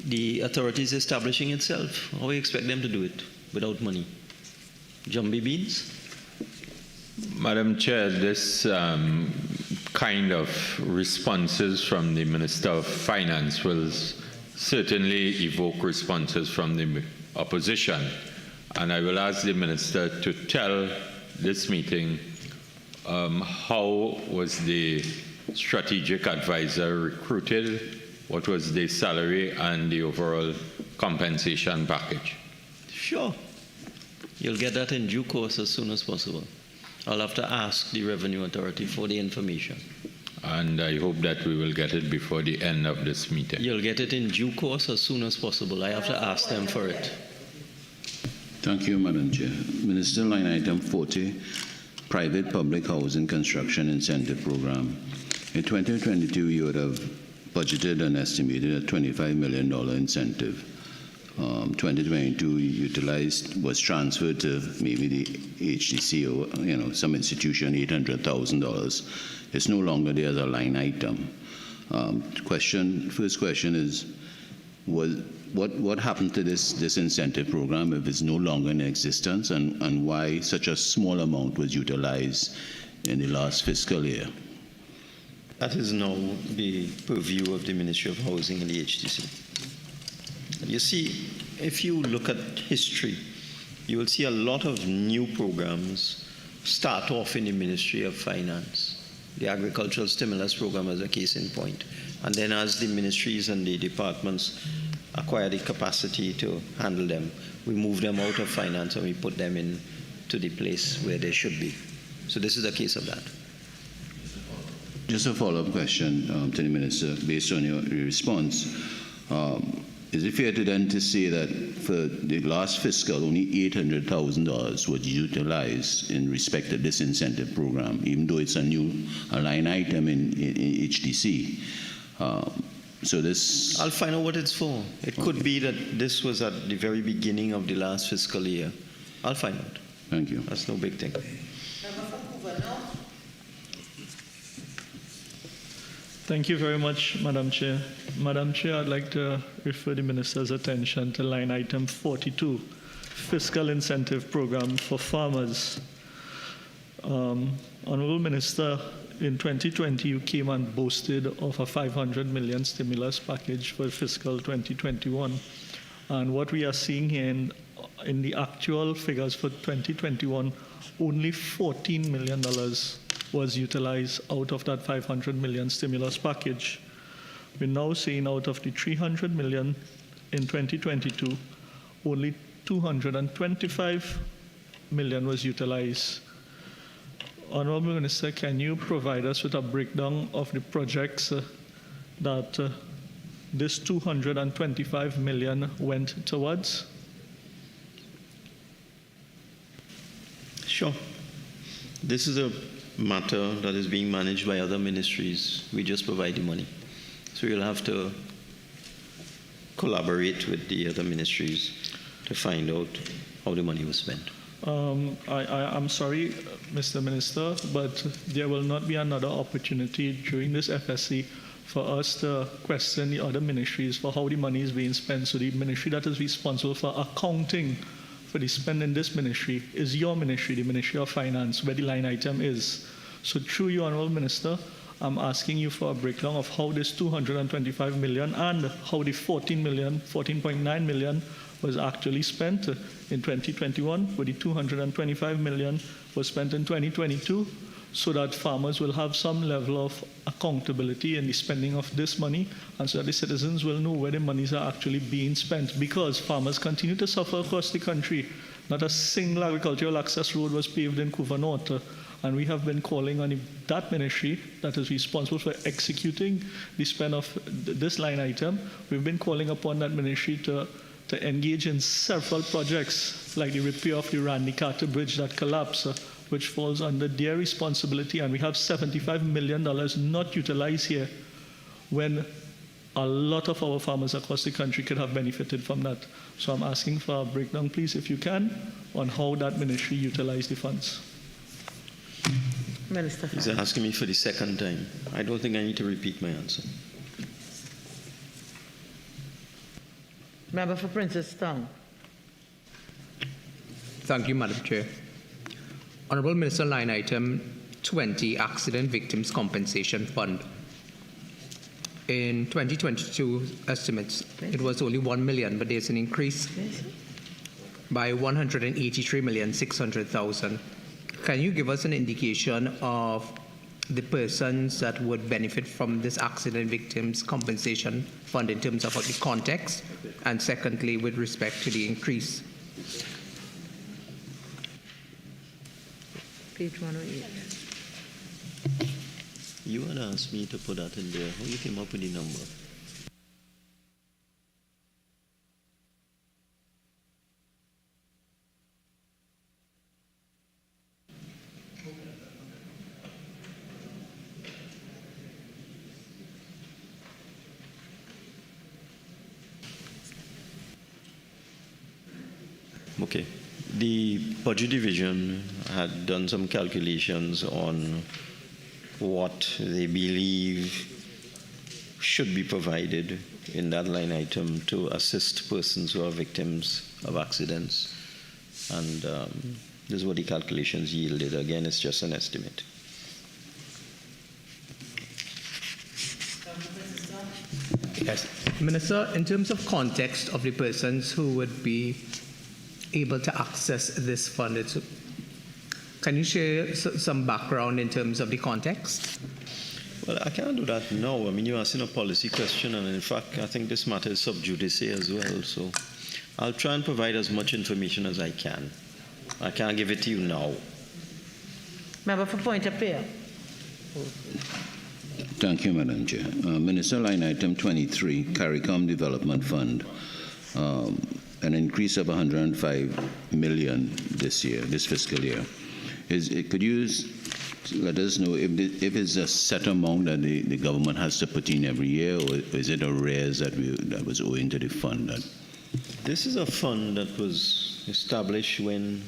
The authority is establishing itself. How we expect them to do it without money? Jumbie beans? Madam Chair, this kind of responses from the Minister of Finance will certainly evoke responses from the opposition. And I will ask the Minister to tell this meeting how was the strategic advisor recruited, what was the salary and the overall compensation package. Sure. You'll get that in due course as soon as possible. I'll have to ask the Revenue Authority for the information. And I hope that we will get it before the end of this meeting. You'll get it in due course as soon as possible. I have to ask them for it. Thank you, Madam Chair. Minister, line item 40, Private Public Housing Construction Incentive Program. In 2022, you would have budgeted and estimated a $25 million incentive. 2022 utilized was transferred to maybe the HDC or some institution, $800,000. It's no longer there as a line item. First question is, what happened to this incentive program if it's no longer in existence, and why such a small amount was utilized in the last fiscal year? That is now the purview of the Ministry of Housing and the HTC. You see, if you look at history, you will see a lot of new programs start off in the Ministry of Finance. The Agricultural Stimulus Program is a case in point. And then as the ministries and the departments acquire the capacity to handle them, we move them out of finance and we put them into the place where they should be. So this is a case of that. Just a follow-up question to the Minister, based on your response. Is it fair to then to say that for the last fiscal, only $800,000 was utilized in respect to this incentive program, even though it's a line item in HDC? So this... I'll find out what it's for. It could be that this was at the very beginning of the last fiscal year. I'll find out. Thank you. That's no big thing. Thank you very much, Madam Chair. Madam Chair, I'd like to refer the Minister's attention to line item 42, Fiscal Incentive Program for Farmers. Honorable Minister, in 2020, you came and boasted of a $500 million stimulus package for fiscal 2021. And what we are seeing here in the actual figures for 2021, only $14 million was utilized out of that $500 million stimulus package. We're now seeing out of the $300 million in 2022, only $225 million was utilized. Honorable Minister, can you provide us with a breakdown of the projects that this $225 million went towards? Sure. This is a matter that is being managed by other ministries. We just provide the money. So you'll have to collaborate with the other ministries to find out how the money was spent. I'm sorry, Mr. Minister, but there will not be another opportunity during this FSC for us to question the other ministries for how the money is being spent. So the ministry that is responsible for accounting for the spend in this ministry is your ministry, the Ministry of Finance, where the line item is. So through you, Honorable Minister, I'm asking you for a breakdown of how this $225 million and how the $14.9 million was actually spent in 2021, where the $225 million was spent in 2022, so that farmers will have some level of accountability in the spending of this money, and so that the citizens will know where the monies are actually being spent, because farmers continue to suffer across the country. Not a single agricultural access road was paved in Couva North, and we have been calling on that ministry that is responsible for executing the spend of this line item. We've been calling upon that ministry to engage in several projects, like the repair of the Randy Carter Bridge that collapsed, which falls under their responsibility, and we have $75 million not utilized here, when a lot of our farmers across the country could have benefited from that. So I'm asking for a breakdown, please, if you can, on how that ministry utilized the funds. Minister. He's asking me for the second time. I don't think I need to repeat my answer. Member for Princess Town. Thank you, Madam Chair. Honourable Minister, line item 20, Accident Victims Compensation Fund. In 2022 estimates, it was only $1 million, but there's an increase by $183,600,000. Can you give us an indication of the persons that would benefit from this Accident Victims Compensation Fund in terms of the context, and secondly, with respect to the increase? Page 108. You had asked me to put that in there. How you came up with the number? Okay. The budget division had done some calculations on what they believe should be provided in that line item to assist persons who are victims of accidents. And this is what the calculations yielded. Again, it's just an estimate. Yes. Minister, in terms of context of the persons who would be able to access this fund, can you share some background in terms of the context? Well, I can't do that now. I mean, you're asking a policy question, and in fact, I think this matter is sub judice as well. So I'll try and provide as much information as I can. I can't give it to you now. Member for Point of Peer. Thank you, Madam Chair. Minister, line item 23, CARICOM Development Fund, an increase of 105 million this year, this fiscal year. Could you let us know if it's a set amount that the government has to put in every year, or is it arrears that was owing to the fund? This is a fund that was established when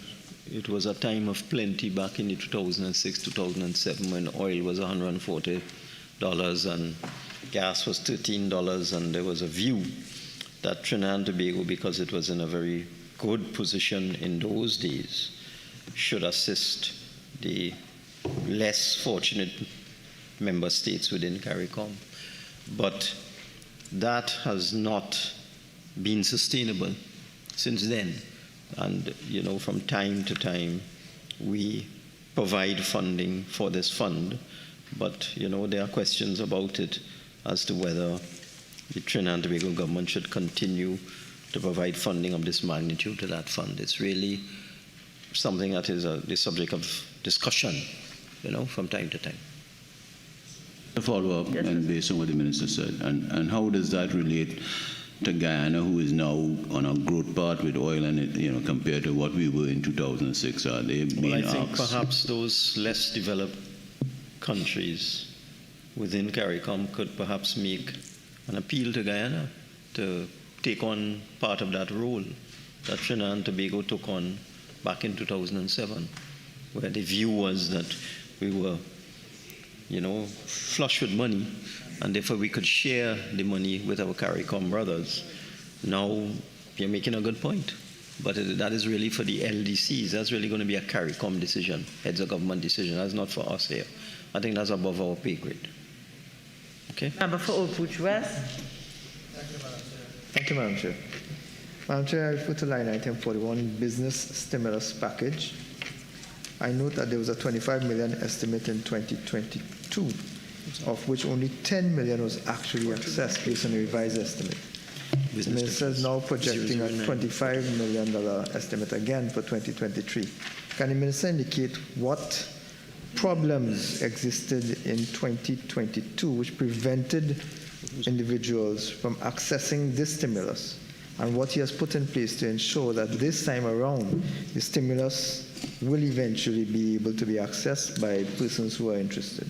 it was a time of plenty back in the 2006-2007 when oil was $140 and gas was $13, and there was a view that Trinidad and Tobago, because it was in a very good position in those days, should assist the less fortunate member states within CARICOM. But that has not been sustainable since then. And, you know, from time to time, we provide funding for this fund, but, you know, there are questions about it as to whether the Trinidad and Tobago government should continue to provide funding of this magnitude to that fund. It's really something that is the subject of discussion, you know, from time to time. A follow-up, yes, and based on what the minister said, and how does that relate to Guyana, who is now on a growth path with oil, and it, you know, compared to what we were in 2006? Are they being Well, I think asked? perhaps those less developed countries within CARICOM could perhaps make an appeal to Guyana to take on part of that role that Trinidad and Tobago took on back in 2007, where the view was that we were, you know, flush with money, and therefore we could share the money with our CARICOM brothers. Now, you're making a good point, but that is really for the LDCs. That's really going to be a CARICOM decision, heads of government decision. That's not for us here. I think that's above our pay grade. Okay? Member for Oakwood West. Thank you, Madam Chair. Madam Chair, I refer to line item 41, business stimulus package. I note that there was a 25 million estimate in 2022, of which only 10 million was actually accessed based on the revised estimate. The minister is now projecting a $25 million estimate again for 2023. Can the minister indicate what problems existed in 2022 which prevented individuals from accessing this stimulus, and what he has put in place to ensure that this time around the stimulus will eventually be able to be accessed by persons who are interested?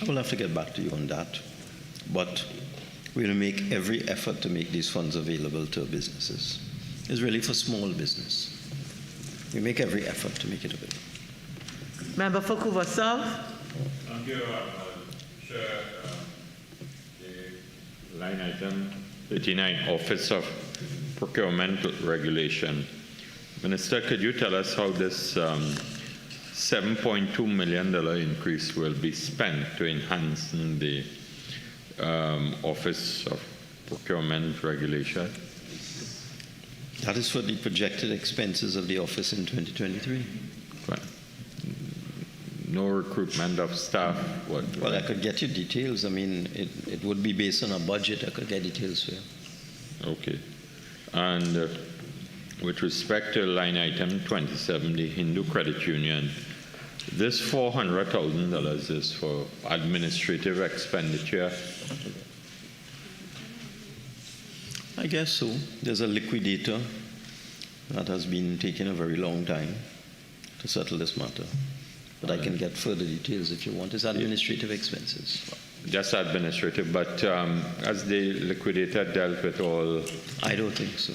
I will have to get back to you on that, but we'll make every effort to make these funds available to businesses. It's really for small business. We make every effort to make it available. Member for Couva South. Thank you, Chair. The line item 39, Office of Procurement Regulation. Minister, could you tell us how this $7.2 million increase will be spent to enhance the Office of Procurement Regulation? That is for the projected expenses of the office in 2023. Well, no recruitment of staff? Well, I could get you details. I mean, it would be based on a budget. I could get details for you. Okay. And with respect to line item 27, the Hindu Credit Union, this $400,000 is for administrative expenditure. I guess so. There's a liquidator that has been taking a very long time to settle this matter. But I can get further details if you want. It's administrative expenses. just administrative, but as the liquidator dealt with all, I don't think so.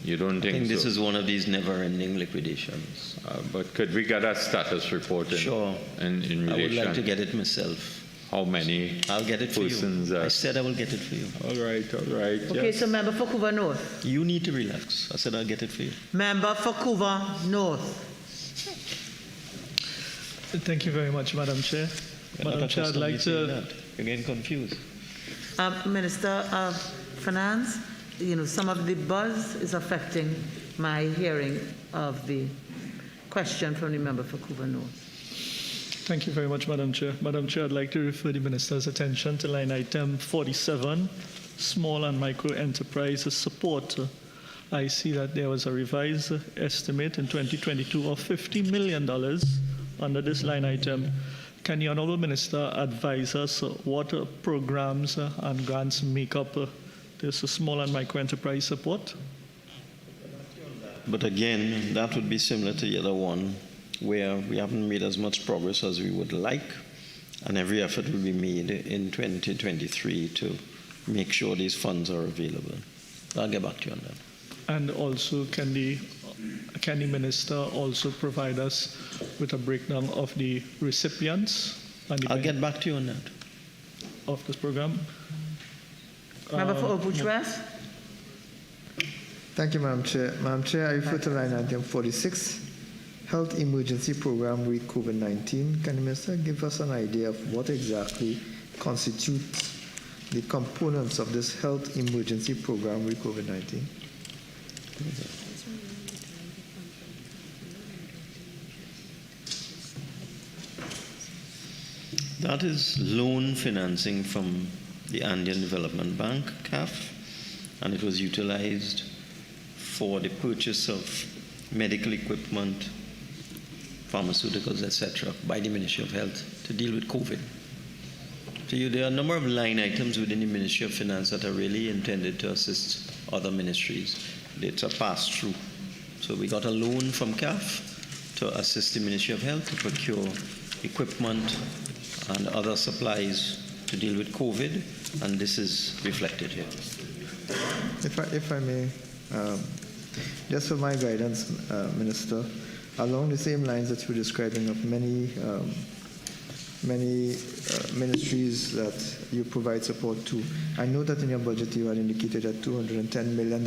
you don't I think think so? this is one of these never-ending liquidations. But could we get a status report in, Sure. in relation? I would like to get it myself. How many I'll get it for persons? you. I said I will get it for you. All right, all right. Okay, yes. so member for Couva North. You need to relax. I said I'll get it for you. Member for Couva North. Thank you very much, Madam Chair. Madam Chair, I'd like to... You're getting confused. Minister of Finance, some of the buzz is affecting my hearing of the question from the member for Couva North. Thank you very much, Madam Chair. Madam Chair, I'd like to refer the Minister's attention to line item 47, Small and Micro Enterprises Support. I see that there was a revised estimate in 2022 of $50 million under this line item. Can the Honourable Minister advise us what programs and grants make up this small and micro enterprise support? But again, that would be similar to the other one, where we haven't made as much progress as we would like, and every effort will be made in 2023 to make sure these funds are available. I'll get back to you on that. And also, can the Minister also provide us with a breakdown of the recipients? And I'll get back to you on that. Of this program? Member for Oakwood West. Thank you, Madam Chair. Madam Chair, I refer to line item 46, Health Emergency Program with COVID-19. Can the Minister give us an idea of what exactly constitutes the components of this Health Emergency Program with COVID-19? That is loan financing from the Andean Development Bank, CAF, and it was utilized for the purchase of medical equipment, pharmaceuticals, etc., by the Ministry of Health to deal with COVID. So there are a number of line items within the Ministry of Finance that are really intended to assist other ministries. It's a pass-through. So we got a loan from CAF to assist the Ministry of Health to procure equipment and other supplies to deal with COVID, and this is reflected here. If I may, just for my guidance, Minister, along the same lines that you were describing of many ministries that you provide support to, I know that in your budget you had indicated a $210 million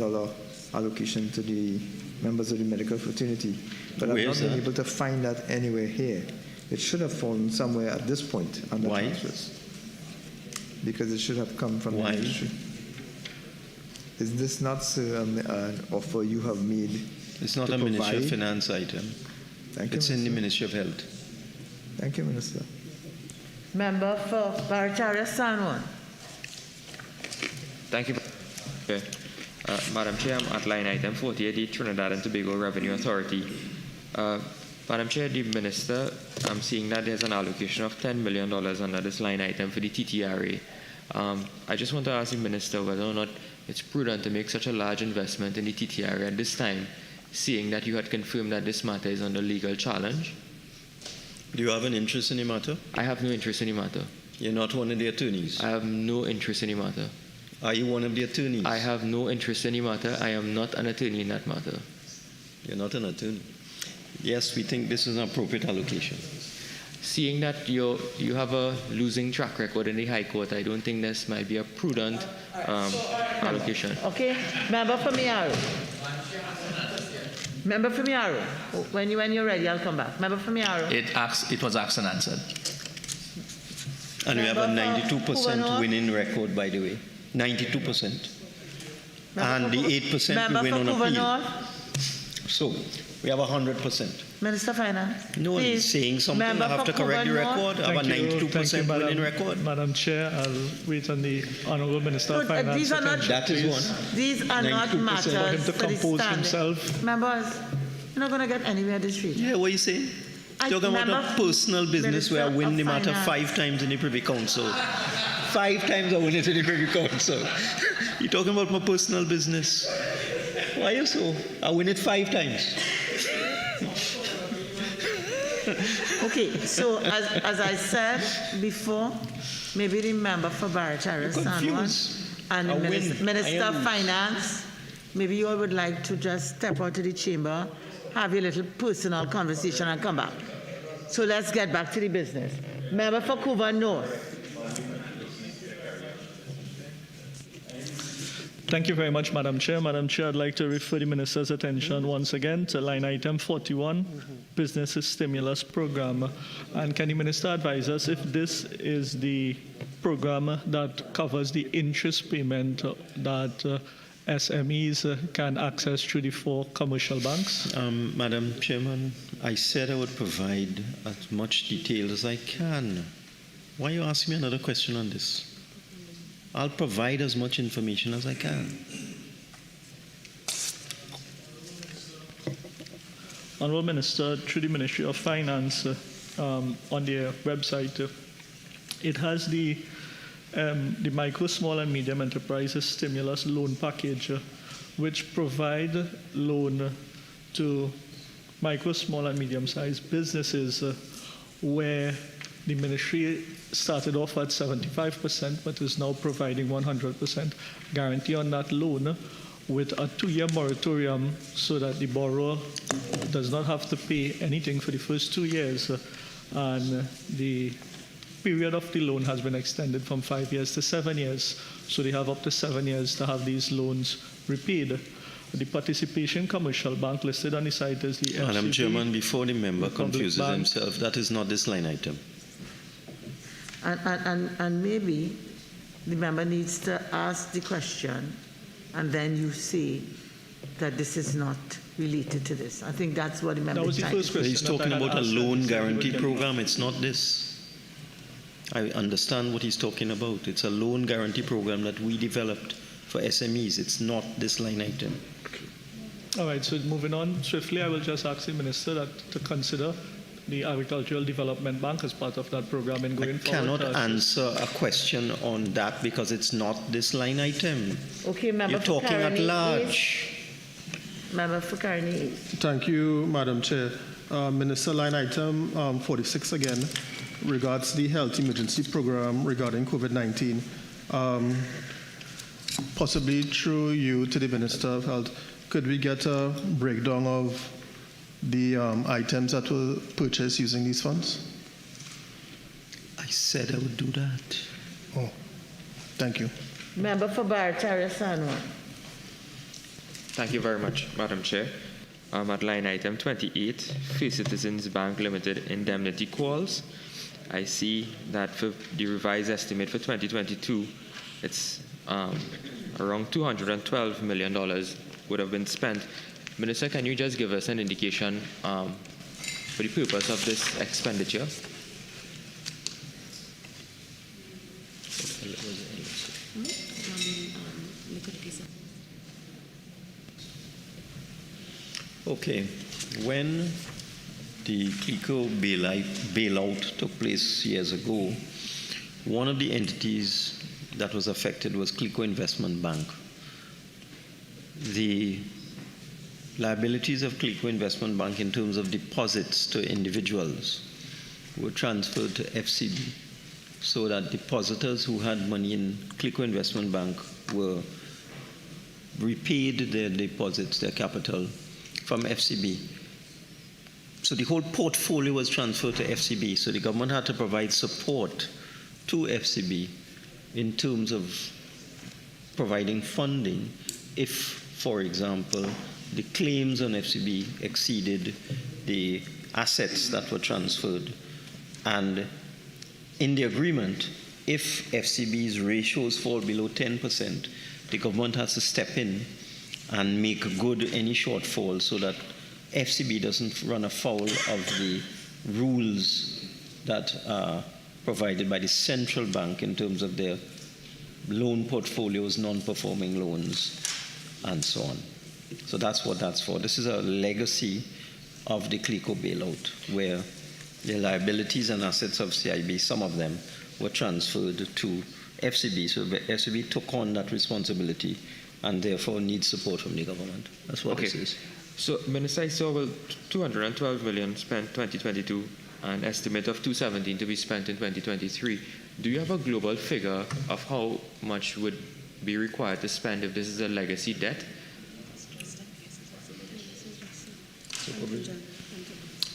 allocation to the members of the medical fraternity, but I've not been able to find that anywhere here. It should have fallen somewhere at this point under transfers, because it should have come from the ministry. Is this not an offer you have made? It's not a Ministry of Finance item. Thank you, it's in the Ministry of Health. Thank you, Minister. Member for Barataria San Juan. Thank you. Okay. Madam Chair, I'm at line item 48, the Trinidad and Tobago Revenue Authority. Madam Chair, the Minister, I'm seeing that there's an allocation of $10 million under this line item for the TTRA. I just want to ask the Minister whether or not it's prudent to make such a large investment in the TTRA at this time, seeing that you had confirmed that this matter is under legal challenge. Do you have an interest in the matter? I have no interest in the matter. You're not one of the attorneys? I have no interest in the matter. Are you one of the attorneys? I have no interest in the matter. I am not an attorney in that matter. You're not an attorney? Yes, we think this is an appropriate allocation. Seeing that you have a losing track record in the High Court, I don't think this might be a prudent allocation. Okay, Member for Miaro. Member for Miaro. When you're ready, I'll come back. Member for Miaro. It was asked and answered. And we have a 92% winning record, by the way. 92%. And the 8% we win on appeal. So we have 100%. Minister of Finance. No, he's saying something. I have to correct the record. I have a 92% winning record. Madam Chair, I'll wait on the Honourable Minister of Finance. These are not, that is one. These are not matters for him to compose himself. Members, you're not going to get anywhere this week. Yeah, what are you saying? Talking about a personal business where I win the matter 5 times in the Privy Council. 5 times I win it in the Privy Council. You're talking about my personal business. Why are you so? I win it 5 times. Okay, so as I said before, maybe the member for Barataria San Juan and the Minister of Finance, maybe you all would like to just step out to the chamber, have a little personal conversation and come back. So let's get back to the business. Member for Couva North. Thank you very much, Madam Chair. Madam Chair, I'd like to refer the Minister's attention once again to line item 41, Business Stimulus Program. And can the Minister advise us if this is the program that covers the interest payment that SMEs can access through the 4 commercial banks? Madam Chairman, I said I would provide as much detail as I can. Why are you asking me another question on this? I'll provide as much information as I can. Honourable Minister, through the Ministry of Finance, on their website, it has the Micro, Small and Medium Enterprises Stimulus Loan Package, which provide loan to micro, small and medium-sized businesses where the ministry started off at 75%, but is now providing 100% guarantee on that loan with a 2-year moratorium so that the borrower does not have to pay anything for the first 2 years. And the period of the loan has been extended from 5 years to 7 years. So they have up to 7 years to have these loans repaid. The participation commercial bank listed on the site is the FCB. Madam Chairman, before the member confuses himself, that is not this line item. And maybe the member needs to ask the question and then you say that this is not related to this. I think that's what the member is trying to say. He's talking about a loan guarantee program. It's not this. I understand what he's talking about. It's a loan guarantee program that we developed for SMEs. It's not this line item. All right, so moving on swiftly, I will just ask the Minister to consider the Agricultural Development Bank as part of that program and going forward. I cannot answer a question on that because it's not this line item. Okay, Member You're talking at large. Member for Carney. Thank you, Madam Chair. Minister, line item 46 again regards the health emergency program regarding COVID-19. Possibly through you to the Minister of Health, could we get a breakdown of the items that were purchased using these funds? I said I would do that. Oh, thank you. Member for Barataria San Juan. Thank you very much, Madam Chair. At line item 28, First Citizens Bank Limited indemnity calls, I see that for the revised estimate for 2022, it's around $212 million would have been spent. Minister, can you just give us an indication for the purpose of this expenditure? Okay. When the CLICO bailout took place years ago, one of the entities that was affected was CLICO Investment Bank. The liabilities of CLICO Investment Bank in terms of deposits to individuals were transferred to FCB so that depositors who had money in CLICO Investment Bank were repaid their deposits, their capital from FCB. So the whole portfolio was transferred to FCB. So the government had to provide support to FCB in terms of providing funding if, for example, the claims on FCB exceeded the assets that were transferred. And in the agreement, if FCB's ratios fall below 10%, the government has to step in and make good any shortfall so that FCB doesn't run afoul of the rules that are provided by the central bank in terms of their loan portfolios, non-performing loans, and so on. So that's what that's for. This is a legacy of the CLICO bailout, where the liabilities and assets of CIB, some of them, were transferred to FCB. So FCB took on that responsibility and therefore needs support from the government. That's what this is. So, Minister, I saw 212 million spent 2022, an estimate of 217 to be spent in 2023. Do you have a global figure of how much would be required to spend if this is a legacy debt?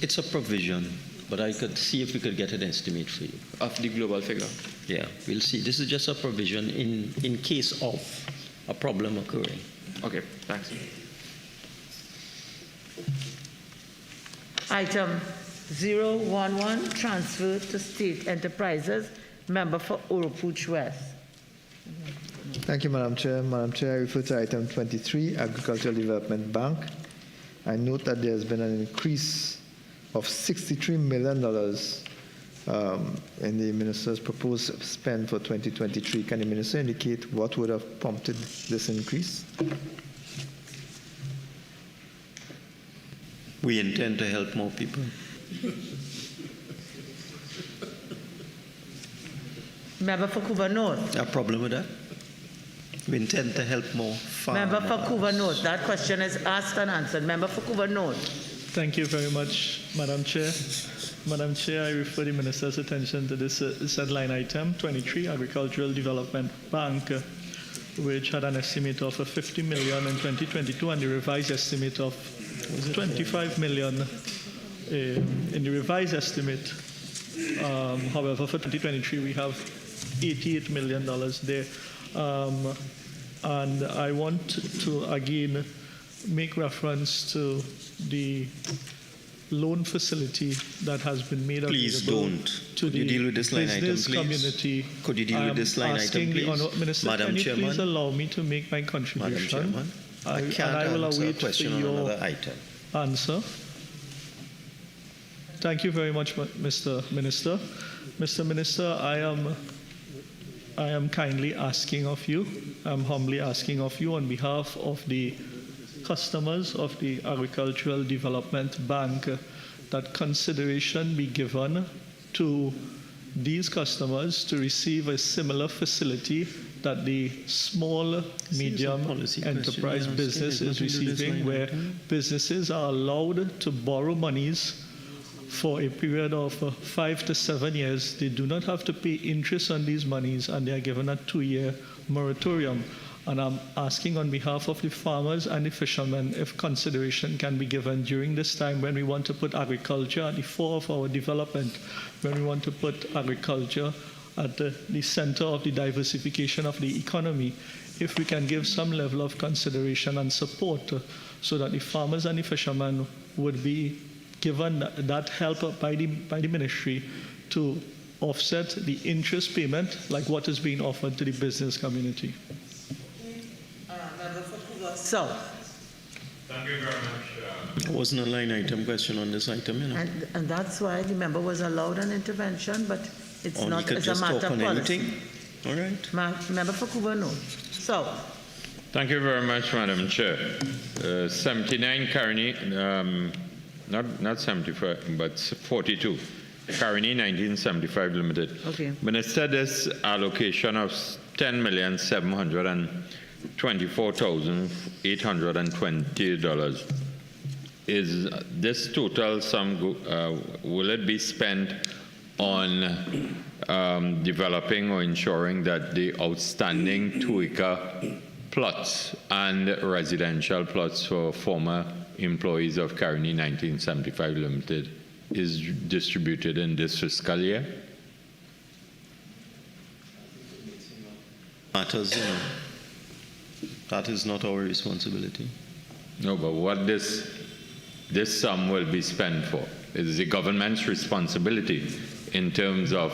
It's a provision, but I could see if we could get an estimate for you. Of the global figure? Yeah, we'll see. This is just a provision in case of a problem occurring. Okay, thanks. Item 011, transfer to state enterprises. Member for Oropuch West. Thank you, Madam Chair. Madam Chair, I refer to item 23, Agricultural Development Bank. I note that there has been an increase of $63 million in the minister's proposed spend for 2023. Can the minister indicate what would have prompted this increase? We intend to help more people. Member for Couva North. A problem with that? We intend to help more farmers. Member for Couva North. That question is asked and answered. Member for Couva North. Thank you very much, Madam Chair. Madam Chair, I refer the Minister's attention to this said line item 23, Agricultural Development Bank, which had an estimate of $50 million in 2022 and the revised estimate of $25 million in the revised estimate. However, for 2023, we have $88 million there. And I want to again make reference to the loan facility that has been made please available don't. to Could the you deal with this line item, business please? community. Could you deal with this line item, please? Minister, Madam can you Chairman? please allow me to make my contribution? Madam Chairman, I can't and I will answer a await question for on your another item. answer. Thank you very much, Mr. Minister. Mr. Minister, I am kindly asking of you, I'm humbly asking of you on behalf of the customers of the Agricultural Development Bank that consideration be given to these customers to receive a similar facility that the small, medium enterprise business is receiving, where businesses are allowed to borrow monies for a period of 5 to 7 years. They do not have to pay interest on these monies, and they are given a 2-year moratorium. And I'm asking on behalf of the farmers and the fishermen if consideration can be given during this time when we want to put agriculture at the fore of our development, when we want to put agriculture at the center of the diversification of the economy, if we can give some level of consideration and support so that the farmers and the fishermen would be given that help by the ministry to offset the interest payment like what is being offered to the business community. So. Thank you very much. There wasn't a line item question on this item, you know. And that's why the member was allowed an intervention, but it's not as a matter of policy. Anything. All right. Member for Couva North. So. Thank you very much, Madam Chair. 79 Carney, not 75, but 42. Carney 1975 Limited. Okay. Minister, this allocation of $10,724,820 is this total sum, will it be spent on developing or ensuring that the outstanding 2-acre plots and residential plots for former employees of Carney 1975 Limited is distributed in this fiscal year? Matters, you know. That is not our responsibility. No, but what this sum will be spent for is the government's responsibility in terms of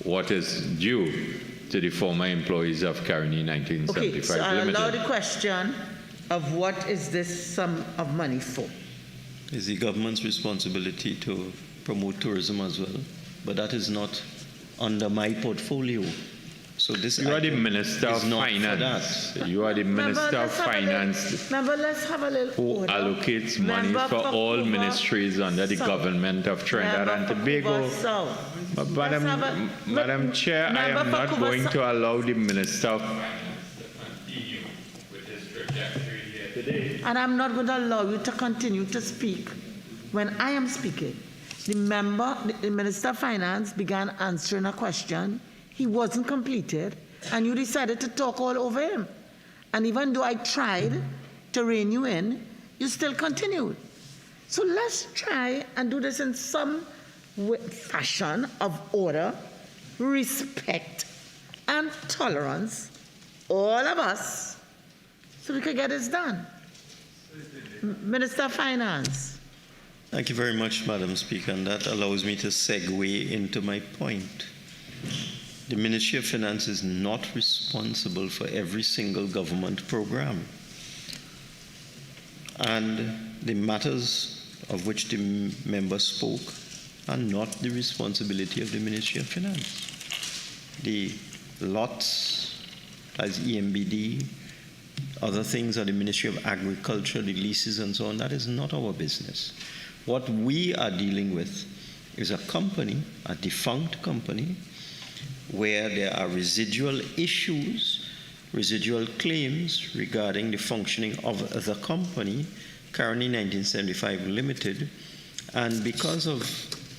what is due to the former employees of Carney 1975 Okay, so I'll Limited. allow the question of what is this sum of money for? It's the government's responsibility to promote tourism as well, but that is not under my portfolio. So this You are the Minister of Finance. You are the Minister of Finance Let's have a little who order. allocates money for all ministries under the government of Trinidad and Tobago. But Madam Chair, I am not going to allow the Minister of continue with his trajectory here today. And I'm not going to allow you to continue to speak when I am speaking. The Minister of Finance began answering a question. he wasn't completed, and you decided to talk all over him. And even though I tried to rein you in, you still continued. So let's try and do this in some fashion of order, respect, and tolerance, all of us, so we can get this done. Minister of Finance. Thank you very much, Madam Speaker, and that allows me to segue into my point. The Ministry of Finance is not responsible for every single government program. And the matters of which the member spoke are not the responsibility of the Ministry of Finance. The lots, as EMBD, other things are the Ministry of Agriculture, the leases and so on. That is not our business. What we are dealing with is a company, a defunct company, where there are residual issues, residual claims regarding the functioning of the company, currently 1975 Limited, and because of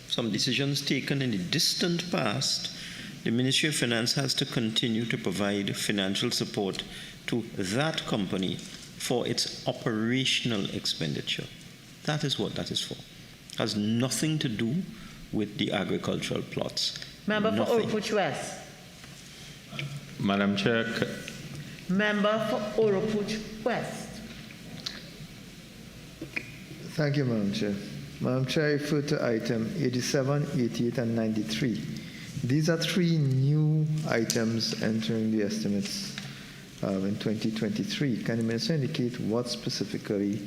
some decisions taken in the distant past, the Ministry of Finance has to continue to provide financial support to that company for its operational expenditure. That is what that is for. It has nothing to do with the agricultural plots. Member Nothing. for Oropuch West. Madam Chair, Member for Oropuch West. Thank you, Madam Chair. Madam Chair, I refer to item 87, 88, and 93. These are three new items entering the estimates in 2023. Can the Minister indicate what specifically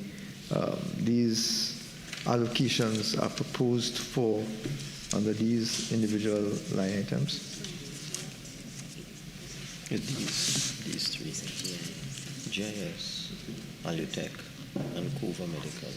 these allocations are proposed for under these individual line items? These three. GIS, Alutech, and Cuba Medical.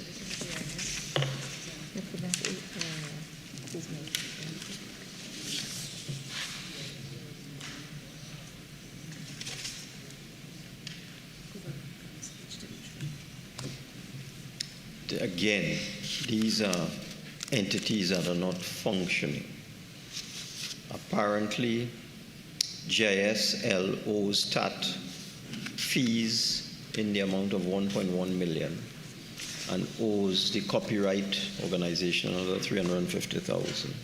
Again, these are entities that are not functioning. Apparently, GISL owes TAT fees in the amount of 1.1 million and owes the copyright organization another 350,000.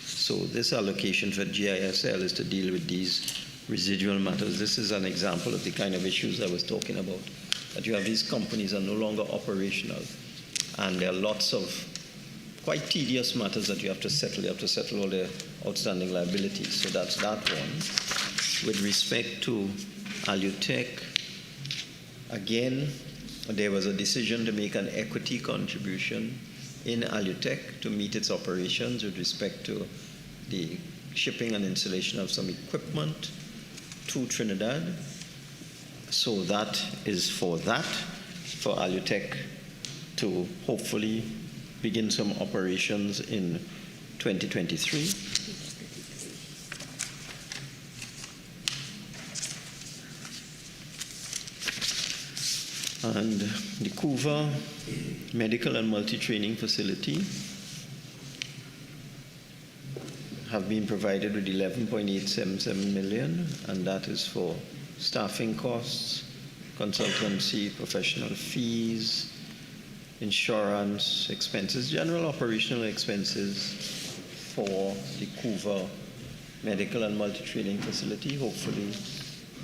So this allocation for GISL is to deal with these residual matters. This is an example of the kind of issues I was talking about, that you have these companies are no longer operational, and there are lots of quite tedious matters that you have to settle. You have to settle all the outstanding liabilities. So that's that one. With respect to Alutech, again, there was a decision to make an equity contribution in Alutech to meet its operations with respect to the shipping and installation of some equipment to Trinidad. So that is for Alutech to hopefully begin some operations in 2023. And the Cuba Medical and Multi-Training Facility have been provided with 11.877 million, and that is for staffing costs, consultancy, professional fees, insurance expenses, general operational expenses for the Cuba Medical and Multi-Training Facility. Hopefully,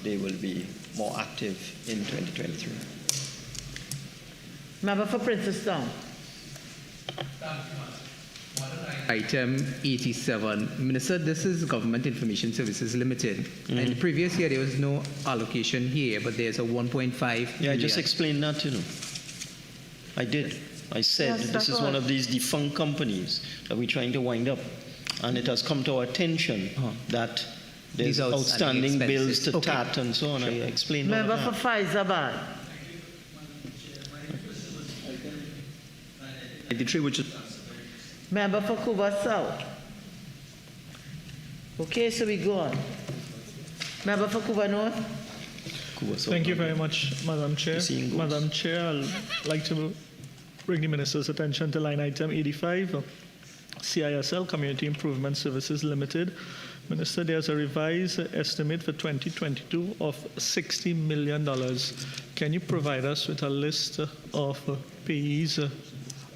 they will be more active in 2023. Member for Princetown. Item 87. Minister, this is Government Information Services Limited. Mm-hmm. And the previous year, there was no allocation here, but there's a 1.5 Yeah, I million. just explained that, I did. I said Yes, this is one of these defunct companies that we're trying to wind up. And it has come to our attention that there's These outstanding bills expenses. to Okay. TAT and so on. I explained all Member of for that. Faizabad. 93, which is Member for Cuba South. Okay, so we go on. Member for Cuba North. Cuba, so Thank you very much, Madam Chair. Seeing goods. Madam Chair, I'd like to bring the Minister's attention to line item 85, CISL, Community Improvement Services Limited. Minister, there's a revised estimate for 2022 of $60 million. Can you provide us with a list of payees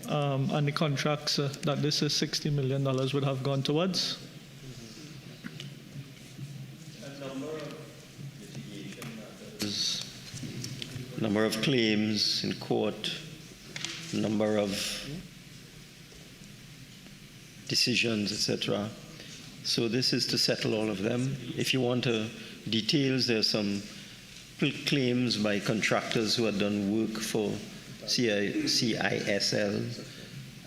and the contracts that this $60 million would have gone towards? Number of claims in court, number of decisions, etc. So this is to settle all of them. If you want details, there are some claims by contractors who have done work for CISL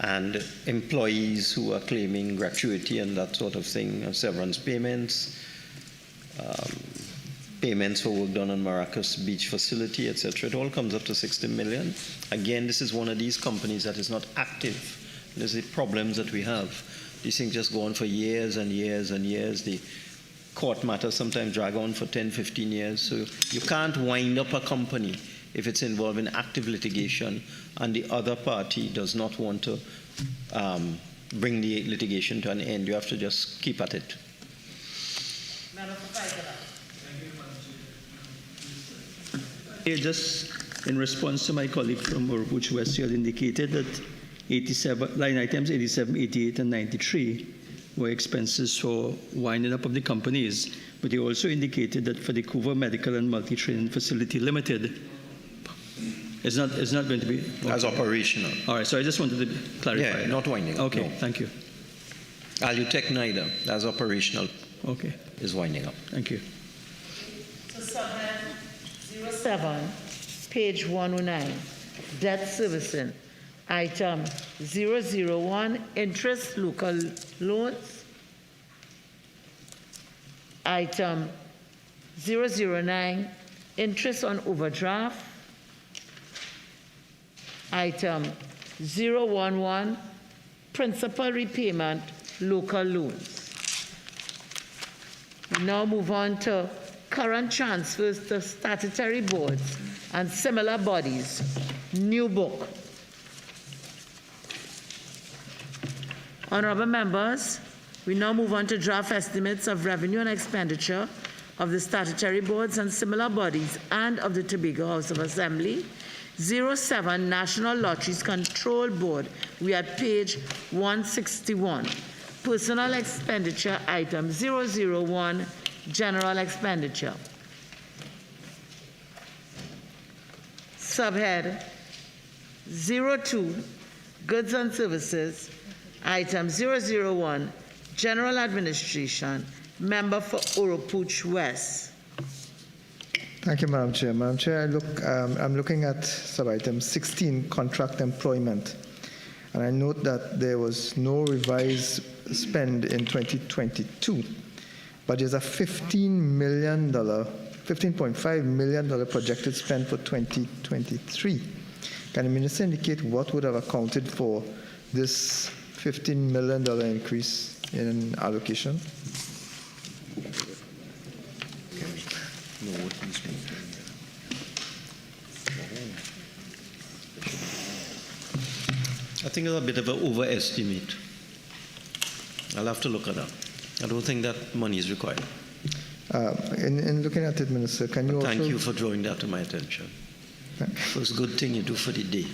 and employees who are claiming gratuity and that sort of thing, severance payments, payments for work done on Maracas Beach facility, etc. It all comes up to 60 million. Again, this is one of these companies that is not active. There's the problems that we have. These things just go on for years and years and years. The court matters sometimes drag on for 10, 15 years. So you can't wind up a company if it's involved in active litigation and the other party does not want to bring the litigation to an end. You have to just keep at it. Just in response to my colleague from Urupuch West, you had indicated that 87, line items 87, 88, and 93 were expenses for winding up of the companies, but you also indicated that for the Couva Medical and Multi-Training Facility Limited, it's not going to be... Okay. As operational. All right, so I just wanted to clarify. Yeah, not winding up. Okay, no. Thank you. Alutech neither. As operational. Okay. Is winding up. Thank you. So subhead 07, page 109, debt servicing. Item 001, interest local loans. Item 009, interest on overdraft. Item 011, principal repayment local loans. We now move on to current transfers to statutory boards and similar bodies. New book. Honorable members, we now move on to draft estimates of revenue and expenditure of the statutory boards and similar bodies and of the Tobago House of Assembly. 07, National Lotteries Control Board. We are at page 161. Personal expenditure item 001, general expenditure. Subhead 02, goods and services. Item 001, General Administration, member for Urupuch West. Thank you, Madam Chair. Madam Chair, I'm looking at sub-item 16, contract employment. And I note that there was no revised spend in 2022, but there's a $15.5 million projected spend for 2023. Can the Minister indicate what would have accounted for this $15 million increase in allocation? I think it's a bit of an overestimate. I'll have to look at that. I don't think that money is required. In looking at it, Minister, can you Thank you for drawing that to my attention. First good thing you do for the day.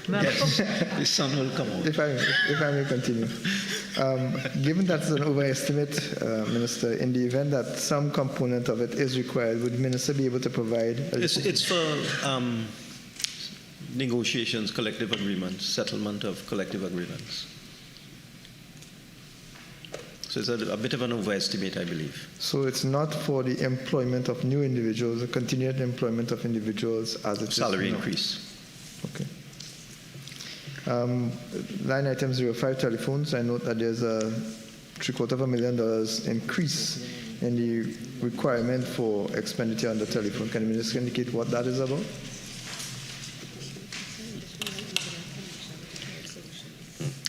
Yes, the sun will come out. If I may continue. Given that's an overestimate, Minister, in the event that some component of it is required, would the Minister be able to provide? It's for negotiations, collective agreements, settlement of collective agreements. So it's a bit of an overestimate, I believe. So it's not for the employment of new individuals, the continued employment of individuals as it salary is now. Increase. Okay. Line item 05, telephones. I note that there's a $750,000 increase in the requirement for expenditure on the telephone. Can you just indicate what that is about?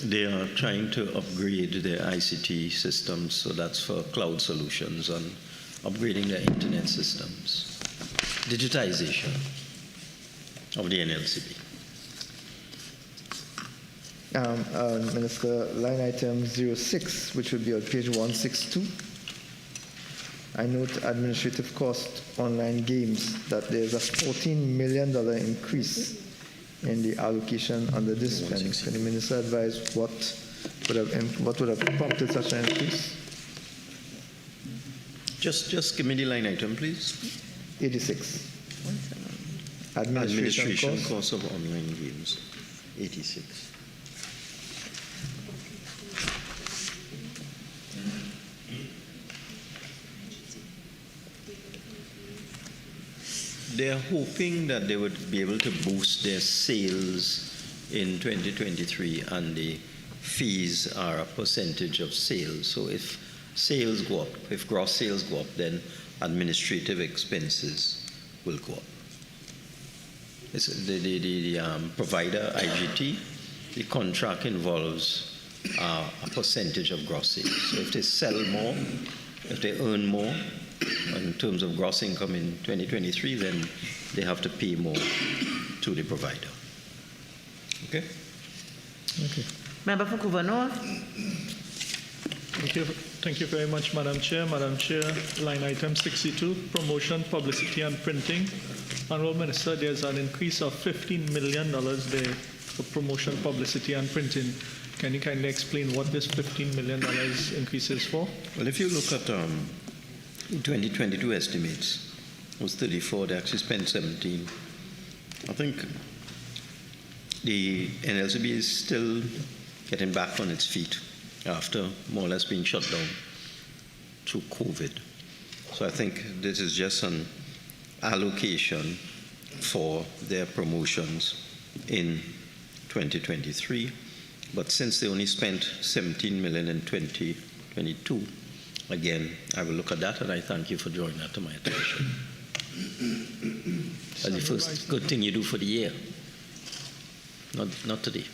They are trying to upgrade their ICT systems, so that's for cloud solutions and upgrading their internet systems. Digitization of the NLCP. Minister, line item 06, which would be on page 162. I note administrative cost online games that there's a $14 million increase in the allocation under this spend. Can the minister advise what would have prompted such an increase? Just give me the line item, please. 86. Administration cost of online games, 86. They're hoping that they would be able to boost their sales in 2023, and the fees are a percentage of sales. So if sales go up, if gross sales go up, then administrative expenses will go up. It's the provider, IGT, the contract involves a percentage of gross sales. So if they sell more, if they earn more in terms of gross income in 2023, then they have to pay more to the provider. Okay? Okay. Member for Vancouver North. Thank you very much, Madam Chair. Madam Chair, line item 62, promotion, publicity, and printing. Honourable Minister, there's an increase of $15 million there for promotion, publicity, and printing. Can you kindly explain what this $15 million increase is for? Well, if you look at 2022 estimates, it was 34, they actually spent 17. I think the NLCB is still getting back on its feet after more or less being shut down through COVID. So I think this is just an allocation for their promotions in 2023. But since they only spent $17 million in 2022, again, I will look at that, and I thank you for drawing that to my attention. That's the first good thing you do for the year. Not today,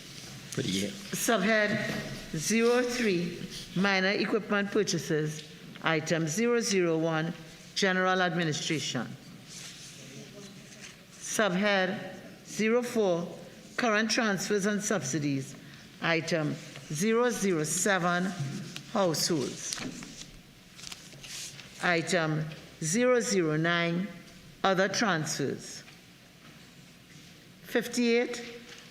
for the year. Subhead 03, minor equipment purchases, item 001, general administration. Subhead 04, current transfers and subsidies, item 007, households. Item 009, other transfers. 58,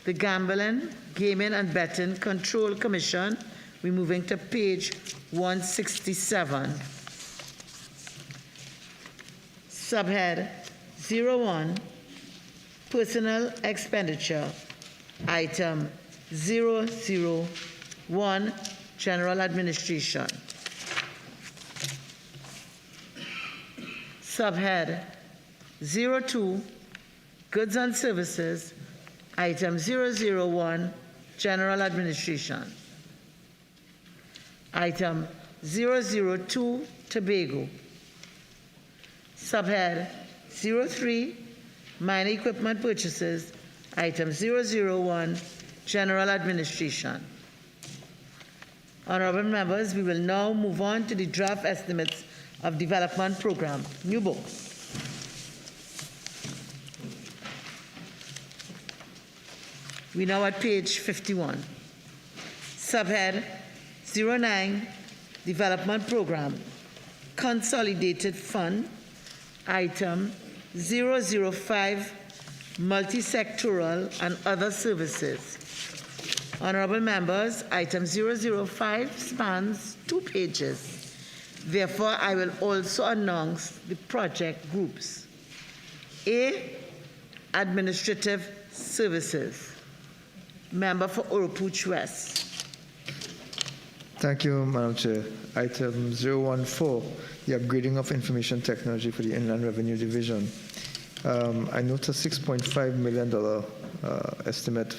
the Gambling, Gaming and Betting Control Commission. We're moving to page 167. Subhead 01, personal expenditure, item 001, general administration. Subhead 02, goods and services, item 001, general administration. Item 002, Tobago. Subhead 03, minor equipment purchases, item 001, general administration. Honorable members, we will now move on to the draft estimates of development program. New book. We're now at page 51. Subhead 09, development program, consolidated fund, item 005, multi-sectoral and other services. Honorable members, item 005 spans 2 pages. Therefore, I will also announce the project groups. A, administrative services. Member for Oropouche West. Thank you, Madam Chair. Item 014, the upgrading of information technology for the Inland Revenue Division. I note a $6.5 million estimate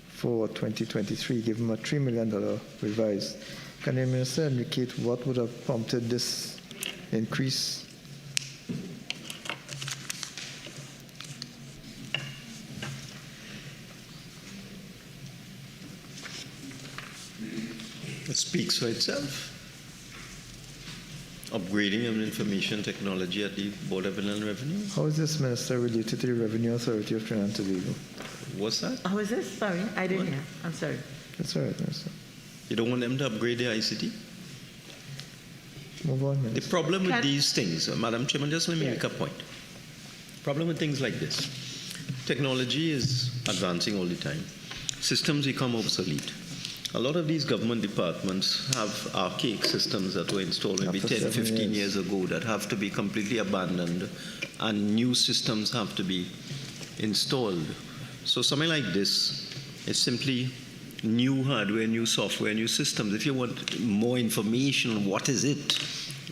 for 2023, given a $3 million revised. Can the Minister indicate what would have prompted this increase? It speaks for itself. Upgrading of information technology at the Board of Inland Revenue. How is this, Minister, related to the Revenue Authority of Trinidad and Tobago? What's that? How is this? Sorry, I didn't hear. I'm sorry. That's all right, Minister. You don't want them to upgrade their ICT? Move on, The Minister. problem with these things, Madam Chairman, just let me make a point. Problem with things like this. Technology is advancing all the time. Systems become obsolete. A lot of these government departments have archaic systems that were installed maybe After 10, 7 15 years. years ago that have to be completely abandoned, and new systems have to be installed. So something like this is simply new hardware, new software, new systems. If you want more information on what is it,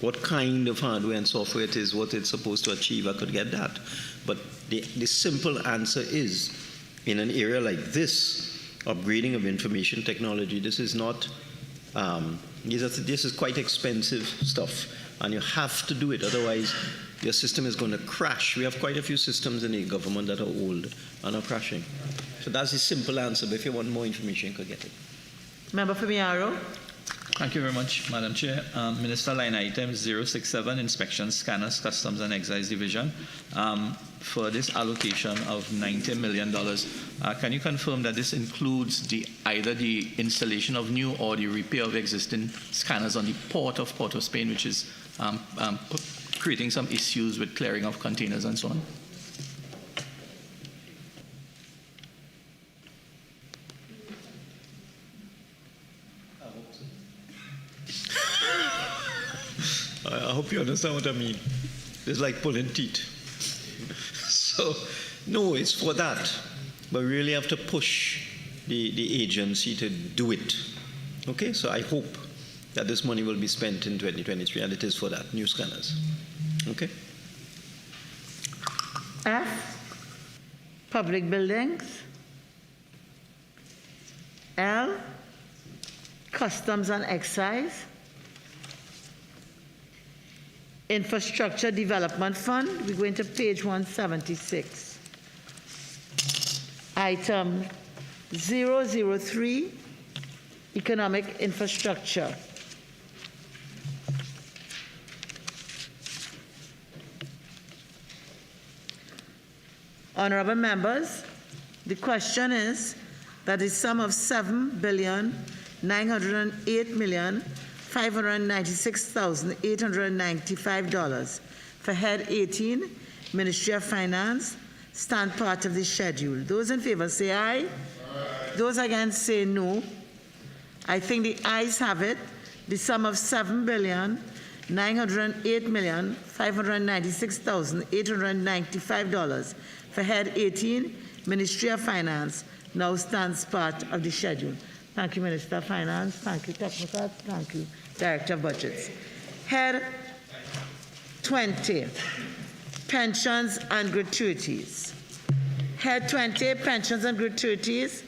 what kind of hardware and software it is, what it's supposed to achieve, I could get that. But the simple answer is, in an area like this, upgrading of information technology, this is not, this is quite expensive stuff, and you have to do it, otherwise your system is going to crash. We have quite a few systems in the government that are old and are crashing. So that's the simple answer, but if you want more information, you can get it. Member for Miaro. Thank you very much, Madam Chair. Minister, line item 067, Inspection Scanners, Customs and Excise Division. For this allocation of $90 million, can you confirm that this includes either the installation of new or the repair of existing scanners on the port of Spain, which is creating some issues with clearing of containers and so on? I hope you understand what I mean. It's like pulling teeth. So, no, it's for that. But we really have to push the agency to do it. Okay, so I hope that this money will be spent in 2023, and it is for that, new scanners. Okay? F, public buildings. L, customs and excise. Infrastructure Development Fund, we're going to page 176. Item 003, Economic Infrastructure. Honorable members, the question is that the sum of $7,908,596,895 for Head 18, Ministry of Finance, stand part of the schedule. Those in favor say aye. Aye. Those against say no. I think the ayes have it. The sum of $7,908,596,895 for Head 18, Ministry of Finance, now stands part of the schedule. Thank you, Minister of Finance. Thank you, Technocrats. Thank you, Director of Budgets. Head 20, Pensions and Gratuities. Head 20, Pensions and Gratuities,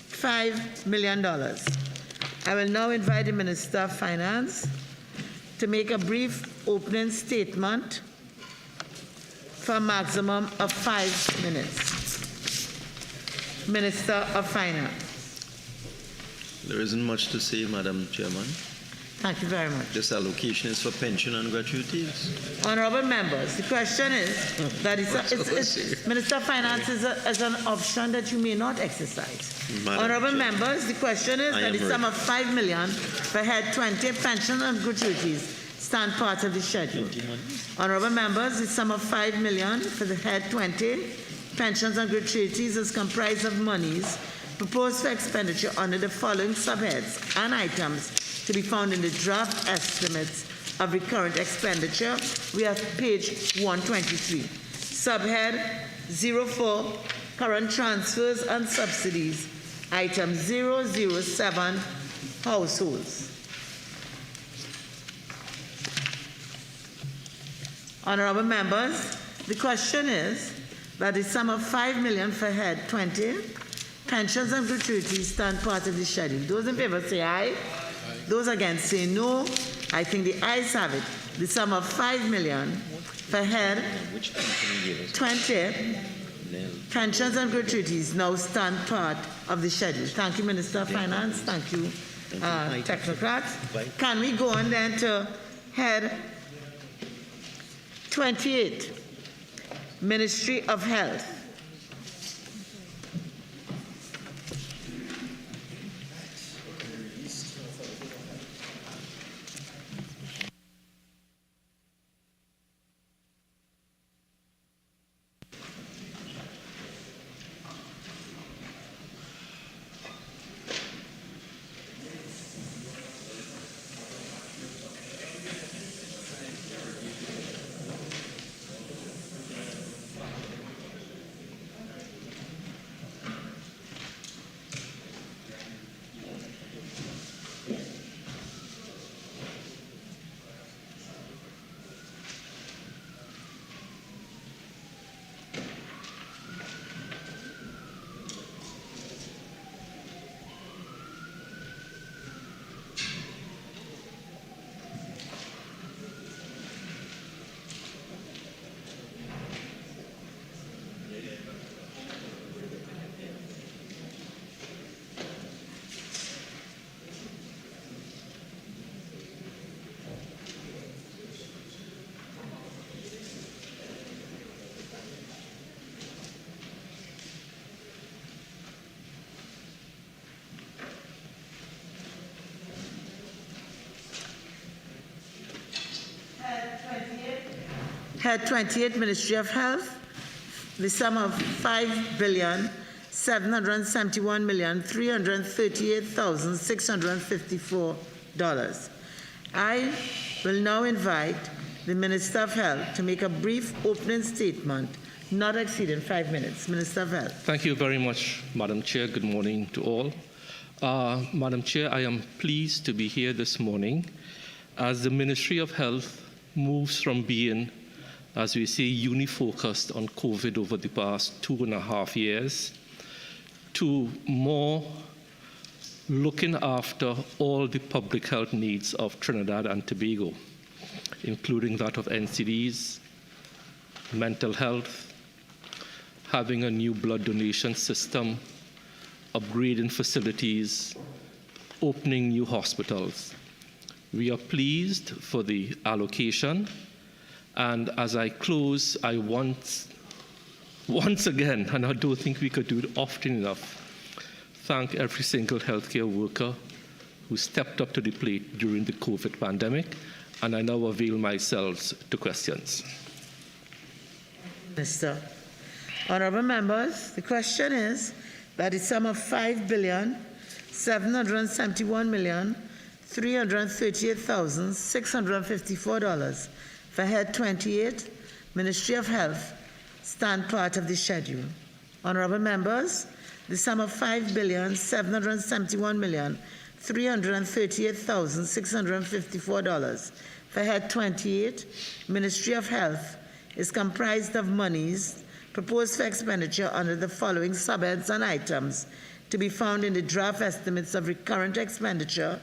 $5 million. I will now invite the Minister of Finance to make a brief opening statement for a maximum of 5 minutes. Minister of Finance. There isn't much to say, Madam Chairman. Thank you very much. This allocation is for pension and gratuities. Honorable members, the question is that Minister of Finance is an option that you may not exercise. Honorable members, the question is that the sum of $5 million for Head 20, Pension and Gratuities, stand part of the schedule. Honorable members, the sum of $5 million for the Head 20, Pensions and Gratuities is comprised of monies proposed for expenditure under the following subheads and items to be found in the draft estimates of recurrent expenditure. We have page 123. Subhead 04, current transfers and subsidies. Item 007, households. Honorable members, the question is that the sum of $5 million for Head 20, pensions and gratuities, stand part of the schedule. Those in favor say aye. Those against say no. I think the ayes have it. The sum of $5 million for Head 20, pensions and gratuities, now stand part of the schedule. Thank you, Minister of Finance. Thank you, Technocrats. Can we go on then to Head 28, Ministry of Health. Head 28, Ministry of Health, the sum of $5,771,338,654. I will now invite the Minister of Health to make a brief opening statement, not exceeding 5 minutes. Minister of Health. Thank you very much, Madam Chair. Good morning to all. Madam Chair, I am pleased to be here this morning as the Ministry of Health moves from being, as we say, uni-focused on COVID over the past 2.5 years to more looking after all the public health needs of Trinidad and Tobago, including that of NCDs, mental health, having a new blood donation system, upgrading facilities, opening new hospitals. We are pleased for the allocation, and as I close, I once again, and I don't think we could do it often enough, thank every single healthcare worker who stepped up to the plate during the COVID pandemic, and I now avail myself to questions. Minister. Honourable members, the question is that the sum of $5,771,338,654 for Head 28, Ministry of Health, stand part of the schedule. Honourable members, the sum of $5,771,338,654 for Head 28, Ministry of Health, is comprised of monies proposed for expenditure under the following subheads and items to be found in the draft estimates of recurrent expenditure,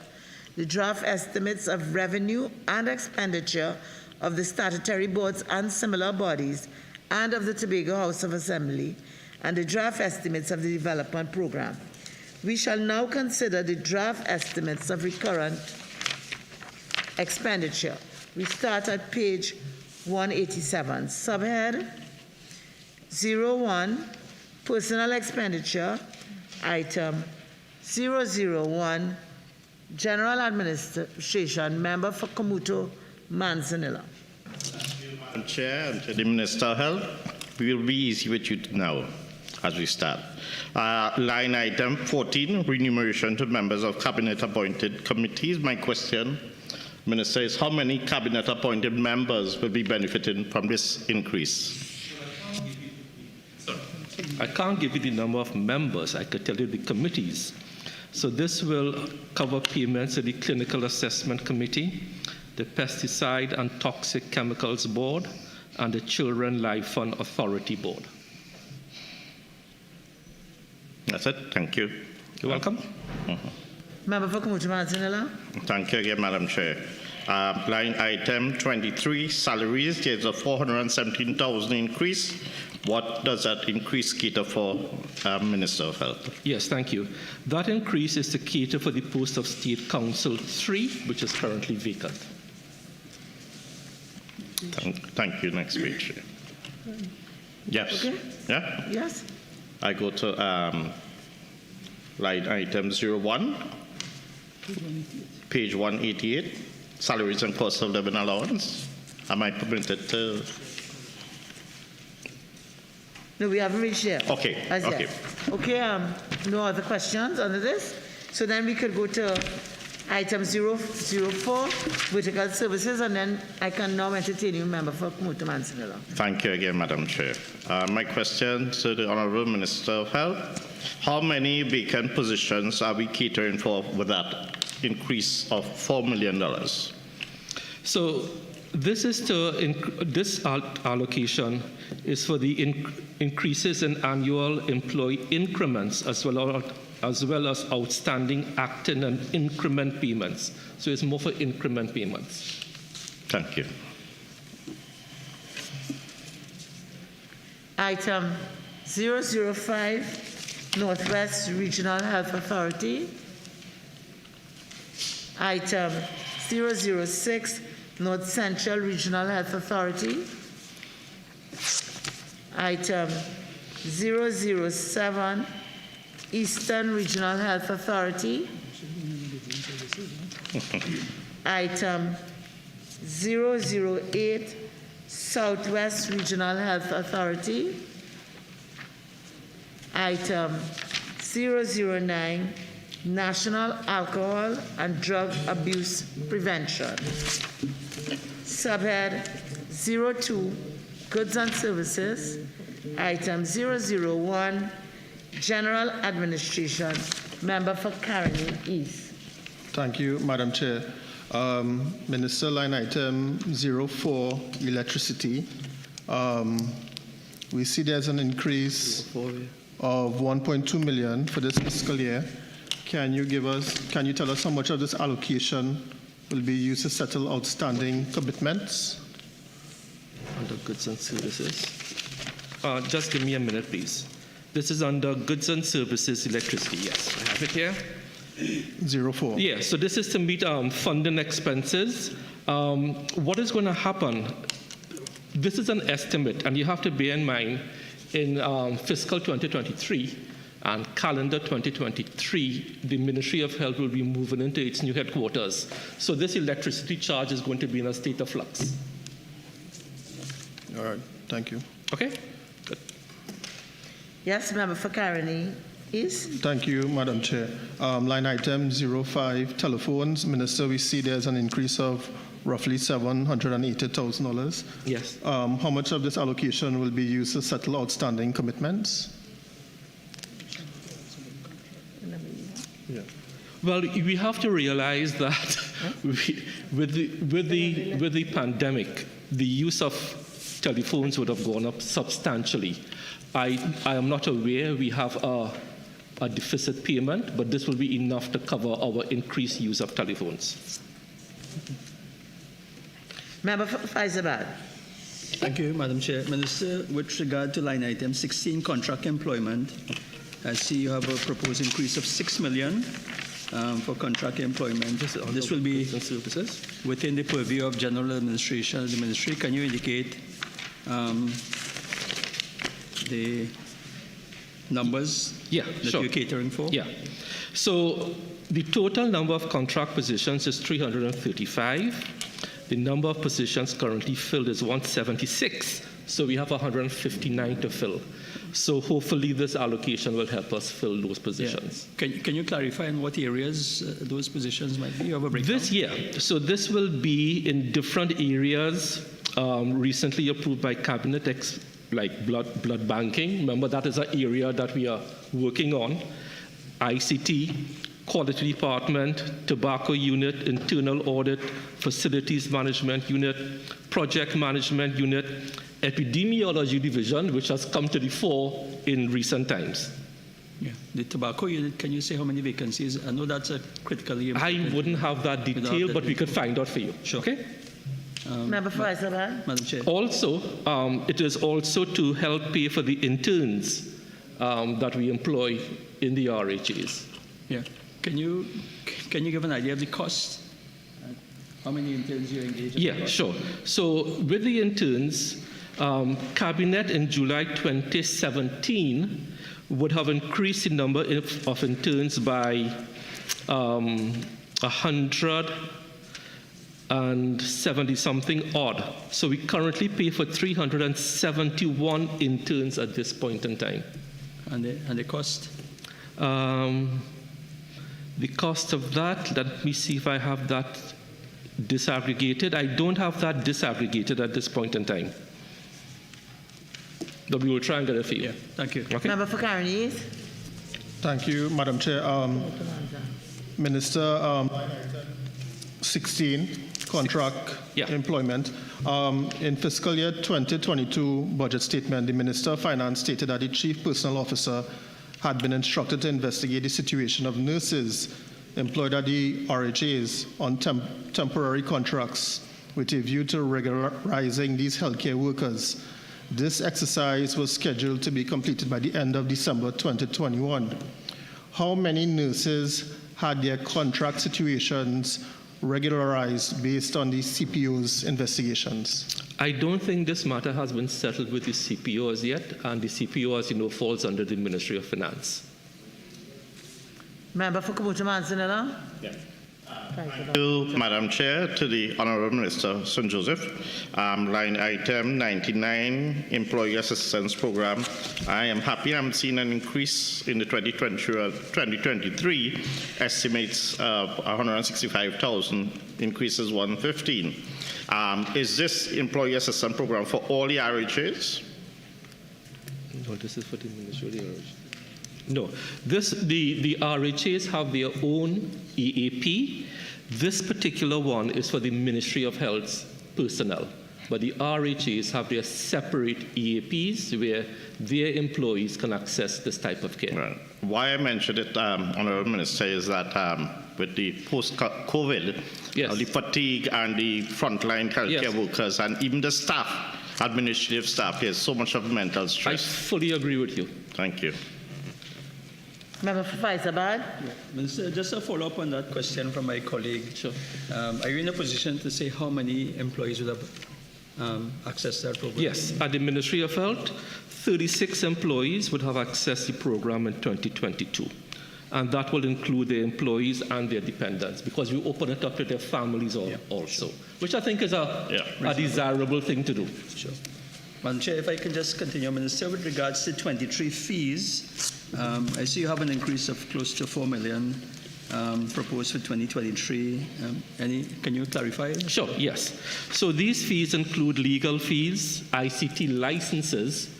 the draft estimates of revenue and expenditure of the statutory boards and similar bodies and of the Tobago House of Assembly, and the draft estimates of the development program. We shall now consider the draft estimates of recurrent expenditure. We start at page 187, subhead 01, personal expenditure, item 001, general administration, member for Kamuto Manzanilla. Madam Chair, and to the Minister of Health, we will be easy with you now as we start. Line item 14, remuneration to members of cabinet-appointed committees. My question, Minister, is how many cabinet-appointed members will be benefiting from this increase? I can't give you the number of members. I could tell you the committees. So this will cover payments to the Clinical Assessment Committee, the Pesticide and Toxic Chemicals Board, and the Children Life Fund Authority Board. That's it. Thank you. You're welcome. Member for Kamuto Manzanilla. Thank you again, Madam Chair. Line item 23, salaries. There's a $417,000 increase. What does that increase cater for, Minister of Health? Yes, thank you. That increase is to cater for the post of State Council 3, which is currently vacant. Thank you. Next page. Yes. Okay. Yeah? Yes. I go to line item 01, page 188, salaries and cost of living allowance. Am I permitted to? No, we haven't reached there. Okay. As okay. yet. Okay. No other questions under this. So then we could go to item 004, vertical services, and then I can now entertain you, member for Kamuto Manzanilla. Thank you again, Madam Chair. My question to the Honourable Minister of Health: how many vacant positions are we catering for with that increase of $4 million? So this is this allocation is for the increases in annual employee increments as well as outstanding acting and increment payments. So it's more for increment payments. Thank you. Item 005, Northwest Regional Health Authority. Item 006, North Central Regional Health Authority. Item 007, Eastern Regional Health Authority. Item 008, Southwest Regional Health Authority. Item 009, National Alcohol and Drug Abuse Prevention. Subhead 02, Goods and Services. Item 001, General Administration. Member for Caroni East. Thank you, Madam Chair. Minister, line item 04, electricity. We see there's an increase of 1.2 million for this fiscal year. Can you tell us how much of this allocation will be used to settle outstanding commitments? Under goods and services. Just give me a minute, please. This is under goods and services electricity. Yes, I have it here. 04. Yeah, so this is to meet funding expenses. What is going to happen? This is an estimate, and you have to bear in mind in fiscal 2023 and calendar 2023, the Ministry of Health will be moving into its new headquarters. So this electricity charge is going to be in a state of flux. All right, thank you. Okay? Good. Yes, Member for Caroni East. Thank you, Madam Chair. Line item 05, telephones. Minister, we see there's an increase of roughly $780,000. Yes. How much of this allocation will be used to settle outstanding commitments? Yeah. Well, we have to realize that with the pandemic, the use of telephones would have gone up substantially. I am not aware we have a deficit payment, but this will be enough to cover our increased use of telephones. Member for Faizabad. Thank you, Madam Chair. Minister, with regard to line item 16, contract employment, I see you have a proposed increase of $6 million for contract employment. This will be within the purview of general administration of the ministry. Can you indicate the numbers that you're catering for? Yeah. So the total number of contract positions is 335. The number of positions currently filled is 176. So we have 159 to fill. So hopefully this allocation will help us fill those positions. Yeah. Can you clarify in what areas those positions might be? You have a breakdown? This year, so this will be in different areas recently approved by Cabinet, like blood banking. Remember, that is an area that we are working on. ICT, Quality Department, Tobacco Unit, Internal Audit, Facilities Management Unit, Project Management Unit, Epidemiology Division, which has come to the fore in recent times. Yeah. The tobacco unit, can you say how many vacancies? I know that's a critically important. I wouldn't have that detail, but we could find out for you. Sure. Okay? Member for Faizabad. Madam Chair. Also, it is also to help pay for the interns that we employ in the RHAs. Yeah. Can you give an idea of the cost? How many interns you engage? Yeah, sure. So with the interns, Cabinet in July 2017 would have increased the number of interns by 170 something odd. So we currently pay for 371 interns at this point in time. And the cost? The cost of that, let me see if I have that disaggregated. I don't have that disaggregated at this point in time. But we will try and get it for you. Yeah, thank you. Okay. Member for Caroni. Thank you, Madam Chair. Minister, 16, contract employment. In fiscal year 2022 budget statement, the Minister of Finance stated that the Chief Personnel Officer had been instructed to investigate the situation of nurses employed at the RHAs on temporary contracts with a view to regularizing these healthcare workers. This exercise was scheduled to be completed by the end of December 2021. How many nurses had their contract situations regularized based on the CPO's investigations? I don't think this matter has been settled with the CPO as yet, and the CPO, as you know, falls under the Ministry of Finance. Member for Kabucha Manzanilla. Yeah. Thank you, Madam Chair, to the Honourable Minister St. Joseph. Line item 99, Employee Assistance Program. I am happy I'm seeing an increase in the 2023 estimates of 165,000, increases 115. Is this Employee Assistance Program for all the RHAs? No, this is for the Ministry of the RHAs. No, the RHAs have their own EAP. This particular one is for the Ministry of Health's personnel, but the RHAs have their separate EAPs where their employees can access this type of care. Right. Why I mentioned it, Honourable Minister, is that with the post-COVID, yes, the fatigue and the frontline healthcare yes, workers and even the staff, administrative staff, there's so much of mental stress. I fully agree with you. Thank you. Member for Faizabad. Minister, just a follow-up on that question from my colleague. Sure. Are you in a position to say how many employees would have accessed that program? Yes, at the Ministry of Health, 36 employees would have accessed the program in 2022. And that will include the employees and their dependents, because we open it up to their families also, which I think is a desirable thing to do. Sure. Madam Chair, if I can just continue, Minister, with regards to 23 fees, I see you have an increase of close to 4 million proposed for 2023. Can you clarify? Sure, yes. So these fees include legal fees, ICT licenses,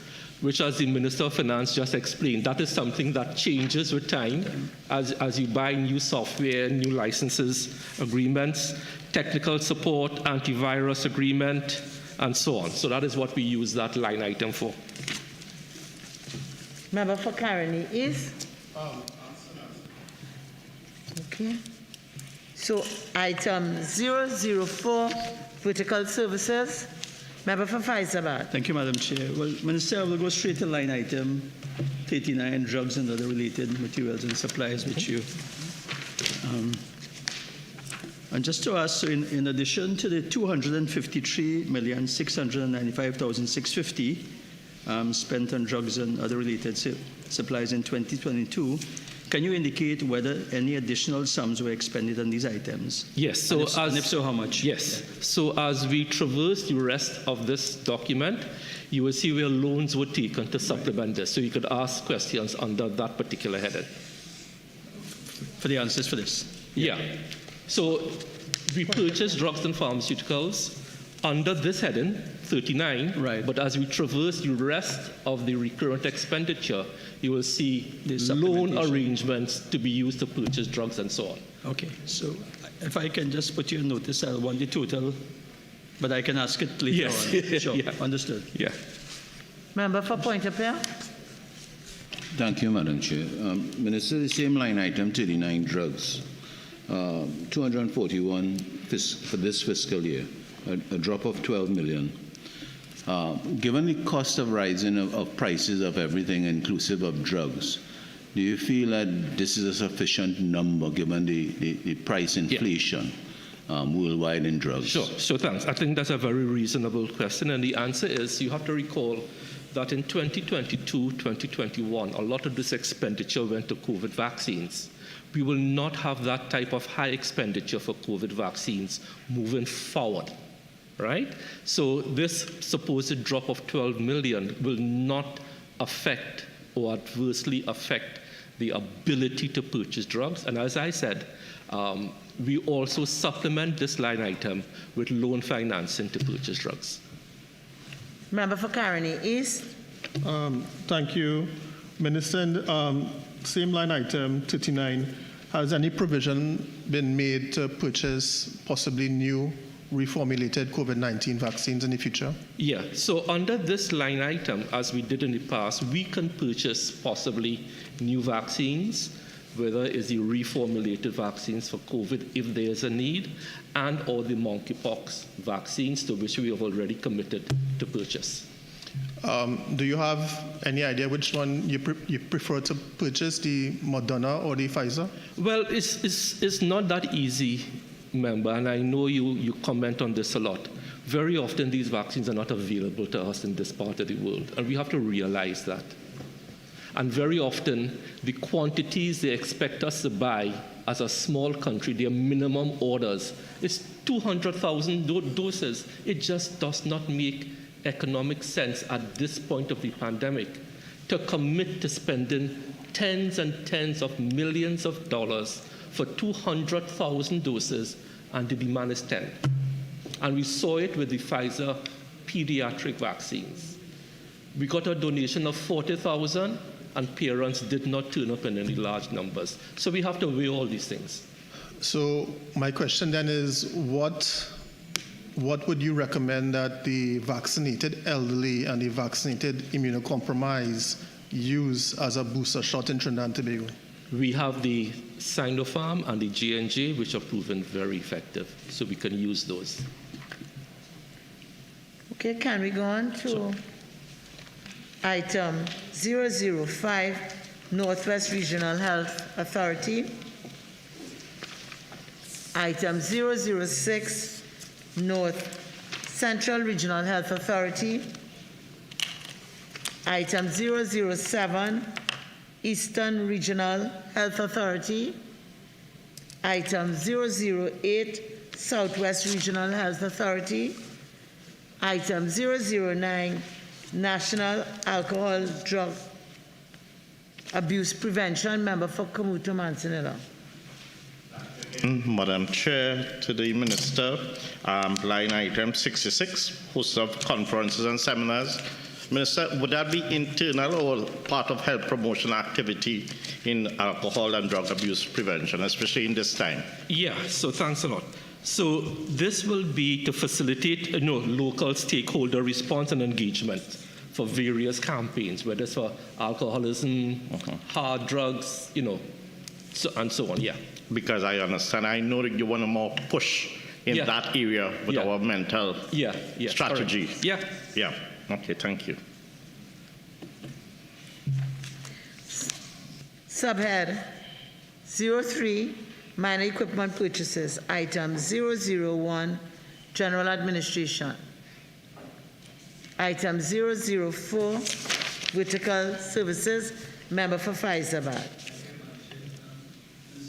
which, as the Minister of Finance just explained, that is something that changes with time as you buy new software, new licenses, agreements, technical support, antivirus agreement, and so on. So that is what we use that line item for. Member for Caroni is? Okay. So item 004, Vertical Services. Member for Faizabad. Thank you, Madam Chair. Well, Minister, I will go straight to line item 39, drugs and other related materials and supplies, which you... and just to ask, so in addition to the 253,695,650 spent on drugs and other related supplies in 2022, can you indicate whether any additional sums were expended on these items? Yes. So and if so, how much? Yes. So as we traverse the rest of this document, you will see where loans were taken to supplement this. So you could ask questions under that particular heading. For the answers for this? Yeah. So we purchased drugs and pharmaceuticals under this heading, 39. Right. But as we traverse the rest of the recurrent expenditure, you will see loan arrangements to be used to purchase drugs and so on. Okay. So if I can just put you on notice, I'll want the total, but I can ask it later on. Sure. Yeah. Understood. Yeah. Member for Pointe-a-Pierre. Thank you, Madam Chair. Minister, the same line item, 39 drugs, 241 for this fiscal year, a drop of 12 million. Given the cost of rising of prices of everything, inclusive of drugs, do you feel that this is a sufficient number given the price inflation worldwide in drugs? Sure, thanks. I think that's a very reasonable question, and the answer is you have to recall that in 2022, 2021, a lot of this expenditure went to COVID vaccines. We will not have that type of high expenditure for COVID vaccines moving forward, right? So this supposed drop of 12 million will not affect or adversely affect the ability to purchase drugs. And as I said, we also supplement this line item with loan financing to purchase drugs. Member for Caroni East. Thank you, Minister. Same line item 39. Has any provision been made to purchase possibly new reformulated COVID-19 vaccines in the future? Yeah, so under this line item, as we did in the past, we can purchase possibly new vaccines, whether it's the reformulated vaccines for COVID if there's a need, and or the monkeypox vaccines to which we have already committed to purchase. Do you have any idea which one you prefer to purchase, the Moderna or the Pfizer? Well, it's not that easy, member, and I know you comment on this a lot. Very often these vaccines are not available to us in this part of the world, and we have to realize that. And very often the quantities they expect us to buy as a small country, their minimum orders is 200,000 doses. It just does not make economic sense at this point of the pandemic to commit to spending tens and tens of millions of dollars for 200,000 doses, and the demand is 10. And we saw it with the Pfizer pediatric vaccines. We got a donation of 40,000, and parents did not turn up in any large numbers. So we have to weigh all these things. So my question then is, what would you recommend that the vaccinated elderly and the vaccinated immunocompromised use as a booster shot in Trinidad and Tobago? We have the Sinopharm and the J&J, which are proven very effective, so we can use those. Okay, can we go on to item 005, Northwest Regional Health Authority. Item 006, North Central Regional Health Authority. Item 007, Eastern Regional Health Authority. Item 008, Southwest Regional Health Authority. Item 009, National Alcohol Drug Abuse Prevention. Member for Kamuto Manzanilla. Madam Chair, to the Minister, line item 66, host of conferences and seminars. Minister, would that be internal or part of health promotion activity in alcohol and drug abuse prevention, especially in this time? Yeah, so thanks a lot. So this will be to facilitate local stakeholder response and engagement for various campaigns, whether it's for alcoholism, hard drugs, and so on, yeah. Because I understand, I know that you want to more push in that area with our mental strategy. Correct. Yeah. Yeah. Okay, thank you. Subhead 03, minor equipment purchases. Item 001, general administration. Item 004, vertical services. Member for Faizabad.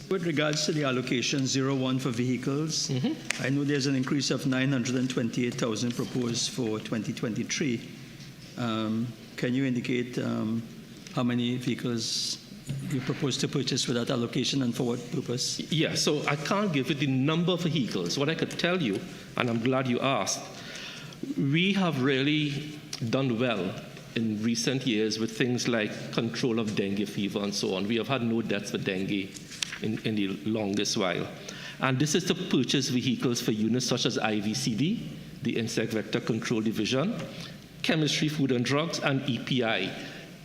With regards to the allocation 01 for vehicles, I know there's an increase of 928,000 proposed for 2023. Can you indicate how many vehicles you propose to purchase for that allocation and for what purpose? Yeah, so I can't give you the number of vehicles. What I could tell you, and I'm glad you asked, we have really done well in recent years with things like control of dengue fever and so on. We have had no deaths for dengue in the longest while. And this is to purchase vehicles for units such as IVCD, the Insect Vector Control Division, Chemistry, Food and Drugs, and EPI.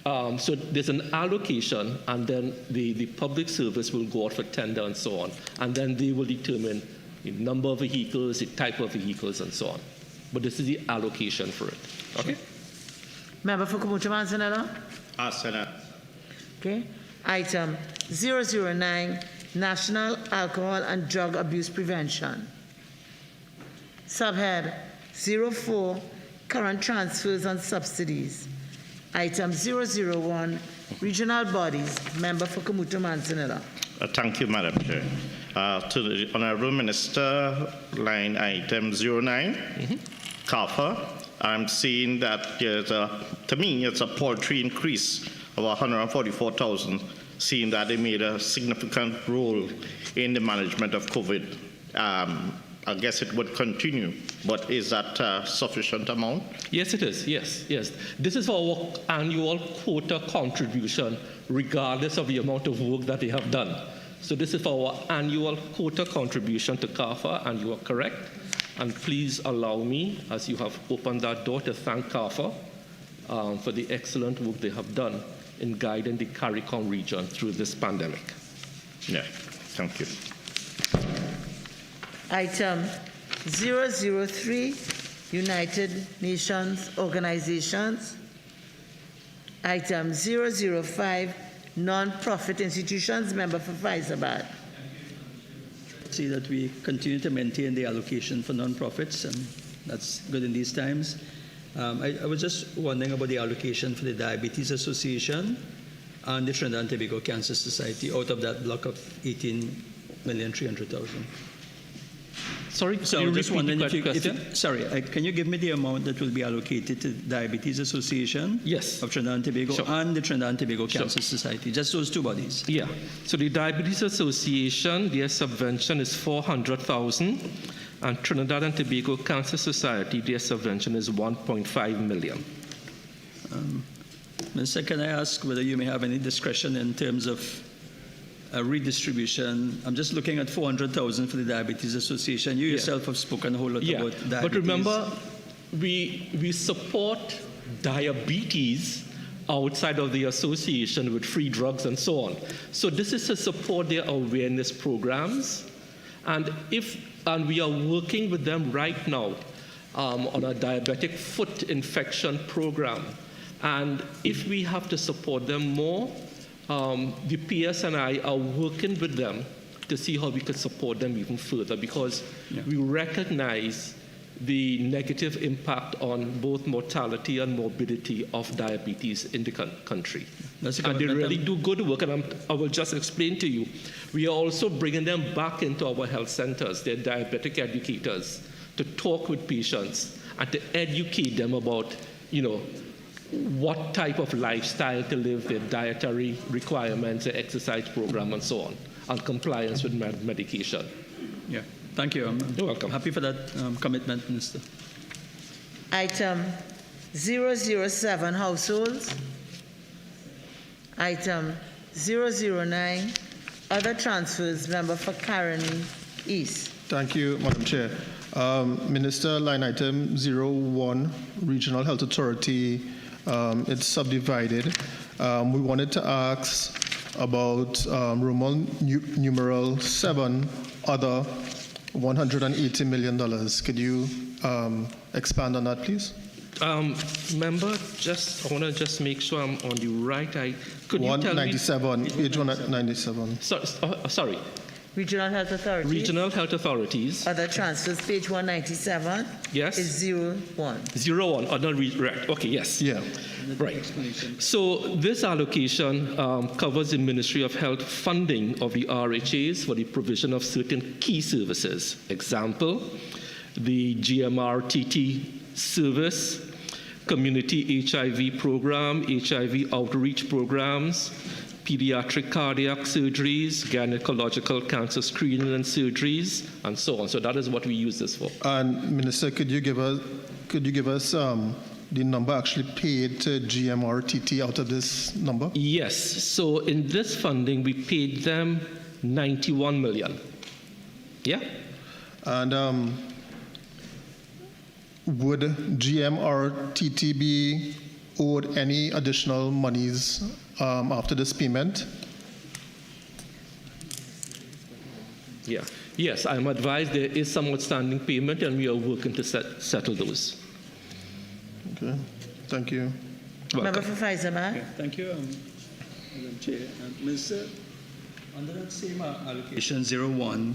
So there's an allocation, and then the public service will go out for tender and so on. And then they will determine the number of vehicles, the type of vehicles, and so on. But this is the allocation for it. Okay? Member for Kamuto Manzanilla. Senate. Okay. Item 009, National Alcohol and Drug Abuse Prevention. Subhead 04, current transfers and subsidies. Item 001, regional bodies. Member for Kamuto Manzanilla. Thank you, Madam Chair. To the Honorable Minister, line item 09, CAFA. I'm seeing that there's to me, it's a paltry increase of 144,000, seeing that they made a significant role in the management of COVID. I guess it would continue, but is that sufficient amount? Yes, it is. Yes. This is our annual quota contribution, regardless of the amount of work that they have done. So this is our annual quota contribution to CAFA, and you are correct. And please allow me, as you have opened that door, to thank CAFA for the excellent work they have done in guiding the CARICOM region through this pandemic. Yeah, thank you. Item 003, United Nations Organizations. Item 005, non-profit institutions. Member for Faizabad. See that we continue to maintain the allocation for non-profits, and that's good in these times. I was just wondering about the allocation for the Diabetes Association and the Trinidad and Tobago Cancer Society out of that block of 18 $7,300,000. Sorry, So can you just repeat wondering the question? can you give me the amount that will be allocated to Diabetes Association Yes. of Trinidad and Tobago Sure. and the Trinidad and Tobago Sure. Cancer Society? Just those two bodies. Yeah. So the Diabetes Association, their subvention is $400,000, and Trinidad and Tobago Cancer Society, their subvention is $1.5 million. Minister, can I ask whether you may have any discretion in terms of a redistribution? I'm just looking at $400,000 for the Diabetes Association. You yourself have spoken a whole lot about diabetes. But remember, we support diabetes outside of the association with free drugs and so on. So this is to support their awareness programs, and we are working with them right now on a diabetic foot infection program. And if we have to support them more, the PS and I are working with them to see how we could support them even further, because we recognize the negative impact on both mortality and morbidity of diabetes in the country. And they really do good work, and I will just explain to you. We are also bringing them back into our health centers, they're diabetic educators, to talk with patients and to educate them about, what type of lifestyle to live, their dietary requirements, their exercise program, and so on, and compliance with medication. Yeah, thank you. You're welcome. Happy for that commitment, Minister. Item 007, households. Item 009, other transfers. Member for Karen East. Thank you, Madam Chair. Minister, line item 01, Regional Health Authority, it's subdivided. We wanted to ask about Roman numeral 7, other $180 million. Could you expand on that, please? Member, I want to just make sure I'm on the right. Could you tell me? 197, page 197. Sorry. Regional Health Authorities. Regional Health Authorities. Other transfers, page 197. Yes. Is 01. 01. Right. Okay. Yes. Yeah. Right. So this allocation covers the Ministry of Health funding of the RHAs for the provision of certain key services. Example, the GMRTT service, community HIV program, HIV outreach programs, pediatric cardiac surgeries, gynecological cancer screening and surgeries, and so on. So that is what we use this for. And Minister, could you give us the number actually paid to GMRTT out of this number? Yes. So in this funding, we paid them $91 million. Yeah. And would GMRTT be owed any additional monies after this payment? Yeah. Yes, I'm advised there is some outstanding payment, and we are working to settle those. Okay. Thank you. Member for Faizabad. Okay. Thank you, Madam Chair. Minister, under that same allocation 01,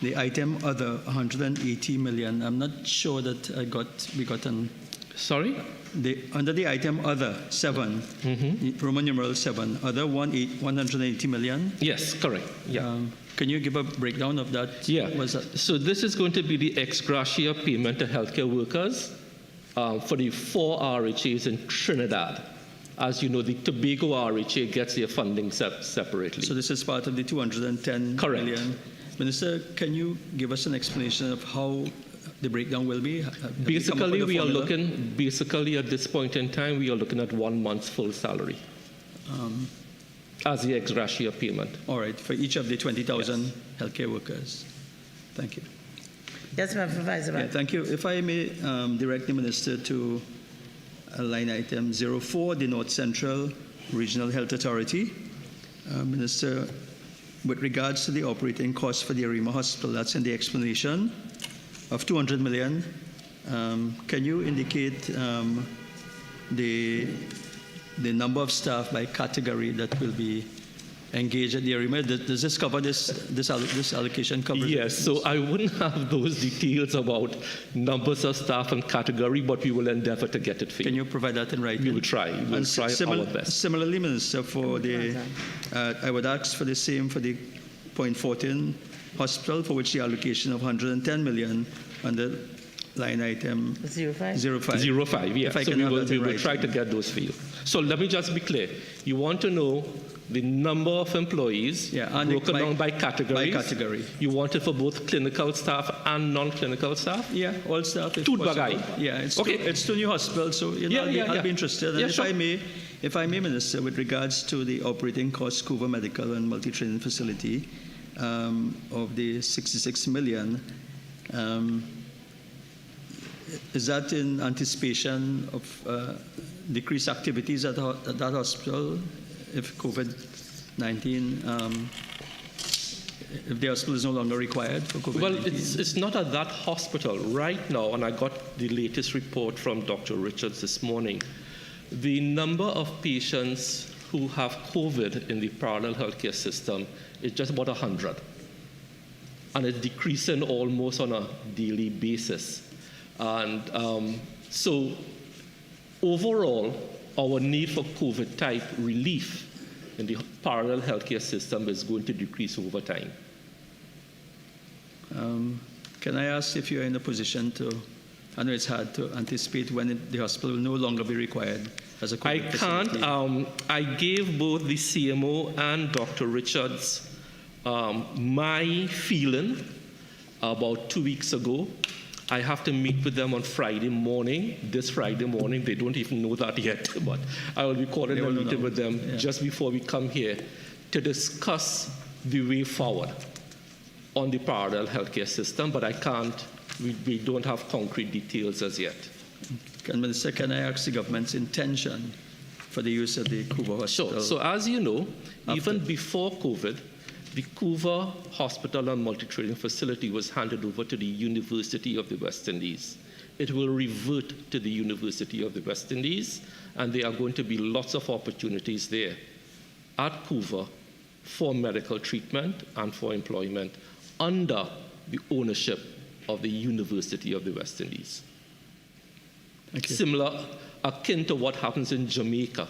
the item other 180 million. I'm not sure that we got an. Sorry? Under the item other 7, Roman numeral 7, other 180 million. Yes, correct. Yeah. Can you give a breakdown of that? Yeah. What's that? So this is going to be the ex gratia payment to healthcare workers for the 4 RHAs in Trinidad. As you know, the Tobago RHA gets their funding separately. So this is part of the 210 Correct. million. Minister, can you give us an explanation of how the breakdown will be? Basically, we are looking, at this point in time, we are looking at 1 month's full salary as the ex gratia payment. All right, for each of the 20,000 healthcare workers. Thank you. Yes, Member for Faizabad. Yeah, thank you. If I may direct the Minister to line item 04, the North Central Regional Health Authority. Minister, with regards to the operating costs for the Arima Hospital, that's in the explanation of 200 million. Can you indicate the number of staff by category that will be engaged at the Arima? Does this cover this allocation cover? Yes, so I wouldn't have those details about numbers of staff and category, but we will endeavor to get it for you. Can you provide that in writing? We will try. We will try our best. Similarly, Minister, for the I would ask for the same for the point 14, Hospital, for which the allocation of 110 million under line item 05. 05, yeah. If I So can have that we in will writing. try to get those for you. So let me just be clear. You want to know the number of employees and broken down by categories? By category. You want it for both clinical staff and non-clinical staff? Yeah, all staff. Two bagay. Yeah, it's okay. It's two new hospitals, so I'll be interested. And if I may, Minister, with regards to the operating cost, Couva Medical and Multi-Training Facility of the 66 million, is that in anticipation of decreased activities at that hospital if COVID-19, if the hospital is no longer required for COVID-19? Well, it's not at that hospital right now, and I got the latest report from Dr. Richards this morning. The number of patients who have COVID in the parallel healthcare system is just about 100, and it's decreasing almost on a daily basis. And so overall, our need for COVID-type relief in the parallel healthcare system is going to decrease over time. Can I ask if you're in a position to, I know it's hard to anticipate when the hospital will no longer be required as a COVID facility. I can't. I gave both the CMO and Dr. Richards my feeling about 2 weeks ago. I have to meet with them on Friday morning, this Friday morning. They don't even know that yet, but I will be calling a meeting with them just before we come here to discuss the way forward on the parallel healthcare system, but I can't, we don't have concrete details as yet. Minister, can I ask the government's intention for the use of the Couva Hospital? Sure. So as you know, even before COVID, the Couva Hospital and Multi-Training Facility was handed over to the University of the West Indies. It will revert to the University of the West Indies, and there are going to be lots of opportunities there at Couva for medical treatment and for employment under the ownership of the University of the West Indies. Similar, akin to what happens in Jamaica.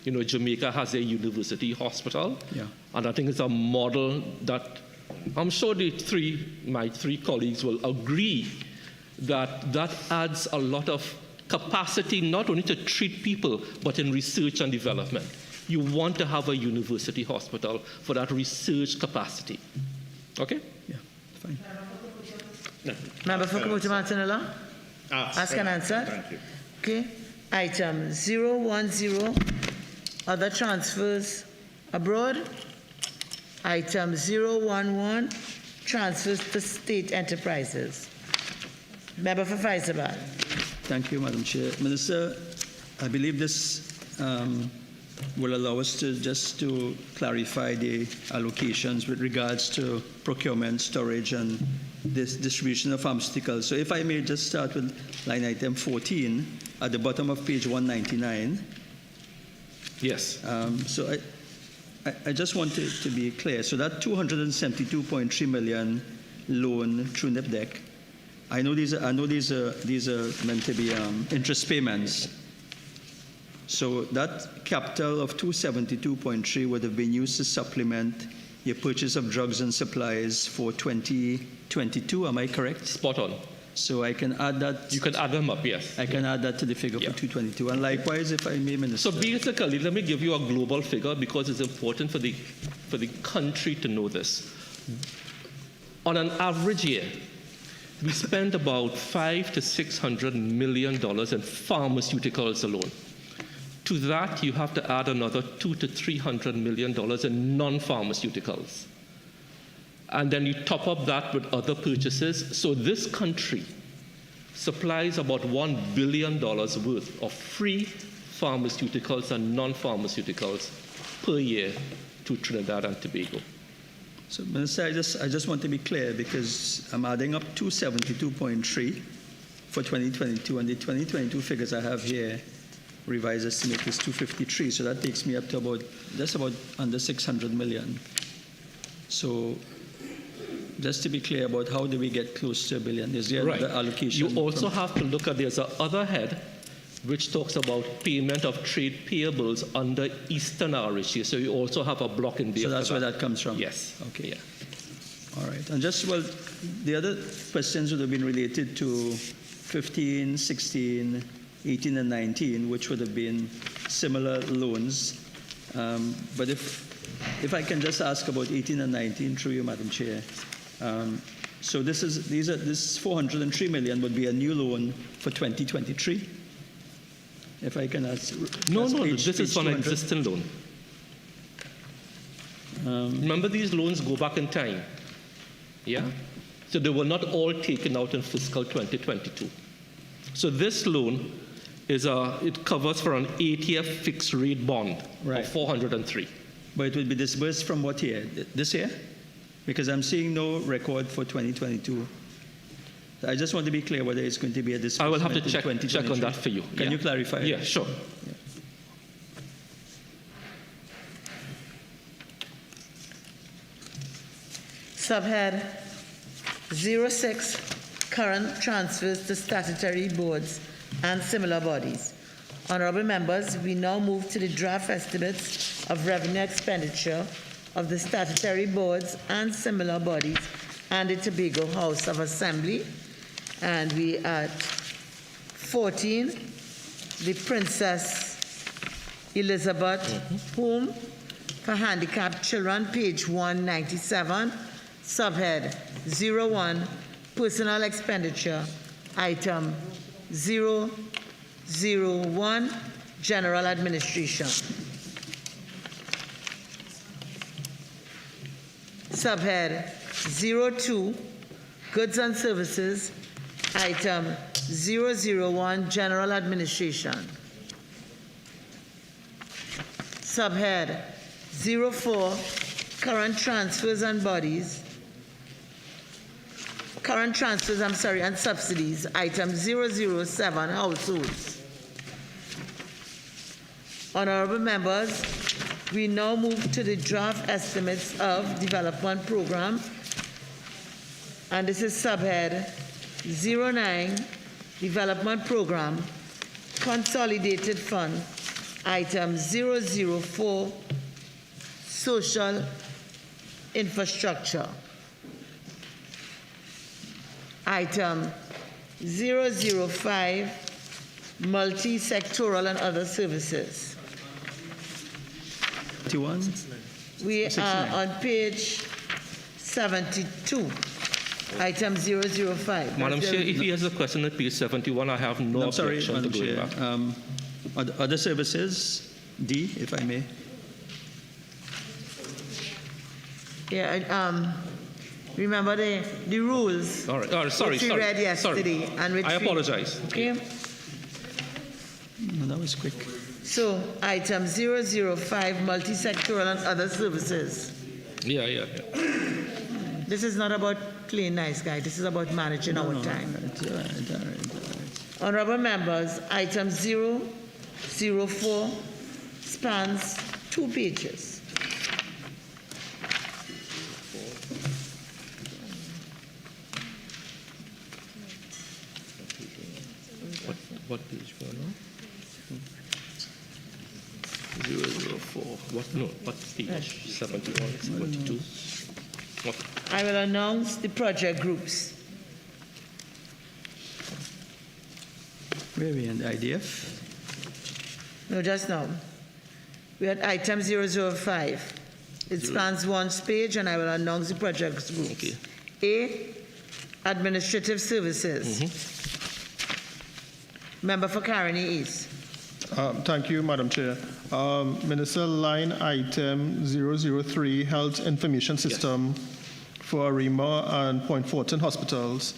You know, Jamaica has a university hospital, and I think it's a model that I'm sure my three colleagues will agree that adds a lot of capacity, not only to treat people, but in research and development. You want to have a university hospital for that research capacity. Okay? Yeah, fine. Member for Kabuta Martinella? Ask and answer. Thank you. Okay. Item 010, other transfers abroad. Item 011, transfers to state enterprises. Member for Faizabad. Thank you, Madam Chair. Minister, I believe this will allow us to clarify the allocations with regards to procurement, storage, and this distribution of pharmaceuticals. So if I may just start with line item 14 at the bottom of page 199. Yes. So I just want to be clear. So that 272.3 million loan through NIPDEC, I know these are meant to be interest payments. So that capital of 272.3 would have been used to supplement your purchase of drugs and supplies for 2022. Am I correct? Spot on. So I can add that. You can add them up, yes. I can add that to the figure for 222. And likewise, if I may, Minister. So basically, let me give you a global figure because it's important for the country to know this. On an average year, we spend about $500 to $600 million in pharmaceuticals alone. To that, you have to add another $200 to $300 million in non-pharmaceuticals. And then you top up that with other purchases. So this country supplies about $1 billion worth of free pharmaceuticals and non-pharmaceuticals per year to Trinidad and Tobago. So, Minister, I just want to be clear because I'm adding up 272.3 for 2022, and the 2022 figures I have here, revised estimate is 253. So that takes me up to about under 600 million. So, just to be clear about how do we get close to $1 billion? Is there another allocation? You also have to look at there's another head which talks about payment of trade payables under Eastern RHA. So you also have a block in there. So that's where that comes from? Yes. Okay. Yeah. All right. And just, well, the other questions would have been related to 15, 16, 18, and 19, which would have been similar loans. But if I can just ask about 18 and 19 through you, Madam Chair. So this 403 million would be a new loan for 2023. If I can ask. No, this is for an existing loan. Remember, these loans go back in time. Yeah? So they were not all taken out in fiscal 2022. So this loan it covers for an 8-year fixed rate bond of 403. But it will be disbursed from what year? This year? Because I'm seeing no record for 2022. I just want to be clear whether it's going to be a disbursement. I will have to check on that for you. Can you clarify? Yeah, sure. Yeah. Subhead 06, current transfers to statutory boards and similar bodies. Honorable members, we now move to the draft estimates of revenue expenditure of the statutory boards and similar bodies and the Tobago House of Assembly. And we at 14, the Princess Elizabeth Home for Handicapped Children, page 197, subhead 01, personal expenditure, item 001, general administration. Subhead 02, goods and services, item 001, general administration. Subhead 04, current transfers and subsidies, item 007, households. Honorable members, we now move to the draft estimates of development program, and this is subhead 09, development program, consolidated fund, item 004, social infrastructure. Item 005, multi-sectoral and other services. 21? We are on page 72, item 005. Madam Chair, if he has a question at page 71, I have no objection to going back. Other services, D, if I may. Yeah, remember the rules. All right, sorry. Which we read yesterday. Sorry. And which I apologize. Okay. No, that was quick. So, item 005, multi-sectoral and other services. Yeah. This is not about playing nice guy. This is about managing our time. All right. Honorable members, item 004 spans 2 pages. What page for now? 004. What page? 71, 72. What? I will announce the project groups. Where are we in the IDF? No, just now. We had item 005. It spans 1 page, and I will announce the project groups. Okay. A, administrative services. Member for Caroni East. Thank you, Madam Chair. Minister, line item 003, Health Information System for Arima and Point Fortin hospitals.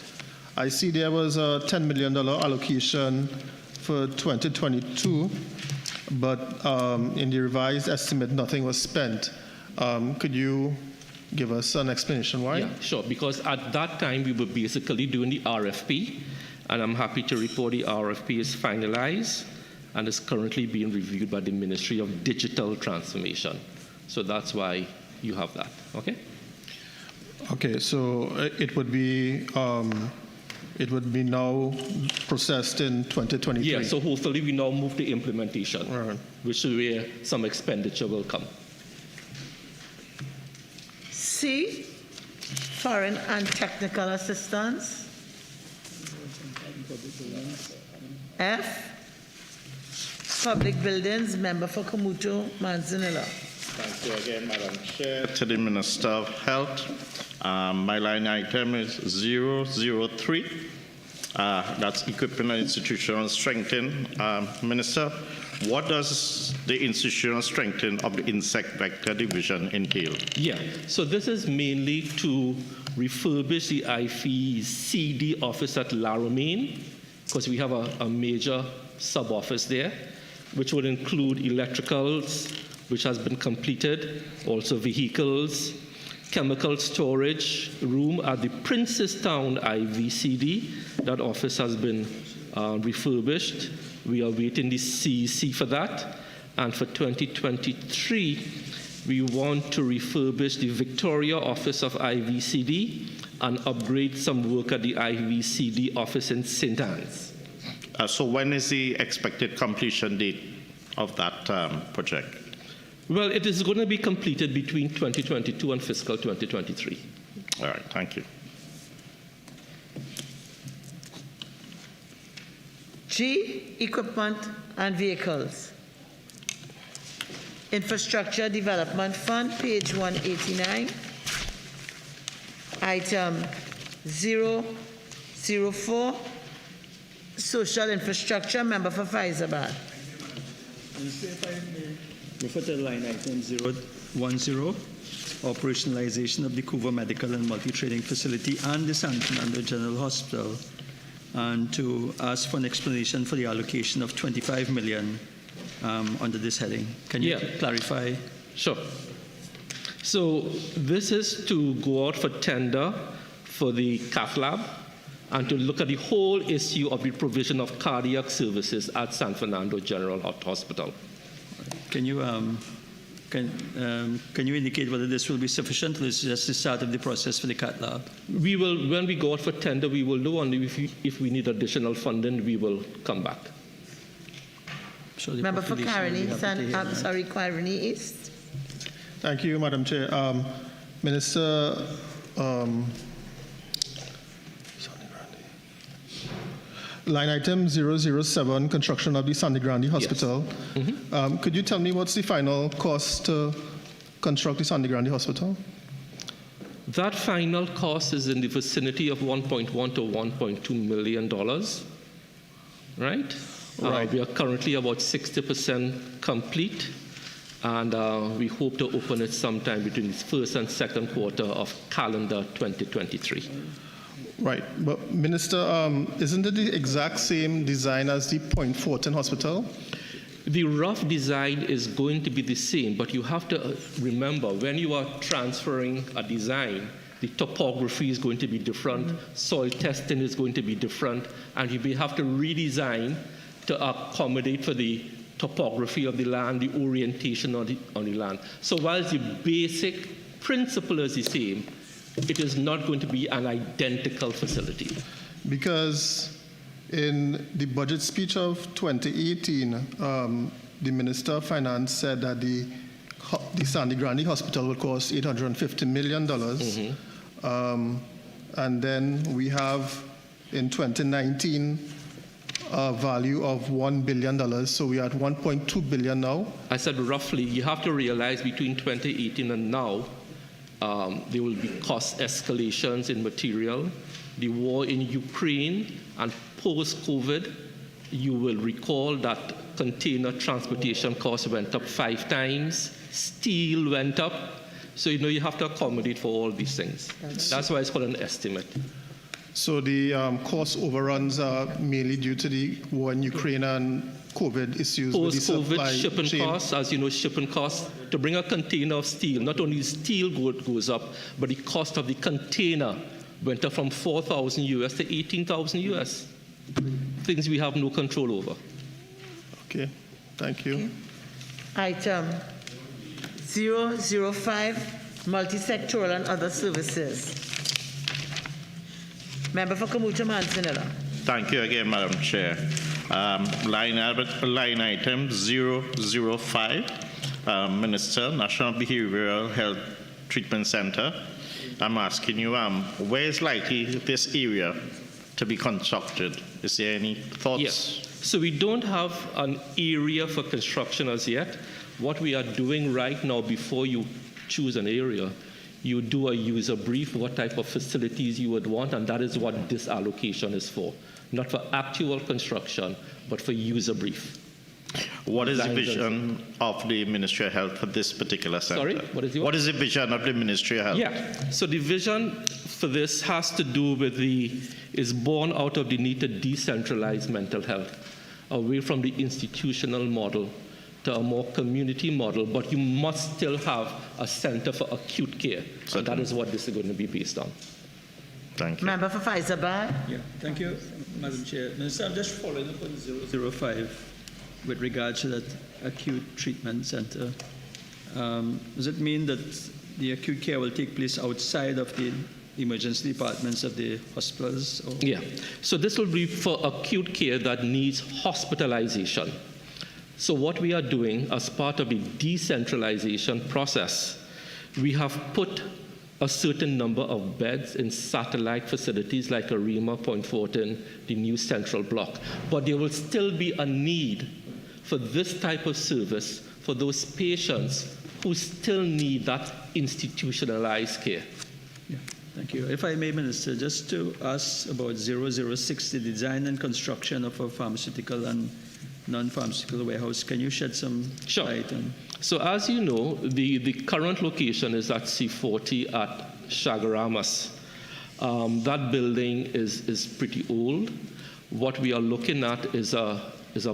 I see there was a $10 million allocation for 2022, but in the revised estimate, nothing was spent. Could you give us an explanation why? Yeah, sure. Because at that time, we were basically doing the RFP, and I'm happy to report the RFP is finalized and is currently being reviewed by the Ministry of Digital Transformation. So that's why you have that, okay? Okay, so it would be now processed in 2023. Yeah, so hopefully we now move to implementation, which is where some expenditure will come. C, Foreign and technical assistance. F, public buildings, member for Kamuto Manzanilla. Thank you again, Madam Chair. To the Minister of Health, my line item is 003. That's equipment and institutional strengthening. Minister, what does the institutional strengthening of the insect vector division entail? Yeah, so this is mainly to refurbish the IVCD office at La Romaine, because we have a major sub-office there, which would include electricals, which has been completed, also vehicles, chemical storage room at the Princestown IVCD. That office has been refurbished. We are waiting the CEC for that. And for 2023, we want to refurbish the Victoria office of IVCD and upgrade some work at the IVCD office in St. Anne's. So when is the expected completion date of that project? Well, it is going to be completed between 2022 and fiscal 2023. All right, thank you. G, equipment and vehicles. Infrastructure Development Fund, page 189. Item 004, social infrastructure, member for Faizabad. Refer to line item 010, operationalization of the Couva Medical and Multi-Trading Facility and the San Fernando General Hospital, and to ask for an explanation for the allocation of $25 million under this heading. Can you clarify? Sure. So this is to go out for tender for the cath lab and to look at the whole issue of the provision of cardiac services at San Fernando General Hospital. Can you indicate whether this will be sufficient, or is this just the start of the process for the cath lab? We will, when we go out for tender, we will know only if we need additional funding, we will come back. So member for Caroni, Caroni East. Thank you, Madam Chair. Minister, line item 007, construction of the Sandy Grande Hospital. Yes. Could you tell me what's the final cost to construct the Sandy Grande Hospital? That final cost is in the vicinity of $1.1 to $1.2 million, right? Right. We are currently about 60% complete, and we hope to open it sometime between the first and second quarter of calendar 2023. Right, but Minister, isn't it the exact same design as the Point Fortin Hospital? The rough design is going to be the same, but you have to remember, when you are transferring a design, the topography is going to be different, soil testing is going to be different, and you may have to redesign to accommodate for the topography of the land, the orientation on the land. So whilst the basic principle is the same, it is not going to be an identical facility. Because in the budget speech of 2018, the Minister of Finance said that the Sandy Grande Hospital will cost $850 million. And then we have, in 2019, a value of $1 billion. So we are at $1.2 billion now. I said roughly. You have to realize between 2018 and now, there will be cost escalations in material. The war in Ukraine and post-COVID, you will recall that container transportation costs went up 5 times, steel went up. So, you have to accommodate for all these things. That's why it's called an estimate. So the cost overruns are mainly due to the war in Ukraine and COVID issues with the supply Post-COVID shipping chain. costs, as you know, shipping costs, to bring a container of steel, not only steel goes up, but the cost of the container went up from 4,000 US to 18,000 US. Things we have no control over. Okay, thank you. Item 005, multi-sectoral and other services. Member for Kamucha Manzanilla. Thank you again, Madam Chair. Line item 005, Minister, National Behavioral Health Treatment Center. I'm asking you, where is likely this area to be constructed? Is there any thoughts? Yes. So we don't have an area for construction as yet. What we are doing right now, before you choose an area, you do a user brief, what type of facilities you would want, and that is what this allocation is for. Not for actual construction, but for user brief. What is the vision of the Ministry of Health for this particular center? Sorry? What is the vision of the Ministry of Health? Yeah. So the vision for this has to do with is born out of the need to decentralize mental health, away from the institutional model to a more community model, but you must still have a center for acute care. So that is what this is going to be based on. Thank you. Member for Faizabad. Yeah, thank you, Madam Chair. Minister, I'm just following up on 005 with regards to that acute treatment center. Does it mean that the acute care will take place outside of the emergency departments of the hospitals? Or? Yeah. So this will be for acute care that needs hospitalization. So what we are doing as part of the decentralization process, we have put a certain number of beds in satellite facilities like Arima, Point Fortin, the new central block. But there will still be a need for this type of service for those patients who still need that institutionalized care. Yeah, thank you. If I may, Minister, just to ask about 006, the design and construction of a pharmaceutical and non-pharmaceutical warehouse. Can you shed some light on? So as you know, the current location is at C40 at Chagaramas. That building is pretty old. What we are looking at is a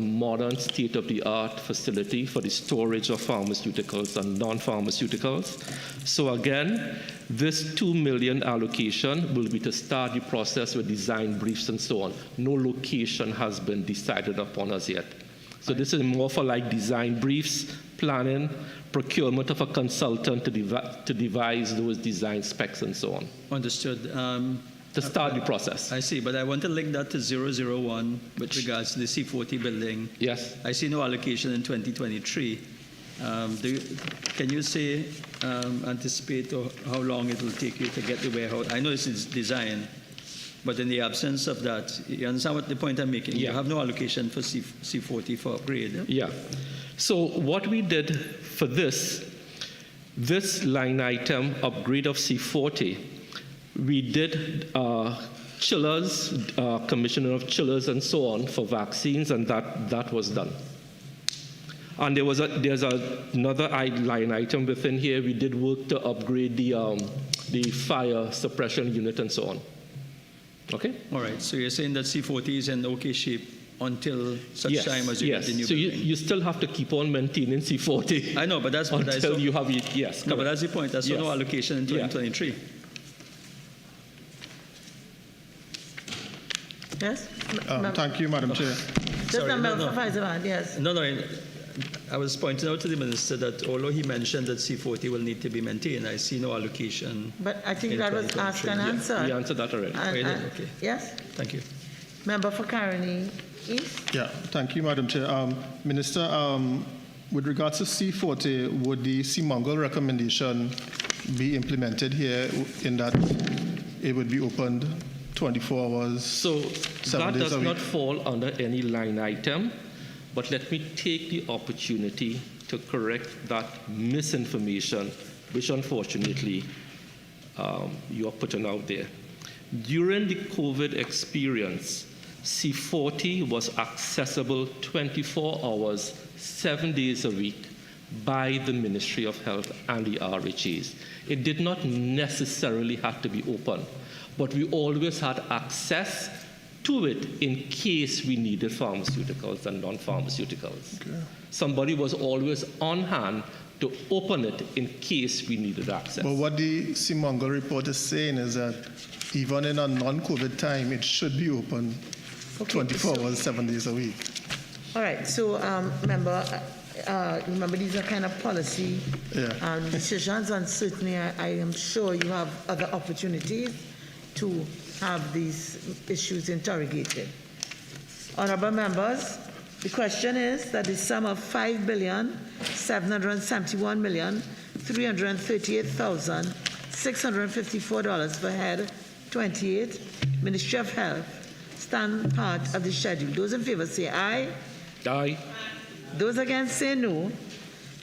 modern state-of-the-art facility for the storage of pharmaceuticals and non-pharmaceuticals. So again, this $2 million allocation will be to start the process with design briefs and so on. No location has been decided upon as yet. So this is more for like design briefs, planning, procurement of a consultant to devise those design specs and so on. Understood. To start the process. I see, but I want to link that to 001 with regards to the C40 building. Yes. I see no allocation in 2023. Can you say, anticipate or how long it will take you to get the warehouse? I know this is design, but in the absence of that, you understand what the point I'm making? Yeah. You have no allocation for C40 for upgrade. Yeah. So what we did for this line item, upgrade of C40, we did chillers, commissioning of chillers and so on for vaccines, and that was done. And there's another line item within here. We did work to upgrade the fire suppression unit and so on. Okay? All right. So you're saying that C40 is in okay shape until such time as you get the new building? So you still have to keep on maintaining C40. I know, but that's what until you have it. Yes. No, but that's the point. That's no allocation in 2023. Yes? Thank you, Madam Chair. Yes. No, I was pointing out to the Minister that although he mentioned that C40 will need to be maintained, I see no allocation. But I think that was asked and answered. We answered that already. Okay. Yes? Thank you. Member for Caroni East. Yeah, thank you, Madam Chair. Minister, with regards to C40, would the CMONGOL recommendation be implemented here in that it would be opened 24 hours, so 7 that days does a week? not fall under any line item, but let me take the opportunity to correct that misinformation, which unfortunately you are putting out there. During the COVID experience, C40 was accessible 24 hours, 7 days a week by the Ministry of Health and the RHAs. It did not necessarily have to be open, but we always had access to it in case we needed pharmaceuticals and non-pharmaceuticals. Okay. Somebody was always on hand to open it in case we needed access. But what the CMONGOL report is saying is that even in a non-COVID time, it should be open 24 hours, 7 days a week. All right. So, remember, these are kind of policy decisions, and certainly I am sure you have other opportunities to have these issues interrogated. Honorable members, the question is that the sum of $5,771,338,7 $654 for head 28, Ministry of Health, stand part of the schedule. Those in favor say aye. Aye. Those against say no.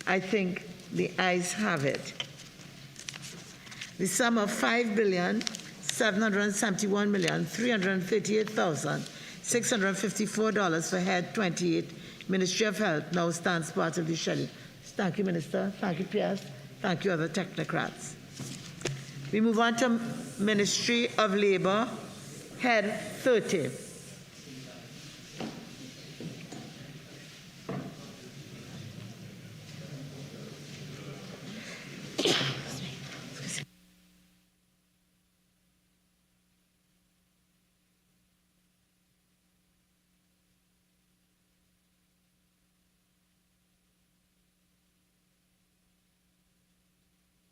I think the ayes have it. The sum of $5,771,338,654 for head 28, Ministry of Health, now stands part of the schedule. Thank you, Minister. Thank you, Pierce. Thank you, other technocrats. We move on to Ministry of Labor, head 30.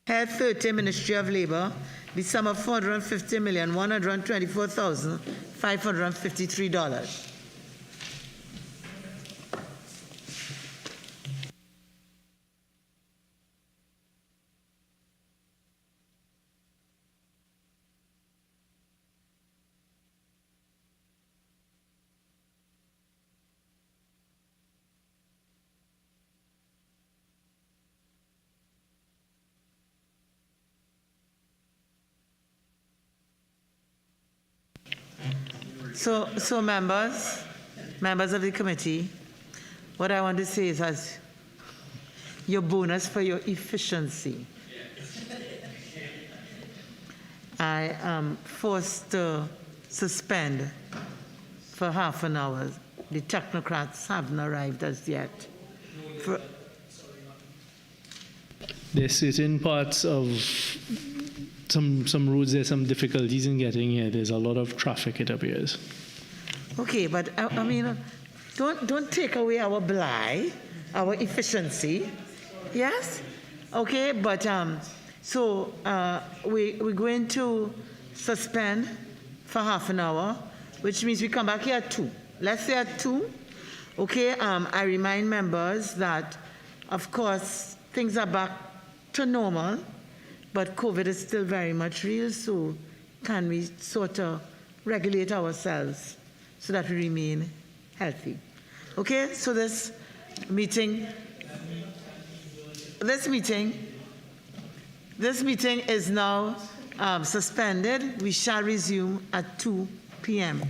Head 30, Ministry of Labor, the sum of $450,124,553. So members of the committee, what I want to say is as your bonus for your efficiency, I am forced to suspend for half an hour. The technocrats haven't arrived as yet. There's certain parts of some roads, there's some difficulties in getting here. There's a lot of traffic, it appears. Okay, but I mean, don't take away our bly, our efficiency. Yes? Okay, but we're going to suspend for half an hour, which means we come back here at 2. Let's say at 2. Okay, I remind members that, of course, things are back to normal, but COVID is still very much real, so can we sort of regulate ourselves so that we remain healthy? Okay, so this meeting is now suspended. We shall resume at 2 p.m.